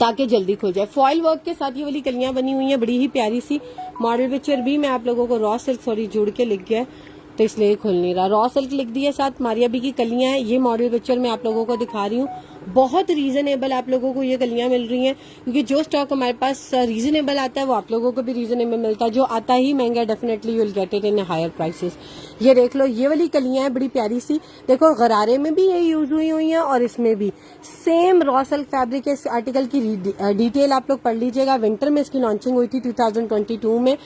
ताकि जल्दी खुल जाए। फॉयल वर्क के साथ ये वाली कलियां बनी हुई हैं, बड़ी ही प्यारी सी। मॉडल पिक्चर भी मैं आप लोगों को रॉ सिल्क सॉरी जुड़ के लिख गया तो इसलिए खुल नहीं रहा। रॉ सिल्क लिख दिया, साथ मारिया बी की कलियां हैं। ये मॉडल पिक्चर मैं आप लोगों को दिखा रही हूँ बहुत रीजनेबल आप लोगों को ये कलियां मिल रही हैं, क्योंकि जो स्टॉक हमारे पास रीजनेबल आता है वो आप लोगों को भी रीजनेबल मिलता है। जो आता ही महंगा, definitely you will get it in higher prices. ये देख लो, ये वाली कलियां हैं बड़ी प्यारी सी, देखो गरारे में भी ये यूज हुई हैं और इसमें भी सेम रॉ सिल्क फैब्रिक है। इस आर्टिकल की डिटेल आप लोग पढ़ लीजिएगा। विंटर में इसकी लॉन्चिंग हुई थी 2022 में,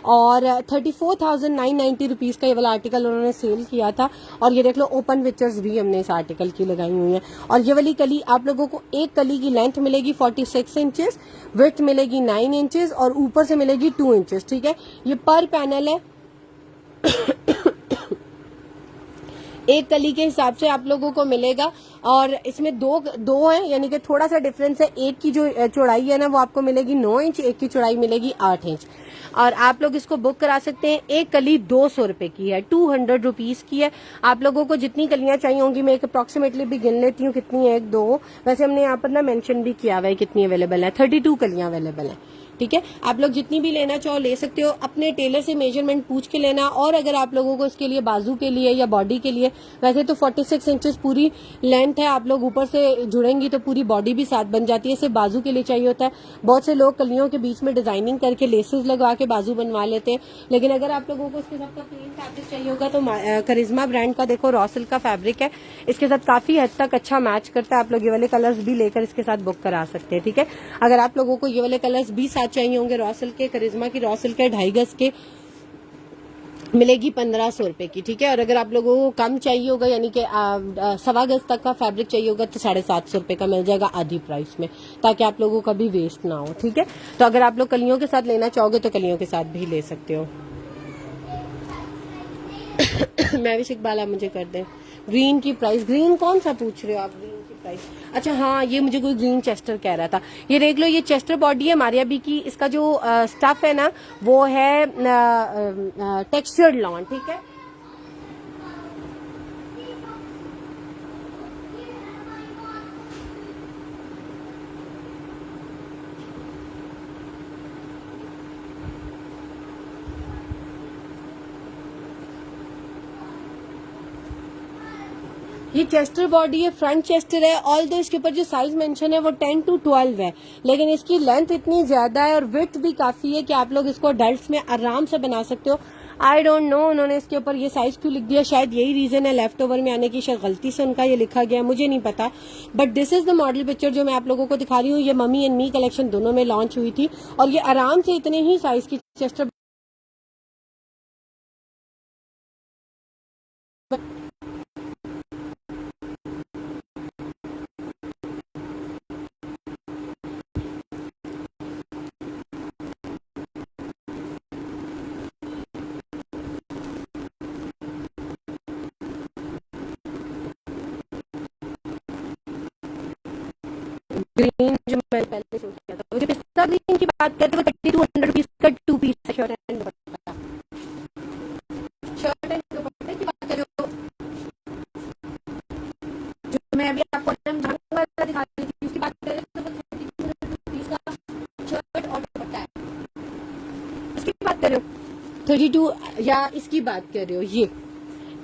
और 34,990 रुपीज का ये वाला आर्टिकल उन्होंने सेल किया था। और ये देख लो, ओपन पिक्चर्स भी हमने इस आर्टिकल की लगाई हुई है। और ये वाली कली आप लोगों को, एक कली की लेंथ मिलेगी 46 इंचेस, विड्थ मिलेगी 9 इंचेस और ऊपर से मिलेगी 2 इंचेस। ठीक है, ये पर पैनल है। एक कली के हिसाब से आप लोगों को मिलेगा, और इसमें दो है, यानी कि थोड़ा सा डिफरेंस है। एक की जो चौड़ाई है ना वो आपको मिलेगी 9 इंच, एक की चौड़ाई मिलेगी 8 इंच। और आप लोग इसको बुक करा सकते हैं। एक कली 200 रुपए की है, 200 रुपीज की है। आप लोगों को जितनी कलियां चाहिए होंगी, मैं एक अप्रोक्सीमेटली भी गिन लेती हूँ कितनी है। 1 2, वैसे हमने यहाँ पर ना मेंशन भी किया हुआ है कितनी अवेलेबल है। 32 कलियां अवेलेबल है। ठीक है, आप लोग जितनी भी लेना चाहो ले सकते हो। अपने टेलर से मेजरमेंट पूछ के लेना। और अगर आप लोगों को इसके लिए बाजू के लिए या बॉडी के लिए, वैसे तो 46 इंचेस पूरी लेंथ है, आप लोग ऊपर से जुड़ेंगी तो पूरी बॉडी भी साथ बन जाती है। सिर्फ बाजू के लिए चाहिए होता है। बहुत से लोग कलियों के बीच में डिजाइनिंग करके लेसेस लगवा के बाजू बनवा लेते हैं, लेकिन अगर आप लोगों को इसके साथ का प्लेन फैब्रिक चाहिए होगा तो करिश्मा ब्रांड का देखो रॉ सिल्क का फैब्रिक है, इसके साथ काफी हद तक अच्छा मैच करता है। आप लोग ये वाले कलर्स भी लेकर इसके साथ बुक करा सकते हैं। ठीक है, अगर आप लोगों को ये वाले कलर्स भी साथ चाहिए होंगे, रॉ सिल्क के, करिश्मा की रॉ सिल्क के 2.5 गज के मिलेगी 1500 रुपए की। ठीक है, और अगर आप लोगों को कम चाहिए होगा, यानी कि 1.25 गज तक का फैब्रिक चाहिए होगा, तो 750 रुपए का मिल जाएगा आधी प्राइस में, ताकि आप लोगों का भी वेस्ट ना हो। ठीक है, तो अगर आप लोग कलियों के साथ लेना चाहोगे तो कलियों के साथ भी ले सकते हो। मैं भी इकबाल, आप मुझे कर दें ग्रीन की प्राइस। ग्रीन कौन सा पूछ रहे हो आप? ग्रीन की प्राइस, अच्छा हाँ, ये मुझे कोई ग्रीन चेस्टर कह रहा था। ये देख लो, ये चेस्टर बॉडी है मारिया बी की। इसका जो स्टफ है ना वो है टेक्सचर्ड लॉन। ठीक है, ये चेस्टर बॉडी है, फ्रंट चेस्टर है। ऑल दो इसके ऊपर जो साइज मेंशन है वो 10 to 12 है, लेकिन इसकी लेंथ इतनी ज्यादा है और विड्थ भी काफी है कि आप लोग इसको अडल्ट में आराम से बना सकते हो। आई डोंट नो उन्होंने इसके ऊपर ये साइज क्यों लिख दिया, शायद यही रीजन है लेफ्ट ओवर में आने की, शायद गलती से उनका ये लिखा गया, मुझे नहीं पता। But this is the model picture जो मैं आप लोगों को दिखा रही हूँ। ये मम्मी एंड मी कलेक्शन दोनों में लॉन्च हुई थी, और ये आराम से इतने ही साइज की चेस्टर ग्रीन जो मैंने पहले शो किया था, मुझे पिस्ता ग्रीन की बात करते हुए 3200 रुपीज का 2 piece shirt and dupatta. Shirt and दुपट्टे की बात करो, जो मैं अभी आपको दिखा रही थी उसकी बात करें तो 3200 रुपीज का शर्ट और दुपट्टा है। इसकी बात कर रहे हो 32, या इसकी बात कर रहे हो ये,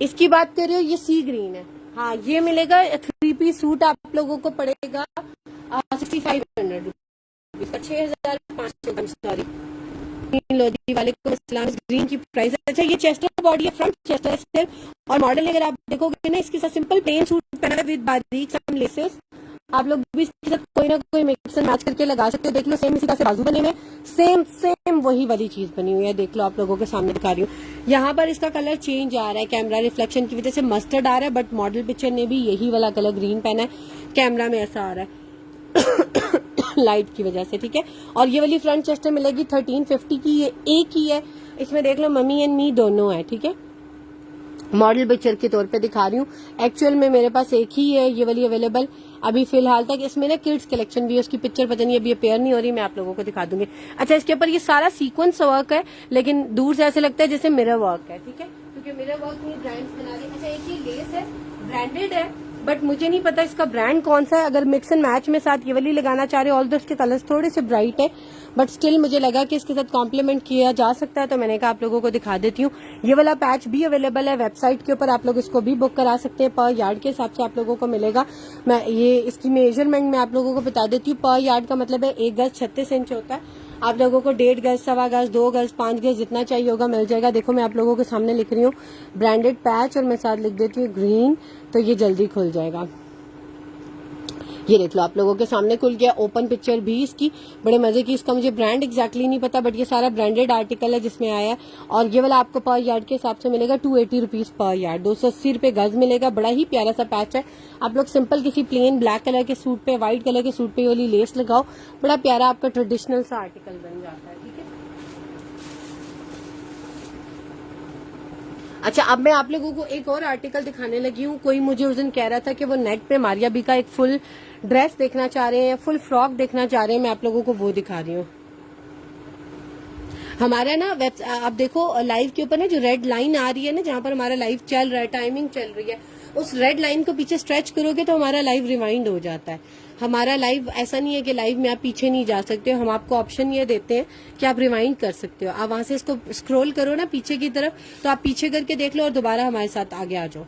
इसकी बात कर रहे हो ये सी ग्रीन है। हाँ, ये मिलेगा 3 पीस सूट आप लोगों को पड़ेगा 6500 रुपीज का, 6500, सॉरी लोधी वाले को ग्रीन की प्राइस है। अच्छा, ये चेस्टर बॉडी है, फ्रंट चेस्टर है, और मॉडल अगर आप देखोगे ना, इसके साथ सिंपल प्लेन सूट पहना है विद बारीक सम लेसेस। आप लोग भी इसके साथ कोई ना कोई मिक्स एंड मैच करके लगा सकते हो। देख लो, सेम इसी तरह से बाजू बने हुए, सेम वही वाली चीज बनी हुई है। देख लो, आप लोगों के सामने दिखा रही हूँ। यहाँ पर इसका कलर चेंज आ रहा है, कैमरा रिफ्लेक्शन की वजह से मस्टर्ड आ रहा है, बट मॉडल पिक्चर ने भी यही वाला कलर ग्रीन पहना है, कैमरा में ऐसा आ रहा है लाइट की वजह से। ठीक है, और ये वाली फ्रंट चेस्टर मिलेगी 1350 की, ये एक ही है। इसमें देख लो, मम्मी एंड मी दोनों है। ठीक है, मॉडल पिक्चर के तौर पे दिखा रही हूँ, एक्चुअल में मेरे पास एक ही है ये वाली अवेलेबल अभी फिलहाल तक। इसमें ना किड्स कलेक्शन भी है, उसकी पिक्चर पता नहीं अभी अपेयर नहीं हो रही, मैं आप लोगों को दिखा दूंगी। अच्छा, इसके ऊपर ये सारा सीक्वेंस वर्क है, लेकिन दूर से ऐसे लगता है जैसे मिरर वर्क है। ठीक है, क्योंकि मिरर वर्क में ब्रांड्स बना रही है। अच्छा, एक ये लेस है, ब्रांडेड है, बट मुझे नहीं पता इसका ब्रांड कौन सा है। अगर मिक्स एंड मैच में साथ ये वाली लगाना चाह रहे हो, ऑल दो इसके कलर्स थोड़े से ब्राइट है, बट स्टिल मुझे लगा कि इसके साथ कॉम्प्लीमेंट किया जा सकता है, तो मैंने कहा आप लोगों को दिखा देती हूँ। ये वाला पैच भी अवेलेबल है वेबसाइट के ऊपर, आप लोग इसको भी बुक करा सकते हैं। पर यार्ड के हिसाब से आप लोगों को मिलेगा। मैं ये इसकी मेजरमेंट में आप लोगों को बता देती हूँ। पर यार्ड का मतलब है 1 गज 36 इंच होता है। आप लोगों को 1.5 गज, 1.25 गज, 2 गज, 5 गज जितना चाहिए होगा मिल जाएगा। देखो मैं आप लोगों के सामने लिख रही हूँ ब्रांडेड पैच, और मैं साथ लिख देती हूँ ग्रीन, तो ये जल्दी खुल जाएगा। ये देख लो आप लोगों के सामने खुल गया। ओपन पिक्चर भी इसकी बड़े मजे की। इसका मुझे ब्रांड एग्जैक्टली नहीं पता, बट ये सारा ब्रांडेड आर्टिकल है जिसमें आया है। और ये वाला आपको पर यार्ड के हिसाब से मिलेगा 280 रुपीज पर यार्ड, 280 रुपए गज मिलेगा। बड़ा ही प्यारा सा पैच है। आप लोग सिंपल किसी प्लेन ब्लैक कलर के सूट पे, व्हाइट कलर के सूट पे ये वाली लेस लगाओ, बड़ा प्यारा आपका ट्रेडिशनल सा आर्टिकल बन जाता है। ठीक है, अच्छा अब मैं आप लोगों को एक और आर्टिकल दिखाने लगी हूँ। कोई मुझे उस दिन कह रहा था कि वो नेट पे मारिया बी का एक फुल ड्रेस देखना चाह रहे हैं, फुल फ्रॉक देखना चाह रहे हैं। मैं आप लोगों को वो दिखा रही हूँ। हमारा ना आप देखो लाइव के ऊपर ना जो रेड लाइन आ रही है ना, जहाँ पर हमारा लाइव चल रहा है, टाइमिंग चल रही है, उस रेड लाइन को पीछे स्ट्रेच करोगे तो हमारा लाइव रिवाइंड हो जाता है। हमारा लाइव ऐसा नहीं है कि लाइव में आप पीछे नहीं जा सकते हो। हम आपको ऑप्शन ये देते हैं कि आप रिवाइंड कर सकते हो। आप वहां से इसको स्क्रॉल करो ना पीछे की तरफ, तो आप पीछे करके देख लो और दोबारा हमारे साथ आगे आ जाओ,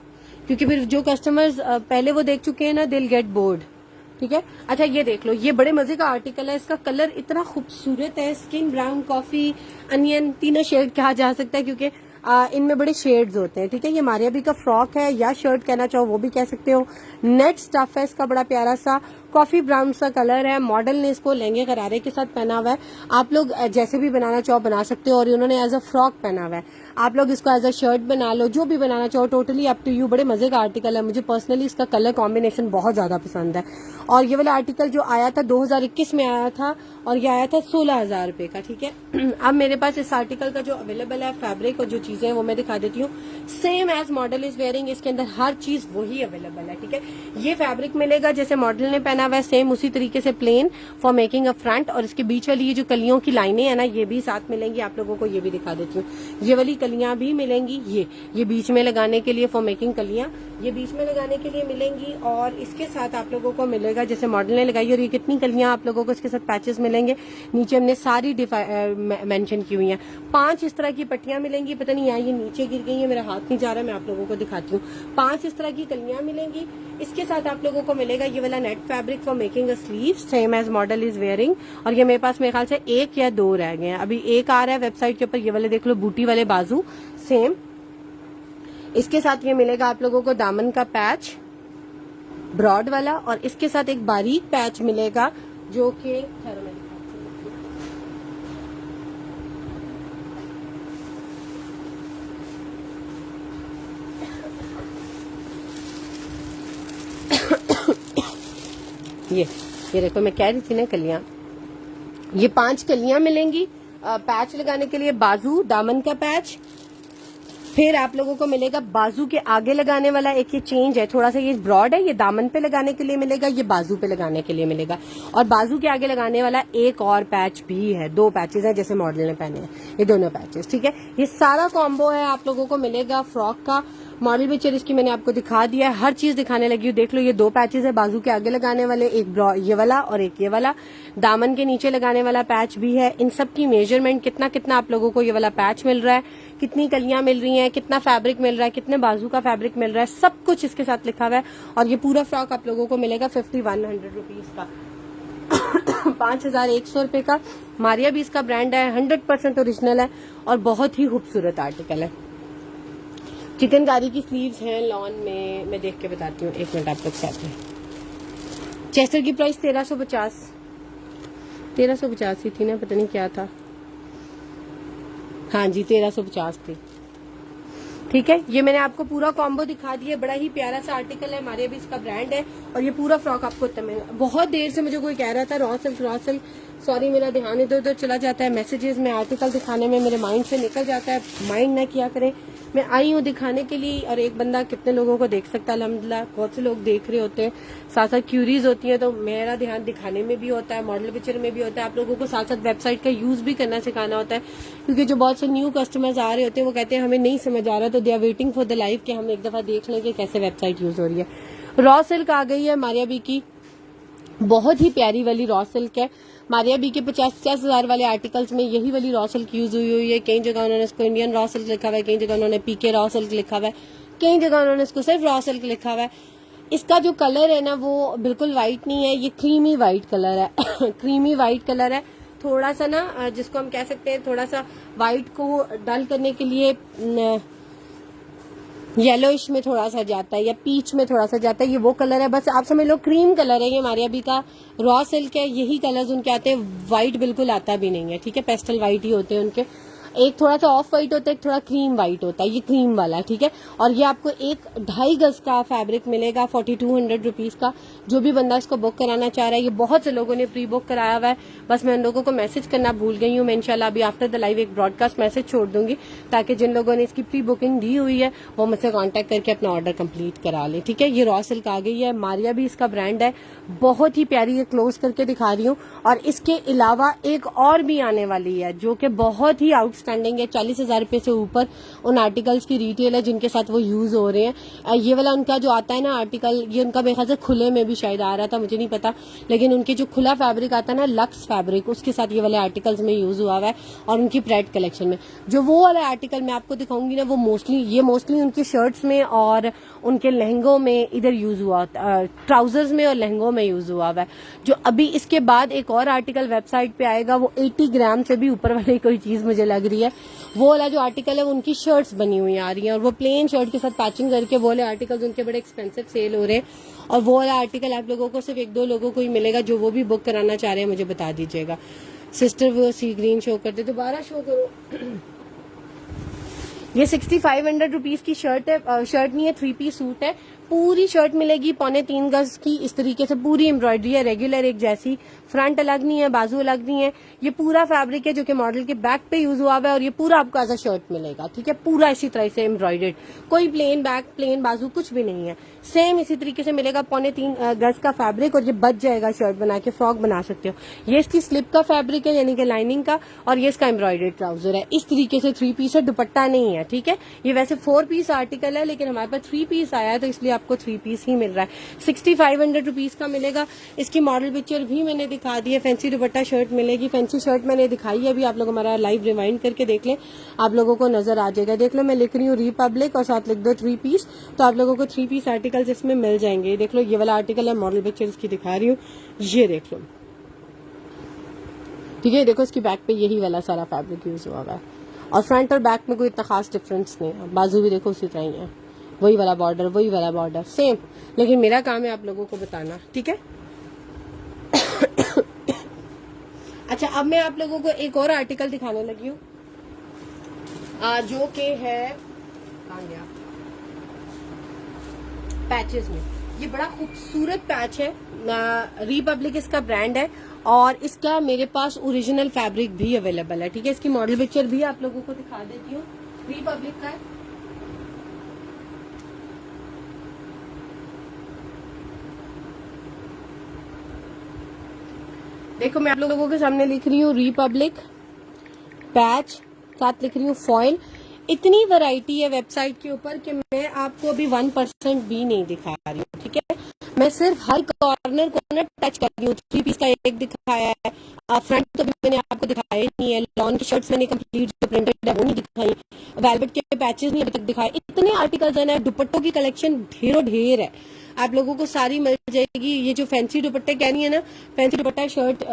क्योंकि फिर जो कस्टमर्स पहले वो देख चुके हैं ना, दिल गेट बोर्ड। ठीक है, अच्छा ये देख लो, ये बड़े मजे का आर्टिकल है। इसका कलर इतना खूबसूरत है, स्किन ब्राउन, कॉफी, अनियन, तीनों शेड कहा जा सकता है, क्योंकि इनमें बड़े शेड्स होते हैं। ठीक है, ये मारिया बी का फ्रॉक है या शर्ट कहना चाहो वो भी कह सकते हो। नेट स्टफ है इसका, बड़ा प्यारा सा कॉफी ब्राउन सा कलर है। मॉडल ने इसको लहंगे गरारे के साथ पहना हुआ है। आप लोग जैसे भी बनाना चाहो बना सकते हो, और इन्होंने एज अ फ्रॉक पहना हुआ है। आप लोग इसको एज अ शर्ट बना लो, जो भी बनाना चाहो, टोटली अप टू यू। बड़े मजे का आर्टिकल है। मुझे पर्सनली इसका कलर कॉम्बिनेशन बहुत ज्यादा पसंद है। और ये वाला आर्टिकल जो आया था 2021 में आया था, और ये आया था 16,000 रुपए का। ठीक है, अब मेरे पास इस आर्टिकल का जो अवेलेबल है फैब्रिक और जो चीजें हैं वो मैं दिखा देती हूँ। Same as model is wearing, इसके अंदर हर चीज वही अवेलेबल है। ठीक है, ये फैब्रिक मिलेगा जैसे मॉडल ने पहना हुआ है, सेम उसी तरीके से plain for making a front. और इसके बीच वाली ये जो कलियों की लाइनें है ना, ये भी साथ मिलेंगी। आप लोगों को ये भी दिखा देती हूँ, ये वाली कलियां भी मिलेंगी। ये बीच में लगाने के लिए फॉर मेकिंग कलियां, ये बीच में लगाने के लिए मिलेंगी। और इसके साथ आप लोगों को मिलेगा जैसे मॉडल ने लगाई, और ये कितनी कलियां आप लोगों को इसके साथ पैचेस मिलेंगे। नीचे हमने सारी मेंशन की हुई हैं। 5 इस तरह की पट्टियां मिलेंगी। पता नहीं यहाँ ये नीचे गिर गई है, मेरा हाथ नहीं जा रहा, मैं आप लोगों को दिखाती हूँ। 5 इस तरह की कलियां मिलेंगी। इसके साथ आप लोगों को मिलेगा ये वाला net fabric for making a sleeve, same as model is wearing. और ये मेरे पास मेरे ख्याल से 1 या 2 रह गए हैं, अभी 1 आ रहा है वेबसाइट के ऊपर। ये वाले देख लो, बूटी वाले बाजू सेम। इसके साथ ये मिलेगा आप लोगों को दामन का पैच ब्रॉड वाला, और इसके साथ एक बारीक पैच मिलेगा जो कि ये देखो, मैं कह रही थी ना कलियां, ये 5 कलियां मिलेंगी पैच लगाने के लिए। बाजू दामन का पैच, फिर आप लोगों को मिलेगा बाजू के आगे लगाने वाला, एक ये चेंज है थोड़ा सा, ये ब्रॉड है, ये दामन पे लगाने के लिए मिलेगा, ये बाजू पे लगाने के लिए मिलेगा। और बाजू के आगे लगाने वाला एक और पैच भी है, 2 पैचेस हैं जैसे मॉडल ने पहने हैं, ये दोनों पैचेस। ठीक है, ये सारा कॉम्बो है आप लोगों को मिलेगा फ्रॉक का। मॉडल पिक्चर इसकी मैंने आपको दिखा दिया है, हर चीज दिखाने लगी हूँ। देख लो, ये 2 पैचेस है बाजू के आगे लगाने वाले, एक ये वाला और एक ये वाला। दामन के नीचे लगाने वाला पैच भी है। इन सब की मेजरमेंट कितना कितना आप लोगों को ये वाला पैच मिल रहा है, कितनी कलियां मिल रही हैं, कितना फैब्रिक मिल रहा है, कितने बाजू का फैब्रिक मिल रहा है, सब कुछ इसके साथ लिखा हुआ है। और ये पूरा फ्रॉक आप लोगों को मिलेगा 5100 रुपीज का 5100 रुपए का। मारिया भी इसका ब्रांड है, 100% ओरिजिनल है और बहुत ही खूबसूरत आर्टिकल है। चिकनकारी की स्लीव्स हैं लॉन में, मैं देख के बताती हूँ, 1 मिनट आप लोग साथ में। चेस्टर की प्राइस 1350 ही थी ना, पता नहीं क्या था। हाँ जी, 1350 थी। ठीक है, ये मैंने आपको पूरा कॉम्बो दिखा दिया। बड़ा ही प्यारा सा आर्टिकल है, हमारे भी इसका ब्रांड है। और ये पूरा फ्रॉक आपको बहुत देर से मुझे कोई कह रहा था रॉ सिल्क, सॉरी मेरा ध्यान इधर उधर चला जाता है, मैसेजेस में आर्टिकल दिखाने में मेरे माइंड से निकल जाता है। माइंड ना किया करें, मैं आई हूँ दिखाने के लिए। और एक बंदा कितने लोगों को देख सकता है, अल्हम्दुलिल्लाह बहुत से लोग देख रहे होते हैं, साथ साथ क्यूरीज होती है, तो मेरा ध्यान दिखाने में भी होता है, मॉडल पिक्चर में भी होता है। आप लोगों को साथ साथ वेबसाइट का यूज भी करना सिखाना होता है, क्योंकि जो बहुत से न्यू कस्टमर्स आ रहे होते हैं वो कहते हैं हमें नहीं समझ आ रहा, तो they are waiting for the live कि हम एक दफा देख लें कि कैसे वेबसाइट यूज हो रही है। रॉ सिल्क आ गई है मारिया बी की, बहुत ही प्यारी वाली रॉ सिल्क है। मारिया बी के 50-50 हजार वाले आर्टिकल्स में यही वाली रॉ सिल्क यूज हुई है। कई जगह उन्होंने इसको इंडियन रॉ सिल्क लिखा हुआ है, कई जगह उन्होंने पीके रॉ सिल्क लिखा हुआ है, कई जगह उन्होंने इसको सिर्फ रॉ सिल्क लिखा हुआ है। इसका जो कलर है ना वो बिल्कुल व्हाइट नहीं है, ये क्रीमी व्हाइट कलर है क्रीमी व्हाइट कलर है। थोड़ा सा ना जिसको हम कह सकते हैं थोड़ा सा व्हाइट को डल करने के लिए येलोइश में थोड़ा सा जाता है या पीच में थोड़ा सा जाता है, ये वो कलर है। बस आप समझ लो क्रीम कलर है ये मारिया बी का रॉ सिल्क है। यही कलर्स उनके आते हैं, व्हाइट बिल्कुल आता भी नहीं है, ठीक है, पेस्टल व्हाइट ही होते हैं उनके। एक थोड़ा सा ऑफ व्हाइट होता है, एक थोड़ा क्रीम व्हाइट होता है, ये क्रीम वाला है, ठीक है। और ये आपको 1-2.5 गज का फैब्रिक मिलेगा 4200 रुपीज का। जो भी बंदा इसको बुक कराना चाह रहा है, ये बहुत से लोगों ने प्री बुक कराया हुआ है, बस मैं उन लोगों को मैसेज करना भूल गई हूँ। मैं इंशाल्लाह अभी आफ्टर द लाइव एक ब्रॉडकास्ट मैसेज छोड़ दूंगी ताकि जिन लोगों ने इसकी प्री बुकिंग दी हुई है वो मुझसे कॉन्टेक्ट करके अपना ऑर्डर कंप्लीट करा ले, ठीक है। ये रॉ सिल्क आ गई है, मारिया भी इसका ब्रांड है, बहुत ही प्यारी। ये क्लोज करके दिखा रही हूँ। और इसके अलावा एक और भी आने वाली है जो कि बहुत ही आउटस्टैंडिंग है। 40,000 रुपए से ऊपर उन आर्टिकल्स की रिटेल है जिनके साथ वो यूज हो रहे हैं। ये वाला उनका जो आता है ना आर्टिकल, ये उनका मेरे ख्याल से खुले में भी शायद आ रहा था, मुझे नहीं पता, लेकिन उनके जो खुला फैब्रिक आता है ना लक्स फैब्रिक, उसके साथ ये वाले आर्टिकल्स में यूज हुआ हुआ है। और उनकी प्रेड कलेक्शन में जो वो वाला आर्टिकल मैं आपको दिखाऊंगी ना, वो मोस्टली उनकी शर्ट्स में और उनके लहंगों में इधर यूज हुआ, ट्राउजर्स में और लहंगों में यूज हुआ है। जो अभी इसके बाद एक और आर्टिकल वेबसाइट पे आएगा, वो 80 ग्राम से भी ऊपर वाली कोई चीज मुझे लग रही है। वो वाला जो आर्टिकल है वो उनकी शर्ट्स बनी हुई आ रही हैं और वो प्लेन शर्ट के साथ पैचिंग करके वो वाले आर्टिकल्स उनके बड़े एक्सपेंसिव सेल हो रहे हैं। और वो वाला आर्टिकल आप लोगों को सिर्फ 1-2 लोगों को ही मिलेगा। जो वो भी बुक कराना चाह रहे हैं मुझे बता दीजिएगा। सिस्टर वो सी ग्रीन शो करते, दोबारा शो करो। ये 6500 रुपीज की शर्ट है, शर्ट नहीं है, 3 पीस सूट है। पूरी शर्ट मिलेगी 3.25 गज की, इस तरीके से पूरी एम्ब्रॉयडरी है रेगुलर एक जैसी, फ्रंट अलग नहीं है, बाजू अलग नहीं है। ये पूरा फैब्रिक है जो कि मॉडल के बैक पे यूज हुआ हुआ है और ये पूरा आपको एज अ शर्ट मिलेगा, ठीक है, पूरा इसी तरह से एम्ब्रॉयडर्ड, कोई प्लेन बैक प्लेन बाजू कुछ भी नहीं है, सेम इसी तरीके से मिलेगा। 3.25 गज का फैब्रिक और ये बच जाएगा, शर्ट बना के फ्रॉक बना सकते हो। ये इसकी स्लिप का फैब्रिक है यानी कि लाइनिंग का, और ये इसका एम्ब्रॉयडर्ड ट्राउजर है। इस तरीके से 3 पीस है, दुपट्टा नहीं है, ठीक है। ये वैसे 4 पीस आर्टिकल है लेकिन हमारे पास 3 पीस आया है तो इसलिए आपको 3 पीस ही मिल रहा है। 6500 रुपीज का मिलेगा। इसकी मॉडल पिक्चर भी मैंने दिखा दी है। फैंसी दुपट्टा शर्ट मिलेगी, फैंसी शर्ट मैंने दिखाई है अभी, आप लोग हमारा लाइव रिवाइंड करके देख लें, आप लोगों को नजर आ जाएगा। देख लो मैं लिख रही हूँ रिपब्लिक और साथ लिख दो 3 पीस, तो आप लोगों को 3 पीस आर्टिकल इसमें मिल जाएंगे। देख लो ये वाला आर्टिकल है, मॉडल पिक्चर इसकी दिखा रही हूँ, ये देख लो, ठीक है। देखो इसकी बैक पे यही वाला सारा फैब्रिक यूज हुआ है और फ्रंट और बैक में कोई इतना खास डिफरेंस नहीं है। बाजू भी देखो उसी तरह ही है, वही वाला बॉर्डर सेम, लेकिन मेरा काम है आप लोगों को बताना, ठीक है। अच्छा, अब मैं आप लोगों को एक और आर्टिकल दिखाने लगी हूँ जो कि है पैचेस में। ये बड़ा खूबसूरत पैच है, रिपब्लिक इसका ब्रांड है और इसका मेरे पास ओरिजिनल फैब्रिक भी अवेलेबल है, ठीक है। इसकी मॉडल पिक्चर भी आप लोगों को दिखा देती हूँ, रिपब्लिक का है। देखो मैं आप लोगों के सामने लिख रही हूँ रिपब्लिक पैच, साथ लिख रही हूँ फॉइल। इतनी वैरायटी है वेबसाइट के ऊपर कि मैं आपको अभी 1% भी नहीं दिखा रही हूँ, ठीक है। मैं सिर्फ हर कॉर्नर टच कर रही हूँ। 3 पीस का एक दिखाया है, फ्रंट तो भी मैंने आपको दिखाया नहीं है, लॉन की शर्ट्स मैंने कंप्लीट जो प्रिंटेड है वो नहीं दिखाई, वेलवेट के पैचेस नहीं अभी तक दिखाए। इतने आर्टिकल्स है, दुपट्टों की कलेक्शन ढेरों ढेर है, आप लोगों को सारी मिल जाएगी। ये जो फैंसी दुपट्टे कह रही है ना, फैंसी दुपट्टा शर्ट,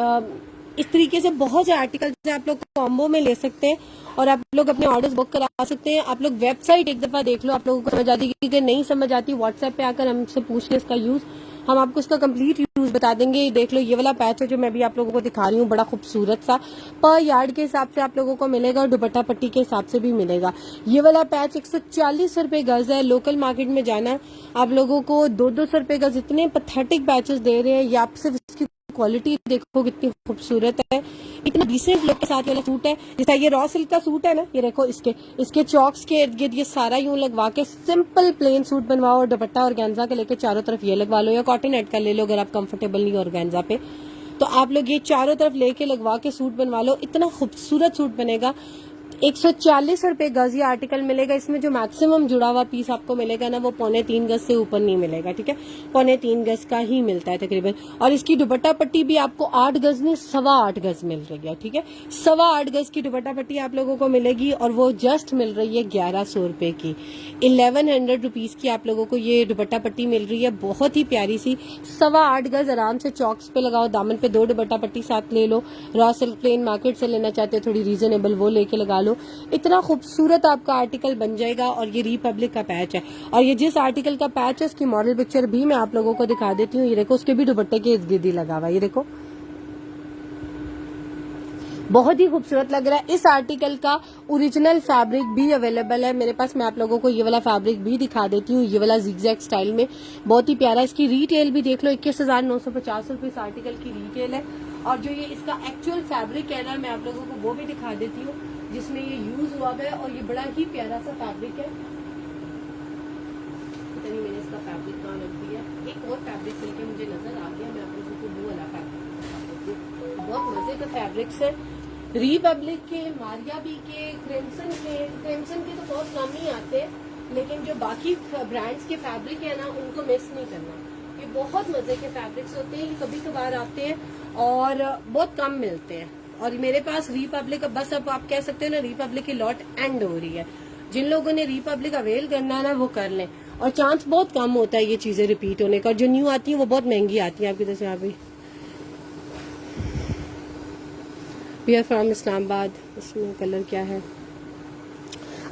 इस तरीके से बहुत से आर्टिकल्स हैं, आप लोग कॉम्बो में ले सकते हैं और आप लोग अपने ऑर्डर्स बुक करा सकते हैं। आप लोग वेबसाइट एक दफा देख लो, आप लोगों को समझ आती है। कि नहीं समझ आती व्हाट्सएप पे आकर हमसे पूछ ले इसका यूज, हम आपको इसका कंप्लीट यूज बता देंगे। देख लो ये वाला पैच है जो मैं भी आप लोगों को दिखा रही हूँ, बड़ा खूबसूरत सा, पर यार्ड के हिसाब से आप लोगों को मिलेगा और दुपट्टा पट्टी के हिसाब से भी मिलेगा। ये वाला पैच 140 रुपए गज है। लोकल मार्केट में जाना आप लोगों को 200 रुपए गज, इतने पैथेटिक पैचेस दे रहे हैं। ये आप सिर्फ इसकी क्वालिटी देखो कितनी खूबसूरत है, इतना डिसेंट लुक के साथ वाला सूट है। जैसा ये रॉ सिल्क का सूट है ना, ये देखो इसके चौक्स के इर्द गिर्द ये सारा यूं लगवा के सिंपल प्लेन सूट बनवाओ और दुपट्टा ऑर्गेन्जा के लेके चारों तरफ ये लगवा लो, या कॉटन नेट का ले लो अगर आप कंफर्टेबल नहीं ऑर्गेन्जा पे, तो आप लोग ये चारों तरफ लेके लगवा के सूट बनवा लो, इतना खूबसूरत सूट बनेगा। 140 रुपए गज ये आर्टिकल मिलेगा। इसमें जो मैक्सिमम जुड़ा हुआ पीस आपको मिलेगा ना वो 3.25 गज से ऊपर नहीं मिलेगा, ठीक है, 3.25 गज का ही मिलता है तकरीबन। और इसकी दुपट्टा पट्टी भी आपको 8 गज में 8.25 गज मिल रही है, ठीक है, 8.25 गज की दुपट्टा पट्टी आप लोगों को मिलेगी और वो जस्ट मिल रही है 1100 रुपए की। 1100 रुपीज की आप लोगों को ये दुपट्टा पट्टी मिल रही है, बहुत ही प्यारी सी 8.25 गज। आराम से चौक्स पे लगाओ, दामन पे 2 दुपट्टा पट्टी साथ ले लो। रॉ सिल्क प्लेन मार्केट से लेना चाहते हो थोड़ी रीजनेबल, वो लेके लगा लो। इतना खूबसूरत आपका आर्टिकल बन जाएगा। और ये रिपब्लिक का पैच है, और ये जिस आर्टिकल का पैच है उसकी मॉडल पिक्चर भी मैं आप लोगों को दिखा देती हूँ। ये देखो, उसके भी दुपट्टे के इर्द गिर्द लगा हुआ, ये देखो, बहुत ही खूबसूरत लग रहा है। इस आर्टिकल का ओरिजिनल फैब्रिक भी अवेलेबल है मेरे पास। मैं आप लोगों को ये वाला फैब्रिक भी दिखा देती हूँ, ये वाला जिगजैग स्टाइल में, बहुत ही प्यारा। इसकी रिटेल भी देख लो, 21,950 रुपए इस आर्टिकल की रिटेल है। और जो ये इसका एक्चुअल फैब्रिक है ना, मैं आप लोगों को वो भी दिखा देती हूँ जिसमें ये यूज हुआ है। और ये बड़ा ही प्यारा सा फैब्रिक है। इतनी मैंने इसका फैब्रिक कहाँ रख दिया, एक और फैब्रिक मिलकर मुझे नजर आ गया, मैं आप लोगों को वो वाला फैब्रिक, बहुत मजे का फैब्रिक्स है। रिपब्लिक के, मारिया बी के, क्रिम्सन के तो बहुत कम ही आते हैं, लेकिन जो बाकी ब्रांड्स के फैब्रिक है ना उनको मिस नहीं करना। ये बहुत मजे के फैब्रिक्स होते हैं, ये कभी कभार आते हैं और बहुत कम मिलते हैं। और मेरे पास रिपब्लिक, बस अब आप कह सकते हो ना रिपब्लिक की लॉट एंड हो रही है। जिन लोगों ने रिपब्लिक अवेल करना है ना वो कर लें, और चांस बहुत कम होता है ये चीजें रिपीट होने का। जो न्यू आती है वो बहुत महंगी आती है। आपकी तरफ से यहाँ पे वी आर फ्रॉम इस्लामाबाद, इसमें कलर क्या है?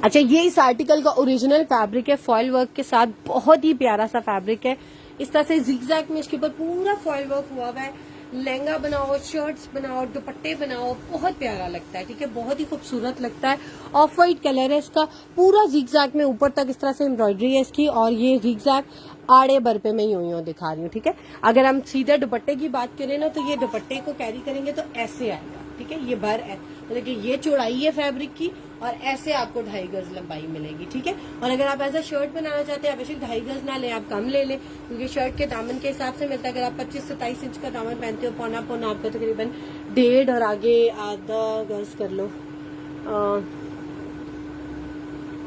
अच्छा, ये इस आर्टिकल का ओरिजिनल फैब्रिक है, फॉयल वर्क के साथ, बहुत ही प्यारा सा फैब्रिक है। इस तरह से जिगजैग में इसके ऊपर पूरा फॉयल वर्क हुआ हुआ है। लहंगा बनाओ, शर्ट्स बनाओ, दुपट्टे बनाओ, बहुत प्यारा लगता है, ठीक है, बहुत ही खूबसूरत लगता है। ऑफ व्हाइट कलर है इसका, पूरा जिगजैग में ऊपर तक इस तरह से एम्ब्रॉयडरी है इसकी। और ये जिगजैग आड़े बरपे में यूं दिखा रही हूँ, ठीक है। अगर हम सीधे दुपट्टे की बात करें ना तो ये दुपट्टे को कैरी करेंगे तो ऐसे आएगा, ठीक है, ये भर है, मतलब कि ये चौड़ाई है फैब्रिक की और ऐसे आपको 2.5 गज लंबाई मिलेगी, ठीक है। और अगर आप ऐसा शर्ट बनाना चाहते हैं, आप बेशक 2.5 गज ना लें, आप कम ले लें, क्योंकि शर्ट के दामन के हिसाब से मिलता है। अगर आप 25 से 27 इंच का दामन पहनते हो, पौना आपको तकरीबन 1.5 और आगे आधा गज कर लो,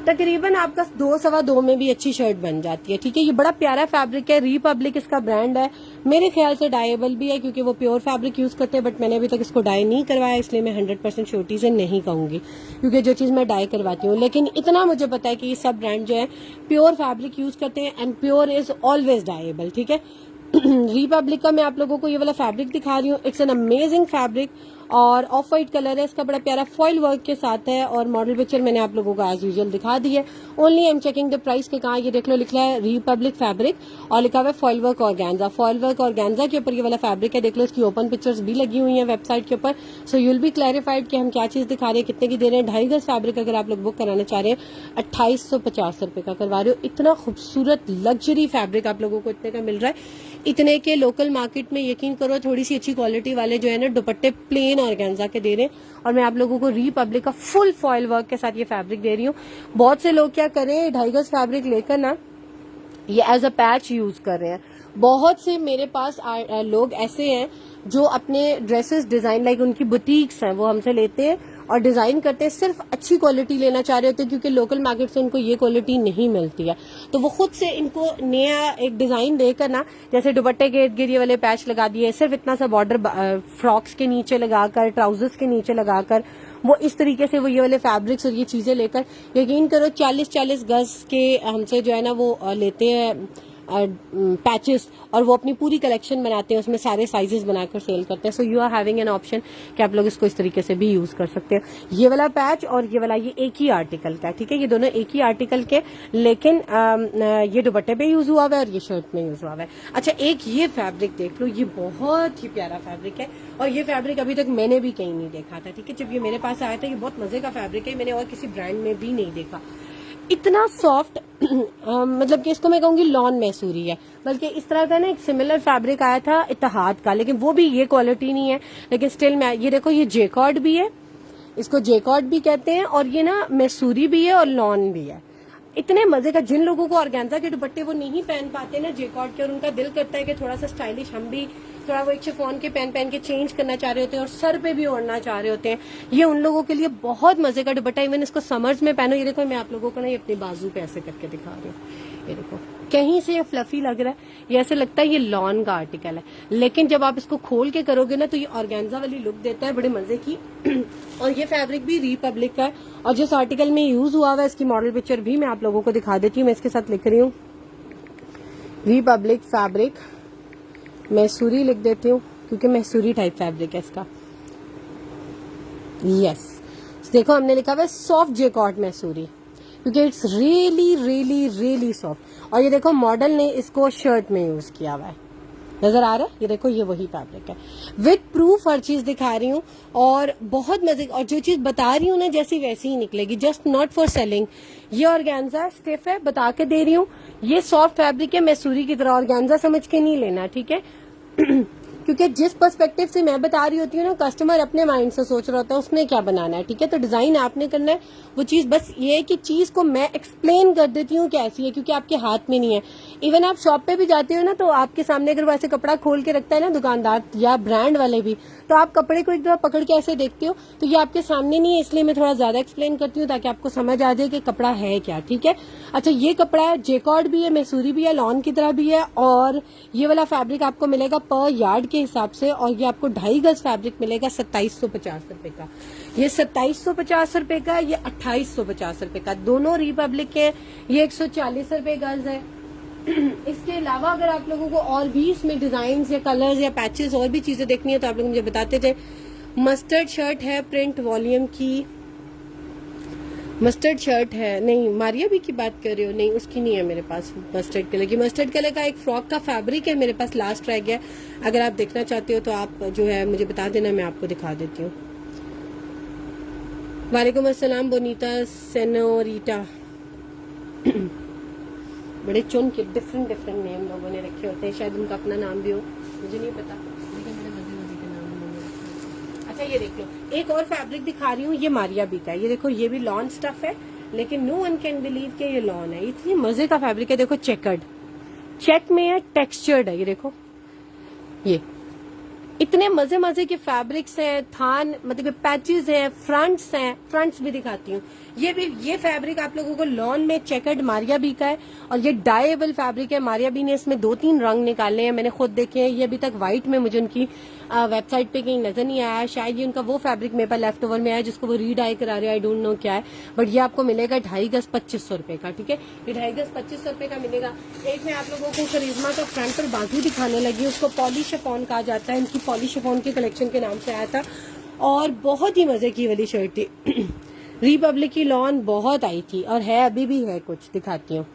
तकरीबन आपका 2 सवा 2 में भी अच्छी शर्ट बन जाती है, ठीक है। ये बड़ा प्यारा फैब्रिक है, रिपब्लिक इसका ब्रांड है। मेरे ख्याल से डाइएबल भी है क्योंकि वो प्योर फैब्रिक यूज करते हैं, बट मैंने अभी तक इसको डाई नहीं करवाया, इसलिए मैं 100% श्योरिटी से नहीं कहूंगी, क्योंकि जो चीज मैं डाई करवाती हूँ। लेकिन इतना मुझे पता है कि ये सब ब्रांड जो है प्योर फैब्रिक यूज करते हैं, and pure is always dyeable, ठीक है। रिपब्लिक का मैं आप लोगों को ये वाला फैब्रिक दिखा रही हूँ, इट्स एन अमेजिंग फैब्रिक। और ऑफ व्हाइट कलर है इसका, बड़ा प्यारा फॉयल वर्क के साथ है। और मॉडल पिक्चर मैंने आप लोगों को एज यूजुअल दिखा दी है। Only I am checking the price के कहा, ये देख लो, लिखा है रिपब्लिक फैब्रिक और लिखा हुआ है foil work organza. Foil work organza के ऊपर ये वाला फैब्रिक है, देख लो, इसकी ओपन पिक्चर्स भी लगी हुई है वेबसाइट के ऊपर। सो यूल बी क्लैरिफाइड कि हम क्या चीज दिखा रहे हैं, कितने की दे रहे हैं। 2.5 गज फैब्रिक अगर आप लोग बुक कराना चाह रहे हैं 2850 रुपए का करवा रहे हो। इतना खूबसूरत लग्जरी फैब्रिक आप लोगों को इतने का मिल रहा है। इतने के लोकल मार्केट में यकीन करो थोड़ी सी अच्छी क्वालिटी वाले जो है ना दुपट्टे प्लेन ऑर्गेन्जा के दे रहे हैं, और मैं आप लोगों को रिपब्लिक का फुल फॉयल वर्क के साथ ये फैब्रिक दे रही हूँ। बहुत से लोग क्या करें, 2.5 गज फैब्रिक लेकर ना ये एज अ पैच यूज कर रहे हैं। बहुत से मेरे पास लोग ऐसे हैं जो अपने ड्रेसेस डिजाइन, लाइक उनकी बुटीक्स हैं, वो हमसे लेते हैं और डिजाइन करते हैं, सिर्फ अच्छी क्वालिटी लेना चाह रहे होते हैं क्योंकि लोकल मार्केट से उनको ये क्वालिटी नहीं मिलती है। तो वो खुद से इनको नया एक डिजाइन देकर ना, जैसे दुपट्टे के इर्द गिर्द ये वाले पैच लगा दिए, सिर्फ इतना सा बॉर्डर फ्रॉक्स के नीचे लगाकर, ट्राउजर्स के नीचे लगाकर, वो इस तरीके से वो ये वाले फैब्रिक्स और ये चीजें लेकर, यकीन करो 40-40 गज के हमसे जो है ना वो लेते हैं पैचेस, और वो अपनी पूरी कलेक्शन बनाते हैं, उसमें सारे साइजेस बनाकर सेल करते हैं। So you are having an option कि आप लोग इसको इस तरीके से भी यूज कर सकते हैं। ये वाला पैच और ये वाला, ये एक ही आर्टिकल का, ठीक है, ये दोनों एक ही आर्टिकल के, लेकिन ये दुपट्टे पे यूज हुआ हुआ है और ये शर्ट में यूज हुआ हुआ है। अच्छा, एक ये फैब्रिक देख लो, ये बहुत ही प्यारा फैब्रिक है, और ये फैब्रिक अभी तक मैंने भी कहीं नहीं देखा था, ठीक है। जब ये मेरे पास आया था, ये बहुत मजे का फैब्रिक है, मैंने और किसी ब्रांड में भी नहीं देखा। इतना सॉफ्ट मतलब कि इसको मैं कहूंगी लॉन मैसूरी है, बल्कि इस तरह का ना एक सिमिलर फैब्रिक आया था इत्तेहाद का, लेकिन वो भी ये क्वालिटी नहीं है, लेकिन स्टिल मैं ये देखो, ये जेकॉर्ड भी है, इसको जेकॉर्ड भी कहते हैं, और ये ना मैसूरी भी है और लॉन भी है। इतने मजे का, जिन लोगों को ऑर्गेन्जा के दुपट्टे वो नहीं पहन पाते ना जेकॉर्ड के, और उनका दिल करता है कि थोड़ा सा स्टाइलिश हम भी थोड़ा वो एक शिफॉन के पहन के चेंज करना चाह रहे होते हैं और सर पे भी ओढ़ना चाह रहे होते हैं, ये उन लोगों के लिए बहुत मजे का दुपट्टा। इवन इसको समर्स में पहनो। ये देखो मैं आप लोगों को ना ये अपनी बाजू पे ऐसे करके दिखा रही हूँ। ये देखो कहीं से ये फ्लफी लग रहा है, ये ऐसे लगता है ये लॉन का आर्टिकल है, लेकिन जब आप इसको खोल के करोगे ना तो ये ऑर्गेन्जा वाली लुक देता है बड़े मजे की। और ये फैब्रिक भी रिपब्लिक का है, और जिस आर्टिकल में यूज हुआ हुआ है इसकी मॉडल पिक्चर भी मैं आप लोगों को दिखा देती हूँ। मैं इसके साथ लिख रही हूँ रिपब्लिक फैब्रिक, मैसूरी लिख देती हूँ क्योंकि मैसूरी टाइप फैब्रिक है इसका। यस देखो हमने लिखा हुआ है सॉफ्ट जेकॉर्ड मैसूरी, क्योंकि it's really really really soft. और ये देखो मॉडल ने इसको शर्ट में यूज किया हुआ है, नजर आ रहा है? ये देखो ये वही फैब्रिक है, विद प्रूफ हर चीज दिखा रही हूँ और बहुत मजे। और जो चीज बता रही हूँ ना जैसी वैसी ही निकलेगी, जस्ट नॉट फॉर सेलिंग। ये ऑर्गेन्जा स्टिफ है, बता के दे रही हूँ, ये सॉफ्ट फैब्रिक है मैसूरी की तरह। ऑर्गेन्जा समझ के नहीं लेना, ठीक है? क्योंकि जिस पर्सपेक्टिव से मैं बता रही होती हूँ ना, कस्टमर अपने माइंड से सोच रहा होता है उसने क्या बनाना है, ठीक है? तो डिजाइन आपने करना है, वो चीज बस ये है कि चीज को मैं एक्सप्लेन कर देती हूँ कैसी है, क्योंकि आपके हाथ में नहीं है। इवन आप शॉप पे भी जाते हो ना तो आपके सामने अगर वो ऐसे कपड़ा खोल के रखता है ना दुकानदार या ब्रांड वाले भी, तो आप कपड़े को एक दफा पकड़ के ऐसे देखते हो, तो ये आपके सामने नहीं है, इसलिए मैं थोड़ा ज्यादा एक्सप्लेन करती हूँ ताकि आपको समझ आ जाए कि कपड़ा है क्या, ठीक है? अच्छा ये कपड़ा है, जेकॉर्ड भी है, मैसूरी भी है, लॉन की तरह भी है, और ये वाला फैब्रिक आपको मिलेगा पर यार्ड के हिसाब से, और ये आपको 2.5 गज फैब्रिक मिलेगा 2750 रुपए का। ये 2750 रुपए का, ये 2850 रुपए का, दोनों रिपब्लिक के। ये 140 रुपए गज है। इसके अलावा अगर आप लोगों को और भी इसमें डिजाइन या कलर्स या पैचेस और भी चीजें देखनी है तो आप लोग मुझे बताते थे। मस्टर्ड शर्ट है प्रिंट वॉल्यूम की, मस्टर्ड शर्ट है, नहीं मारिया भी की बात कर रहे हो? नहीं उसकी नहीं है मेरे पास मस्टर्ड कलर की। मस्टर्ड कलर का एक फ्रॉक का फैब्रिक है मेरे पास, लास्ट रह गया। अगर आप देखना चाहते हो तो आप जो है मुझे बता देना, मैं आपको दिखा देती हूँ। वालेकुम अस्सलाम बोनीता सेनोरिटा। बड़े चुन के डिफरेंट डिफरेंट नेम लोगों ने रखे होते हैं, शायद उनका अपना नाम भी हो, मुझे नहीं पता, लेकिन बड़े मजे मजे के नाम उन्होंने रखे। अच्छा ये देख लो, एक और फैब्रिक दिखा रही हूँ, ये मारिया बी का है। ये देखो ये भी लॉन स्टफ है, लेकिन नो वन कैन बिलीव के ये लॉन है। इतनी मजे का फैब्रिक है, देखो चेकर्ड, चेक में है, टेक्सचर्ड है। ये देखो ये इतने मजे मजे के फैब्रिक्स हैं, थान मतलब पैचेस हैं, फ्रंट्स हैं, फ्रंट्स भी दिखाती हूँ। ये फैब्रिक आप लोगों को लॉन में चेकर्ड मारिया बी का है, और ये डाइएबल फैब्रिक है। मारिया बी ने इसमें 2-3 रंग निकाले हैं, मैंने खुद देखे हैं। ये अभी तक व्हाइट में मुझे उनकी वेबसाइट पे कहीं नजर नहीं आया, शायद ये उनका वो फैब्रिक मेरे पास लेफ्ट ओवर में आया जिसको वो रीडाई करा रहे हैं, आई डोंट नो क्या है। बट ये आपको मिलेगा 2.5 गज 2500 रुपए का, ठीक है? ये 2.5 गज 2500 रुपए का मिलेगा। एक मैं आप लोगों को करिश्मा का फ्रंट और बाजू दिखाने लगी, उसको पॉलिश शिफॉन कहा जाता है। इनकी पॉलिश शिफॉन के कलेक्शन के नाम से आया था और बहुत ही मजे की वाली शर्ट थी। रिपब्लिक की लॉन बहुत आई थी और है, अभी भी है, कुछ दिखाती हूँ।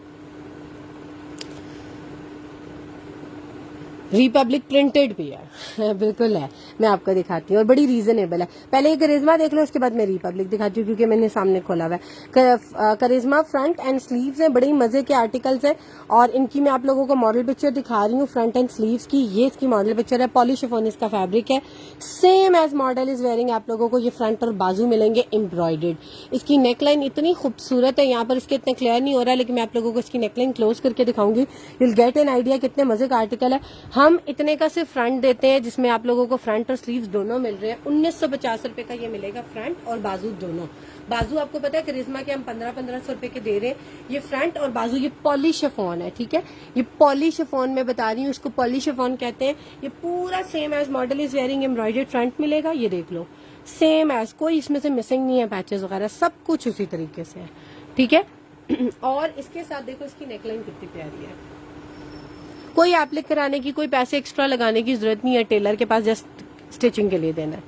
रिपब्लिक प्रिंटेड भी है, बिल्कुल है, मैं आपको दिखाती हूँ और बड़ी रीजनेबल है। पहले ये करिश्मा देख लो, उसके बाद मैं रिपब्लिक दिखाती हूँ क्योंकि मैंने सामने खोला हुआ है। करिश्मा फ्रंट एंड स्लीव्स हैं, बड़ी मजे के आर्टिकल्स हैं और इनकी मैं आप लोगों को मॉडल पिक्चर दिखा रही हूँ फ्रंट एंड स्लीव्स की। ये इसकी मॉडल पिक्चर है, पॉलिश शिफॉन इसका फैब्रिक है, same as model is wearing. आप लोगों को ये फ्रंट और बाजू मिलेंगे एम्ब्रॉयडर्ड। इसकी नेकलाइन इतनी खूबसूरत है, यहाँ पर इसके इतने क्लियर नहीं हो रहा है लेकिन मैं आप लोगों को इसकी नेकलाइन क्लोज करके दिखाऊंगी, विल गेट एन आइडिया कितने मजे का आर्टिकल है। हम इतने का सिर्फ फ्रंट देते हैं जिसमें आप लोगों को फ्रंट और स्लीव्स दोनों मिल रहे हैं। 1950 रुपए का ये मिलेगा फ्रंट और बाजू दोनों। बाजू आपको पता है करिश्मा के हम 1500 रुपए के दे रहे हैं। ये फ्रंट और बाजू ये पॉलिश शिफॉन है, ठीक है? ये पॉलिश शिफॉन मैं बता रही हूँ, इसको पॉलिश शिफॉन कहते हैं। ये पूरा same as model is wearing embroidered front मिलेगा, ये देख लो सेम एज, कोई इसमें से मिसिंग नहीं है, पैचेस वगैरह सब कुछ उसी तरीके से है, ठीक है? और इसके साथ देखो इसकी नेकलाइन कितनी प्यारी है, कोई एप्लिक कराने की, कोई पैसे एक्स्ट्रा लगाने की जरूरत नहीं है, टेलर के पास जस्ट स्टिचिंग के लिए देना है।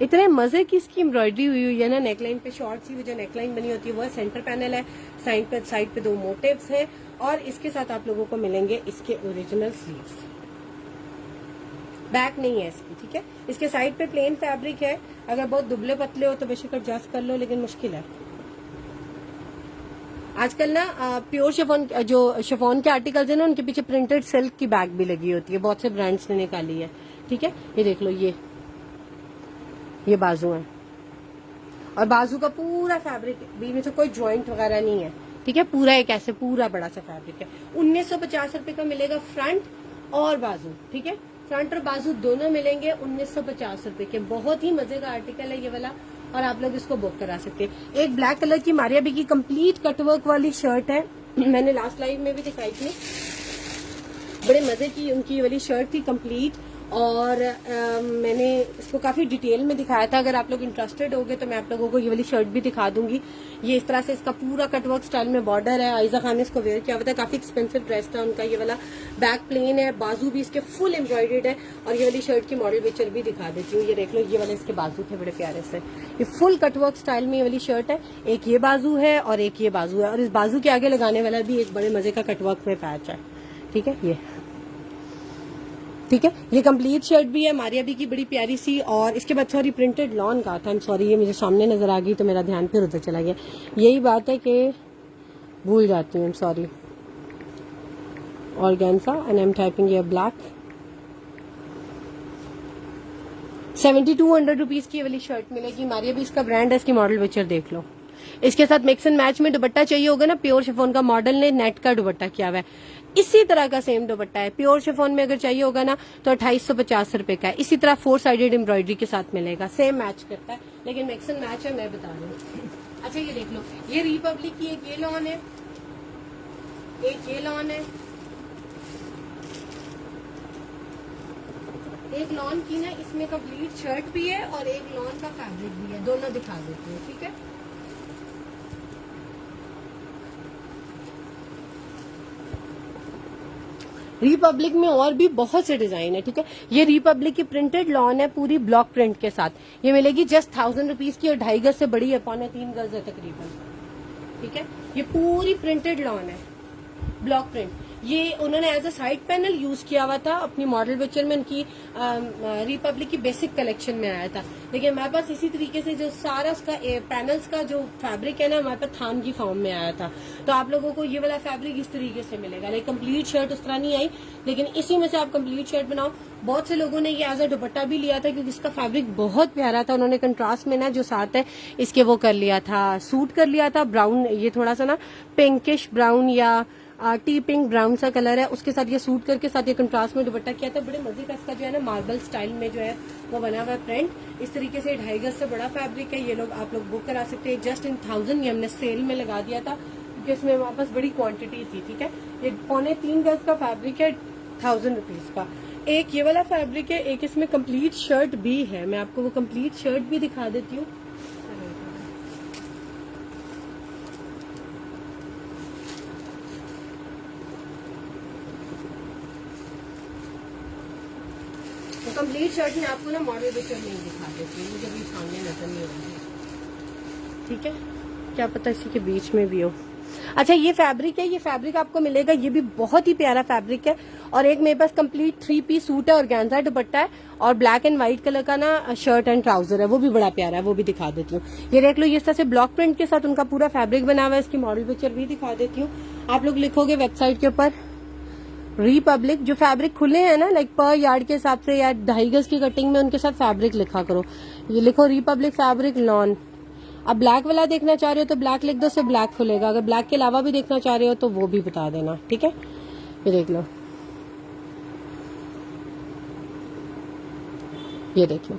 इतने मजे की इसकी एम्ब्रॉयडरी हुई है ना नेकलाइन पे, शॉर्ट सी जो नेकलाइन बनी होती है वो सेंटर पैनल है, साइड पे 2 मोटिव्स हैं और इसके साथ आप लोगों को मिलेंगे इसके ओरिजिनल स्लीव्स। बैक नहीं है इसकी, ठीक है? इसके साइड पे प्लेन फैब्रिक है, अगर बहुत दुबले पतले हो तो बेशक एडजस्ट कर लो, लेकिन मुश्किल है आजकल ना। प्योर शिफॉन, जो शिफॉन के आर्टिकल्स है ना, उनके पीछे प्रिंटेड सिल्क की बैग भी लगी होती है, बहुत से ब्रांड्स ने निकाली है, ठीक है? ये देख लो, ये बाजू है और बाजू का पूरा फैब्रिक, बीच में से कोई जॉइंट वगैरह नहीं है, ठीक है, पूरा एक ऐसे पूरा बड़ा सा फैब्रिक है। 1950 रुपए का मिलेगा फ्रंट और बाजू, ठीक है, फ्रंट और बाजू दोनों मिलेंगे 1950 रुपए के। बहुत ही मजे का आर्टिकल है ये वाला और आप लोग इसको बुक करा सकते हैं। एक ब्लैक कलर की मारिया बी की कंप्लीट कटवर्क वाली शर्ट है, मैंने लास्ट लाइव में भी दिखाई थी, बड़े मजे की उनकी वाली शर्ट थी कंप्लीट, और मैंने इसको काफी डिटेल में दिखाया था। अगर आप लोग इंटरेस्टेड होगे तो मैं आप लोगों को ये वाली शर्ट भी दिखा दूंगी। ये इस तरह से इसका पूरा कटवर्क स्टाइल में बॉर्डर है। आयजा खान ने इसको वेयर किया हुआ था, काफी एक्सपेंसिव ड्रेस था उनका। ये वाला बैक प्लेन है, बाजू भी इसके फुल एम्ब्रॉयडर्ड है। और ये वाली शर्ट की मॉडल पिक्चर भी दिखा देती हूँ, ये देख लो, ये वाले इसके बाजू थे बड़े प्यारे से। ये फुल कटवर्क स्टाइल में ये वाली शर्ट है। एक ये बाजू है और एक ये बाजू है, और इस बाजू के आगे लगाने वाला भी एक बड़े मजे का कटवर्क में पैच है, ठीक है। ये ठीक है, ये कंप्लीट शर्ट भी है मारिया बी की, बड़ी प्यारी सी। और इसके बाद सॉरी प्रिंटेड लॉन का था, सॉरी ये मुझे सामने नजर आ गई तो मेरा ध्यान फिर उधर चला गया। यही बात है कि भूल जाती हूँ, sorry. Organza and I am typing ये ब्लैक। 7200 रुपीज की ये वाली शर्ट मिलेगी। मारिया बी इसका ब्रांड है, इसकी मॉडल पिक्चर देख लो। इसके साथ मिक्स एंड मैच में दुपट्टा चाहिए होगा ना, प्योर शिफॉन का मॉडल ने नेट का दुपट्टा किया हुआ है, इसी तरह का सेम दुपट्टा है। प्योर शिफॉन में अगर चाहिए होगा ना तो 2850 रुपए का है। इसी तरह 4 साइडेड एम्ब्रॉयडरी के साथ मिलेगा, सेम मैच करता है, लेकिन मिक्स एंड मैच है, मैं बता रही हूँ। अच्छा ये देख लो, ये रिपब्लिक की एक ये लॉन है, एक ये लॉन है, एक लॉन की ना इसमें कंप्लीट शर्ट भी है और एक लॉन का फैब्रिक भी है, दोनों दिखा देती हूँ, ठीक है। रिपब्लिक में और भी बहुत से डिजाइन है, ठीक है। ये रिपब्लिक की प्रिंटेड लॉन है पूरी ब्लॉक प्रिंट के साथ, ये मिलेगी जस्ट 1000 रुपीज की और 2.5 गज से बड़ी है, 3.25 गज है तकरीबन, ठीक है। ये पूरी प्रिंटेड लॉन है, ब्लॉक प्रिंट। ये उन्होंने as a side panel use किया हुआ था अपनी मॉडल पिक्चर में, उनकी रिपब्लिक की बेसिक कलेक्शन में आया था। लेकिन हमारे पास इसी तरीके से जो सारा उसका पैनल्स का जो फैब्रिक है ना, हमारे पास थान की फॉर्म में आया था। तो आप लोगों को ये वाला फैब्रिक इस तरीके से मिलेगा, लाइक कंप्लीट शर्ट उस तरह नहीं आई, लेकिन इसी में से आप कंप्लीट शर्ट बनाओ। बहुत से लोगों ने ये एज अ दुपट्टा भी लिया था क्योंकि इसका फैब्रिक बहुत प्यारा था। उन्होंने कंट्रास्ट में ना जो साथ है इसके वो कर लिया था, सूट कर लिया था ब्राउन, ये थोड़ा सा ना पिंकिश ब्राउन या टी पिंक ब्राउन सा कलर है, उसके साथ ये सूट करके साथ ये कंट्रास्ट में दुपट्टा किया था। बड़े मजे का इसका जो है ना मार्बल स्टाइल में जो है वो बना हुआ है प्रिंट। इस तरीके से 2.5 गज से बड़ा फैब्रिक है। ये लोग आप लोग बुक करा सकते हैं जस्ट इन 1000। ये हमने सेल में लगा दिया था क्योंकि इसमें हमारे पास बड़ी क्वांटिटी थी, ठीक है। ये 3.25 गज का फैब्रिक है 1000 रुपीज का। एक ये वाला फैब्रिक है, एक इसमें कंप्लीट शर्ट भी है, मैं आपको वो कंप्लीट शर्ट भी दिखा देती हूँ। तो कंप्लीट शर्ट में आपको ना मॉडल पिक्चर नहीं दिखा देती हूँ, मुझे भी सामने नजर नहीं होगी, ठीक है, क्या पता इसी के बीच में भी हो। अच्छा ये फैब्रिक है, ये फैब्रिक आपको मिलेगा, ये भी बहुत ही प्यारा फैब्रिक है। और एक मेरे पास कंप्लीट 3 पीस सूट है, ऑर्गेन्जा दुपट्टा है और ब्लैक एंड व्हाइट कलर का ना शर्ट एंड ट्राउजर है, वो भी बड़ा प्यारा है, वो भी दिखा देती हूँ। ये देख लो, ये इस तरह से ब्लॉक प्रिंट के साथ उनका पूरा फैब्रिक बना हुआ है, इसकी मॉडल पिक्चर भी दिखा देती हूँ। आप लोग लिखोगे वेबसाइट के ऊपर रिपब्लिक, जो फैब्रिक खुले हैं ना लाइक पर यार्ड के हिसाब से या 2.5 गज की कटिंग में उनके साथ फैब्रिक लिखा करो। ये लिखो रिपब्लिक फैब्रिक लॉन। अब ब्लैक वाला देखना चाह रहे हो तो ब्लैक लिख दो, से ब्लैक खुलेगा। अगर ब्लैक के अलावा भी देखना चाह रहे हो तो वो भी बता देना, ठीक है। ये देख लो, ये देख लो,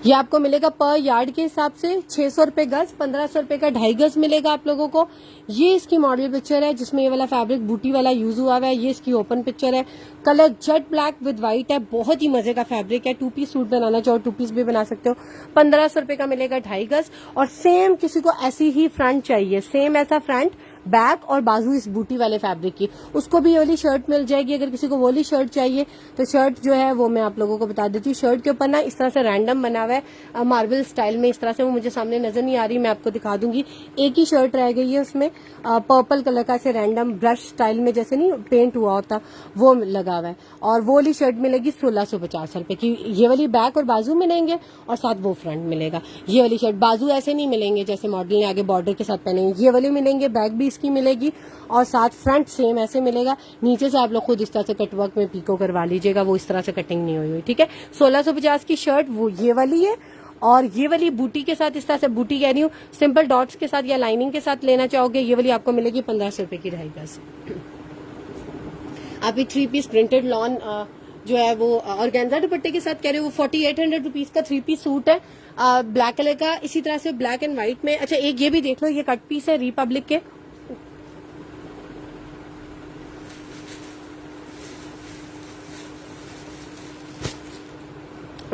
ये आपको मिलेगा पर यार्ड के हिसाब से 600 रुपए गज, 1500 रुपए का 2.5 गज मिलेगा आप लोगों को। ये इसकी मॉडल पिक्चर है जिसमें ये वाला फैब्रिक बूटी वाला यूज हुआ है। ये इसकी ओपन पिक्चर है, colour jet black with white है, बहुत ही मजे का फैब्रिक है। 2 पीस सूट बनाना चाहो 2 पीस भी बना सकते हो। 1500 रुपए का मिलेगा 2.5 गज। और सेम किसी को ऐसी ही फ्रंट चाहिए, सेम ऐसा फ्रंट, बैक और बाजू इस बूटी वाले फैब्रिक की, उसको भी ये वाली शर्ट मिल जाएगी। अगर किसी को वो वाली शर्ट चाहिए तो शर्ट जो है वो मैं आप लोगों को बता देती हूँ। शर्ट के ऊपर ना इस तरह से रैंडम बना हुआ है मार्बल स्टाइल में, इस तरह से, वो मुझे सामने नजर नहीं आ रही, मैं आपको दिखा दूंगी। एक ही शर्ट रह गई है, उसमें पर्पल कलर का ऐसे रैंडम ब्रश स्टाइल में जैसे नहीं पेंट हुआ होता वो लगा हुआ है। और वो वाली शर्ट मिलेगी 1650 रुपए की। ये वाली बैक और बाजू मिलेंगे और साथ वो फ्रंट मिलेगा। ये वाली शर्ट बाजू ऐसे नहीं मिलेंगे जैसे मॉडल ने आगे बॉर्डर के साथ पहनेंगे, ये वाले मिलेंगे, बैक भी इसकी मिलेगी और साथ फ्रंट सेम ऐसे मिलेगा। नीचे से आप लोग खुद इस तरह से कटवर्क में पीको करवा लीजिएगा, वो इस तरह से कटिंग नहीं हुई हुई, ठीक है। 1650 की शर्ट वो ये वाली है और ये वाली बूटी के साथ, इस तरह से बूटी कह रही हूँ, सिंपल डॉट्स के साथ या लाइनिंग के साथ लेना चाहोगे, ये वाली आपको मिलेगी 1500 रुपए की 2.5 गज। आप ये 3 पीस प्रिंटेड लॉन जो है वो ऑर्गेन्जा दुपट्टे के साथ कह रहे हो, वो 4800 रुपीज का 3 पीस सूट है ब्लैक कलर का, इसी तरह से ब्लैक एंड व्हाइट में। अच्छा एक ये भी देख लो, ये कट पीस है रिपब्लिक के,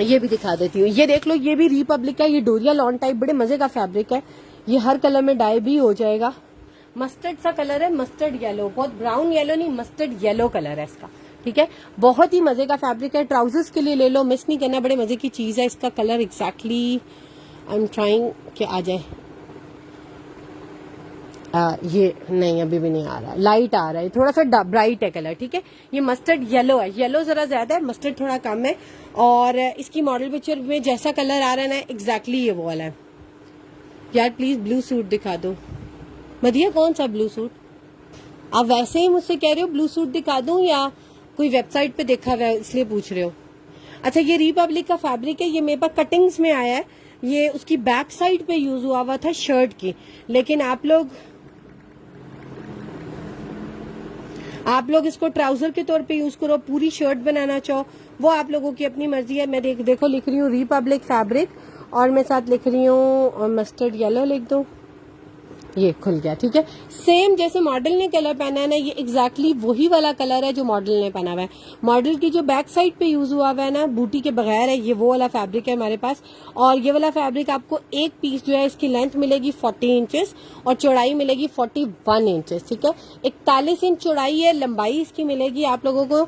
ये भी दिखा देती हूँ, ये देख लो, ये भी रिपब्लिक का, ये डोरिया लॉन टाइप, बड़े मजे का फैब्रिक है, ये हर कलर में डाई भी हो जाएगा। मस्टर्ड सा कलर है, मस्टर्ड येलो, बहुत ब्राउन येलो नहीं, मस्टर्ड येलो कलर है इसका, ठीक है। बहुत ही मजे का फैब्रिक है, ट्राउजर्स के लिए ले लो, मिस नहीं करना, बड़े मजे की चीज है। इसका colour exactly I am trying कि आ जाए, ये नहीं अभी भी नहीं आ रहा, लाइट आ रहा है, थोड़ा सा ब्राइट है कलर, ठीक है। ये मस्टर्ड येलो है, येलो जरा ज्यादा है, मस्टर्ड थोड़ा कम है। और इसकी मॉडल पिक्चर में जैसा कलर आ रहा है ना, एग्जैक्टली ये वाला है। यार प्लीज ब्लू सूट दिखा दो मदिया, कौन सा ब्लू सूट? आप वैसे ही मुझसे कह रहे हो ब्लू सूट दिखा दूं या कोई वेबसाइट पे देखा हुआ है इसलिए पूछ रहे हो? अच्छा ये रिपब्लिक का फैब्रिक है, ये मेरे पास कटिंग्स में आया है, ये उसकी बैक साइड पे यूज हुआ था शर्ट की, लेकिन आप लोग इसको ट्राउजर के तौर पे यूज करो, पूरी शर्ट बनाना चाहो वो आप लोगों की अपनी मर्जी है। मैं देखो लिख रही हूँ रिपब्लिक फैब्रिक, और मैं साथ लिख रही हूँ मस्टर्ड येलो, लिख दो, ये खुल गया, ठीक है। सेम जैसे मॉडल ने कलर पहना है ना, ये एग्जैक्टली वही वाला कलर है जो मॉडल ने पहना हुआ है। मॉडल की जो बैक साइड पे यूज हुआ हुआ है ना, बूटी के बगैर है, ये वो वाला फैब्रिक है हमारे पास। और ये वाला फैब्रिक आपको एक पीस जो है, इसकी लेंथ मिलेगी 40 इंचेस और चौड़ाई मिलेगी 41 इंचेस, ठीक है। 41 इंच चौड़ाई है, लंबाई इसकी मिलेगी आप लोगों को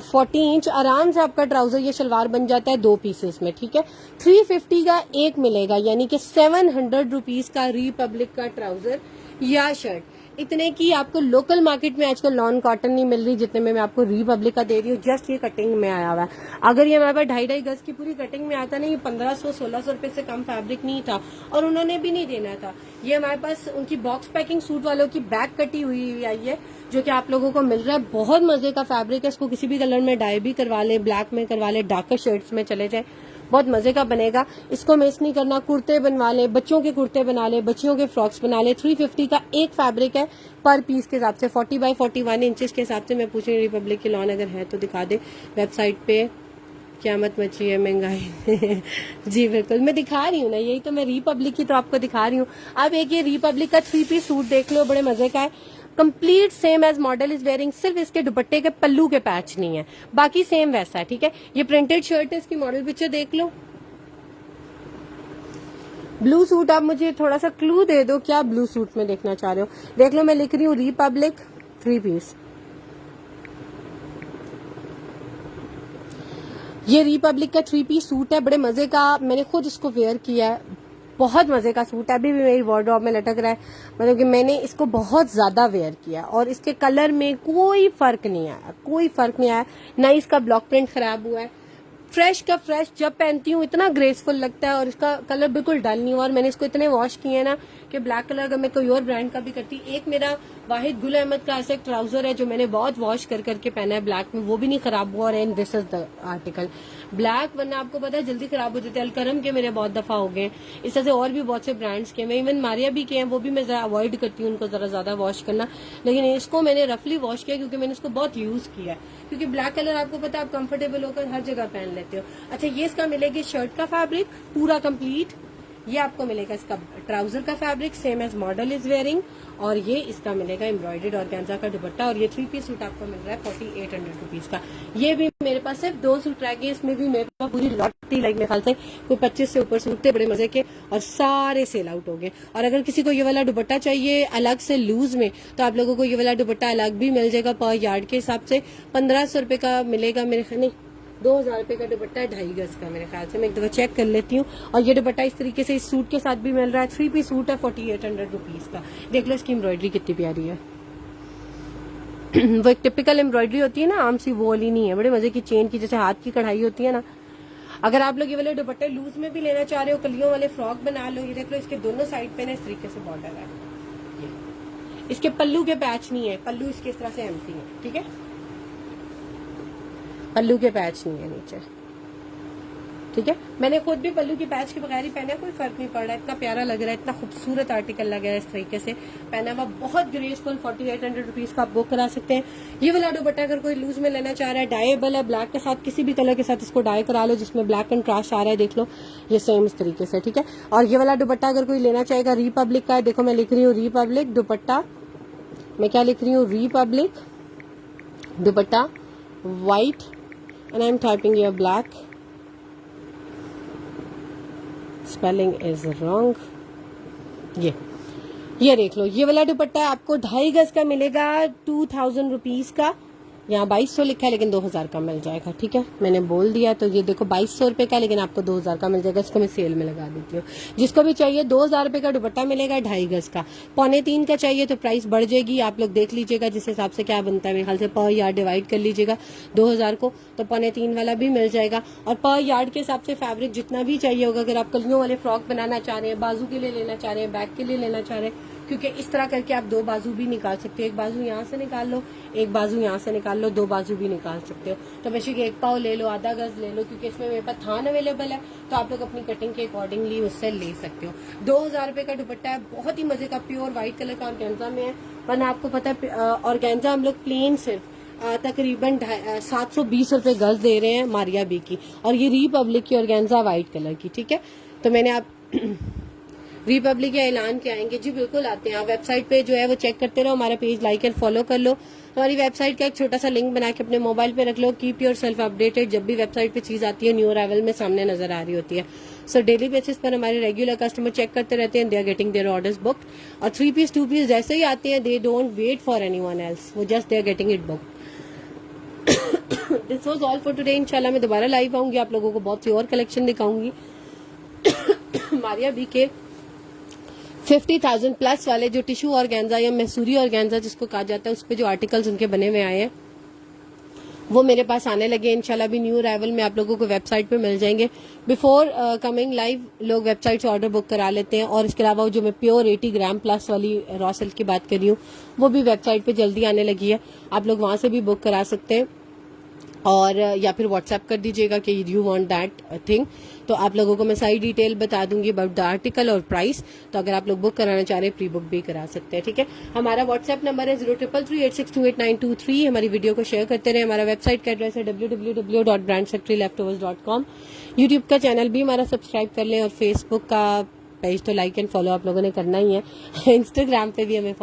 40 इंच। आराम से आपका ट्राउजर ये शलवार बन जाता है 2 पीसेस में, ठीक है। 350 का एक मिलेगा, यानी कि 700 रुपीज का रिपब्लिक का ट्राउजर या शर्ट। इतने की आपको लोकल मार्केट में आजकल लॉन कॉटन नहीं मिल रही जितने में मैं आपको रिपब्लिक का दे रही हूँ। जस्ट ये कटिंग में आया हुआ है, अगर ये हमारे पास 2.5 गज की पूरी कटिंग में आता ना, ये 1500-1600 रुपए से कम फैब्रिक नहीं था, और उन्होंने भी नहीं देना था। ये हमारे पास उनकी बॉक्स पैकिंग सूट वालों की बैक कटी हुई आई है, जो कि आप लोगों को मिल रहा है। बहुत मजे का फैब्रिक है, इसको किसी भी कलर में डाई भी करवा ले, ब्लैक में करवा ले, डार्कर शेड्स में चले जाए, बहुत मजे का बनेगा। इसको मिस नहीं करना, कुर्ते बनवा ले, बच्चों के कुर्ते बना ले, बच्चियों के फ्रॉक्स बना ले। 350 का एक फैब्रिक है पर पीस के हिसाब से, 40 बाय 41 इंचेस के हिसाब से। मैं पूछ रही हूँ रिपब्लिक की लॉन अगर है तो दिखा दे वेबसाइट पे, क़यामत मची है महंगाई जी बिल्कुल मैं दिखा रही हूँ ना, यही तो मैं रिपब्लिक की तो आपको दिखा रही हूँ। अब एक ये रिपब्लिक का 3 पीस सूट देख लो, बड़े मजे का है, complete same as model is wearing, सिर्फ इसके दुपट्टे के पल्लू के पैच नहीं है, बाकी सेम वैसा है, ठीक है। ये प्रिंटेड शर्ट है, इसकी मॉडल पिक्चर देख लो। ब्लू सूट आप मुझे थोड़ा सा क्लू दे दो, क्या ब्लू सूट में देखना चाह रहे हो? देख लो, मैं लिख रही हूँ रिपब्लिक 3 पीस। ये रिपब्लिक का 3 पीस सूट है, बड़े मजे का, मैंने खुद इसको वेयर किया है, बहुत मजे का सूट है, अभी भी मेरी वार्डरोब में लटक रहा है, मतलब कि मैंने इसको बहुत ज्यादा वेयर किया और इसके कलर में कोई फर्क नहीं आया, कोई फर्क नहीं आया, ना इसका ब्लॉक प्रिंट खराब हुआ है, फ्रेश का फ्रेश, जब पहनती हूँ इतना ग्रेसफुल लगता है और इसका कलर बिल्कुल डल नहीं हुआ। और मैंने इसको इतने वॉश किए हैं ना कि ब्लैक कलर अगर मैं कोई और ब्रांड का भी करती, एक मेरा वाहिद गुल अहमद का ऐसा एक ट्राउजर है जो मैंने बहुत वॉश कर करके पहना है ब्लैक में, वो भी नहीं खराब हुआ। और and this is the article black, वरना आपको पता है जल्दी खराब हो जाते हैं। अलकरम के मेरे बहुत दफा हो गए, इस तरह से और भी बहुत से ब्रांड्स के, मैं इवन मारिया भी के हैं, वो भी मैं जरा अवॉइड करती हूँ उनको जरा ज्यादा वॉश करना, लेकिन इसको मैंने रफली वॉश किया क्योंकि मैंने इसको बहुत यूज किया, क्योंकि ब्लैक कलर आपको पता है आप कंफर्टेबल होकर हर जगह पहन लेते हो। अच्छा, ये इसका मिलेगी शर्ट का फैब्रिक पूरा कंप्लीट, ये आपको मिलेगा इसका ट्राउजर का fabric same as model is wearing, और ये इसका मिलेगा एम्ब्रॉयडर्ड ऑर्गेन्जा का दुपट्टा, और ये 3 पीस सूट आपको मिल रहा है 4800 रुपीज का। ये भी मेरे पास सिर्फ 2 सूट रह गए, इसमें भी मेरे पास पूरी लॉट थी, लाइक मेरे ख्याल से कोई 25 से ऊपर सूट थे बड़े मजे के, और सारे सेल आउट हो गए। और अगर किसी को ये वाला दुपट्टा चाहिए अलग से लूज में, तो आप लोगों को ये वाला दुपट्टा अलग भी मिल जाएगा, पर यार्ड के हिसाब से 1500 रुपए का मिलेगा, मेरे ख्याल नहीं 2000 रुपए का दुपट्टा है 2.5 गज का मेरे ख्याल से, मैं एक दफा चेक कर लेती हूँ। और ये दुपट्टा इस तरीके से इस सूट के साथ भी मिल रहा है, 3 पीस सूट है 4800 रुपीज का। देख लो इसकी एम्ब्रॉयडरी कितनी प्यारी है वो एक टिपिकल एम्ब्रॉयडरी होती है ना, आम सी, वो वाली नहीं है, बड़े मजे की चेन की जैसे हाथ की कढ़ाई होती है ना। अगर आप लोग ये वाले दुपट्टे लूज में भी लेना चाह रहे हो, कलियों वाले फ्रॉक बना लो, ये देख लो इसके दोनों साइड पे ना इस तरीके से बॉर्डर है, इसके पल्लू के पैच नहीं है, पल्लू इसके इस तरह से एम्प्टी है, ठीक है, पल्लू के पैच नहीं है नीचे। ठीक है। मैंने खुद भी पल्लू की पैच के बगैर ही पहना, कोई फर्क नहीं पड़ रहा है, इतना प्यारा लग रहा है, इतना खूबसूरत आर्टिकल लग रहा है, इस तरीके से पहना हुआ बहुत ग्रेसफुल। 4800 रुपीज का आप बुक करा सकते हैं। ये वाला दुपट्टा अगर कोई लूज में लेना चाह रहा है, डाइएबल है, ब्लैक के साथ किसी भी कलर के साथ इसको डाई करा लो, जिसमें ब्लैक कंट्रास्ट आ रहा है, देख लो ये सेम इस तरीके से, ठीक है। और ये वाला दुपट्टा अगर कोई लेना चाहेगा, रिपब्लिक का है, देखो मैं लिख रही हूँ रिपब्लिक दुपट्टा, मैं क्या लिख रही हूँ, Republic dupatta white and I am typing your black, spelling is wrong. ये देख लो, ये वाला दुपट्टा आपको 2.5 गज का मिलेगा 2000 रुपीज का। यहाँ 2200 लिखा है लेकिन 2000 का मिल जाएगा, ठीक है, मैंने बोल दिया। तो ये देखो 2200 रुपए का, लेकिन आपको 2000 का मिल जाएगा। इसको मैं सेल में लगा देती हूँ। जिसको भी चाहिए 2000 रुपए का दुपट्टा मिलेगा 2.5 गज का। 2.25 का चाहिए तो प्राइस बढ़ जाएगी, आप लोग देख लीजिएगा जिस हिसाब से क्या बनता है, मेरे ख्याल से पर यार्ड डिवाइड कर लीजिएगा 2000 को, तो 2.25 वाला भी मिल जाएगा। और पर यार्ड के हिसाब से फैब्रिक जितना भी चाहिए होगा, अगर आप कलियों वाले फ्रॉक बनाना चाह रहे हैं, बाजू के लिए लेना चाह रहे हैं, बैक के लिए लेना चाह रहे हैं, क्योंकि इस तरह करके आप 2 बाजू भी निकाल सकते हो, एक बाजू यहाँ से निकाल लो, एक बाजू यहाँ से निकाल लो, 2 बाजू भी निकाल सकते हो। तो बेशक 1 पाव ले लो, आधा गज ले लो, क्योंकि इसमें मेरे पास थान अवेलेबल है, तो आप लोग अपनी कटिंग के अकॉर्डिंगली उससे ले सकते हो। 2000 रुपए का दुपट्टा है, बहुत ही मजे का, प्योर व्हाइट कलर का ऑर्गेन्जा में है। वरना आपको पता है ऑर्गेन्जा हम लोग प्लेन सिर्फ तकरीबन 720 रुपए गज दे रहे हैं मारिया बी की, और ये रिपब्लिक की ऑर्गेन्जा व्हाइट कलर की, ठीक है। तो मैंने आप रिपब्लिक या ऐलान के आएंगे जी, बिल्कुल आते हैं। आप वेबसाइट पे जो है वो चेक करते रहो, हमारा पेज लाइक एंड फॉलो कर लो। हमारी वेबसाइट का एक छोटा सा लिंक बना के अपने मोबाइल पे रख लो, कीप योर सेल्फ अपडेटेड। जब भी वेबसाइट पे चीज आती है न्यू अराइवल में सामने नजर आ रही होती है। सो डेली बेसिस पर हमारे रेगुलर कस्टमर चेक करते रहते हैं, they are getting their orders booked. और 3 पीस 2 पीस जैसे ही आते हैं, they don't wait for anyone else, वो just they are getting it booked. This was all for today. इंशाल्लाह मैं दोबारा लाइव आऊंगी, आप लोगों को बहुत सी और कलेक्शन दिखाऊंगी। मारिया बी के 50,000 प्लस वाले जो टिश्यू ऑर्गेन्जा या मैसूरी ऑर्गेन्जा जिसको कहा जाता है, उस पे जो आर्टिकल्स उनके बने हुए आए हैं वो मेरे पास आने लगे। इंशाल्लाह भी न्यू अराइवल में आप लोगों को वेबसाइट पे मिल जाएंगे। बिफोर कमिंग लाइव लोग वेबसाइट से ऑर्डर बुक करा लेते हैं। और इसके अलावा जो मैं प्योर 80 ग्राम प्लस वाली रॉ सिल्क की बात कर रही हूँ, वो भी वेबसाइट पे जल्दी आने लगी है, आप लोग वहां से भी बुक करा सकते हैं। और या फिर व्हाट्सएप कर दीजिएगा कि यू वांट दैट थिंग, तो आप लोगों को मैं सारी डिटेल बता दूंगी अबाउट द आर्टिकल और प्राइस। तो अगर आप लोग बुक कराना चाह रहे हैं, प्री बुक भी करा सकते हैं, ठीक है। हमारा व्हाट्सएप नंबर है 0333862892 हमारी वीडियो को शेयर करते रहे। हमारा वेबसाइट का एड्रेस है www.brandfactoryleftovers.com। यूट्यूब का चैनल भी हमारा सब्सक्राइब कर लें, और फेसबुक का पेज तो लाइक एंड फॉलो आप लोगों ने करना ही है। इंस्टाग्राम पे भी हमें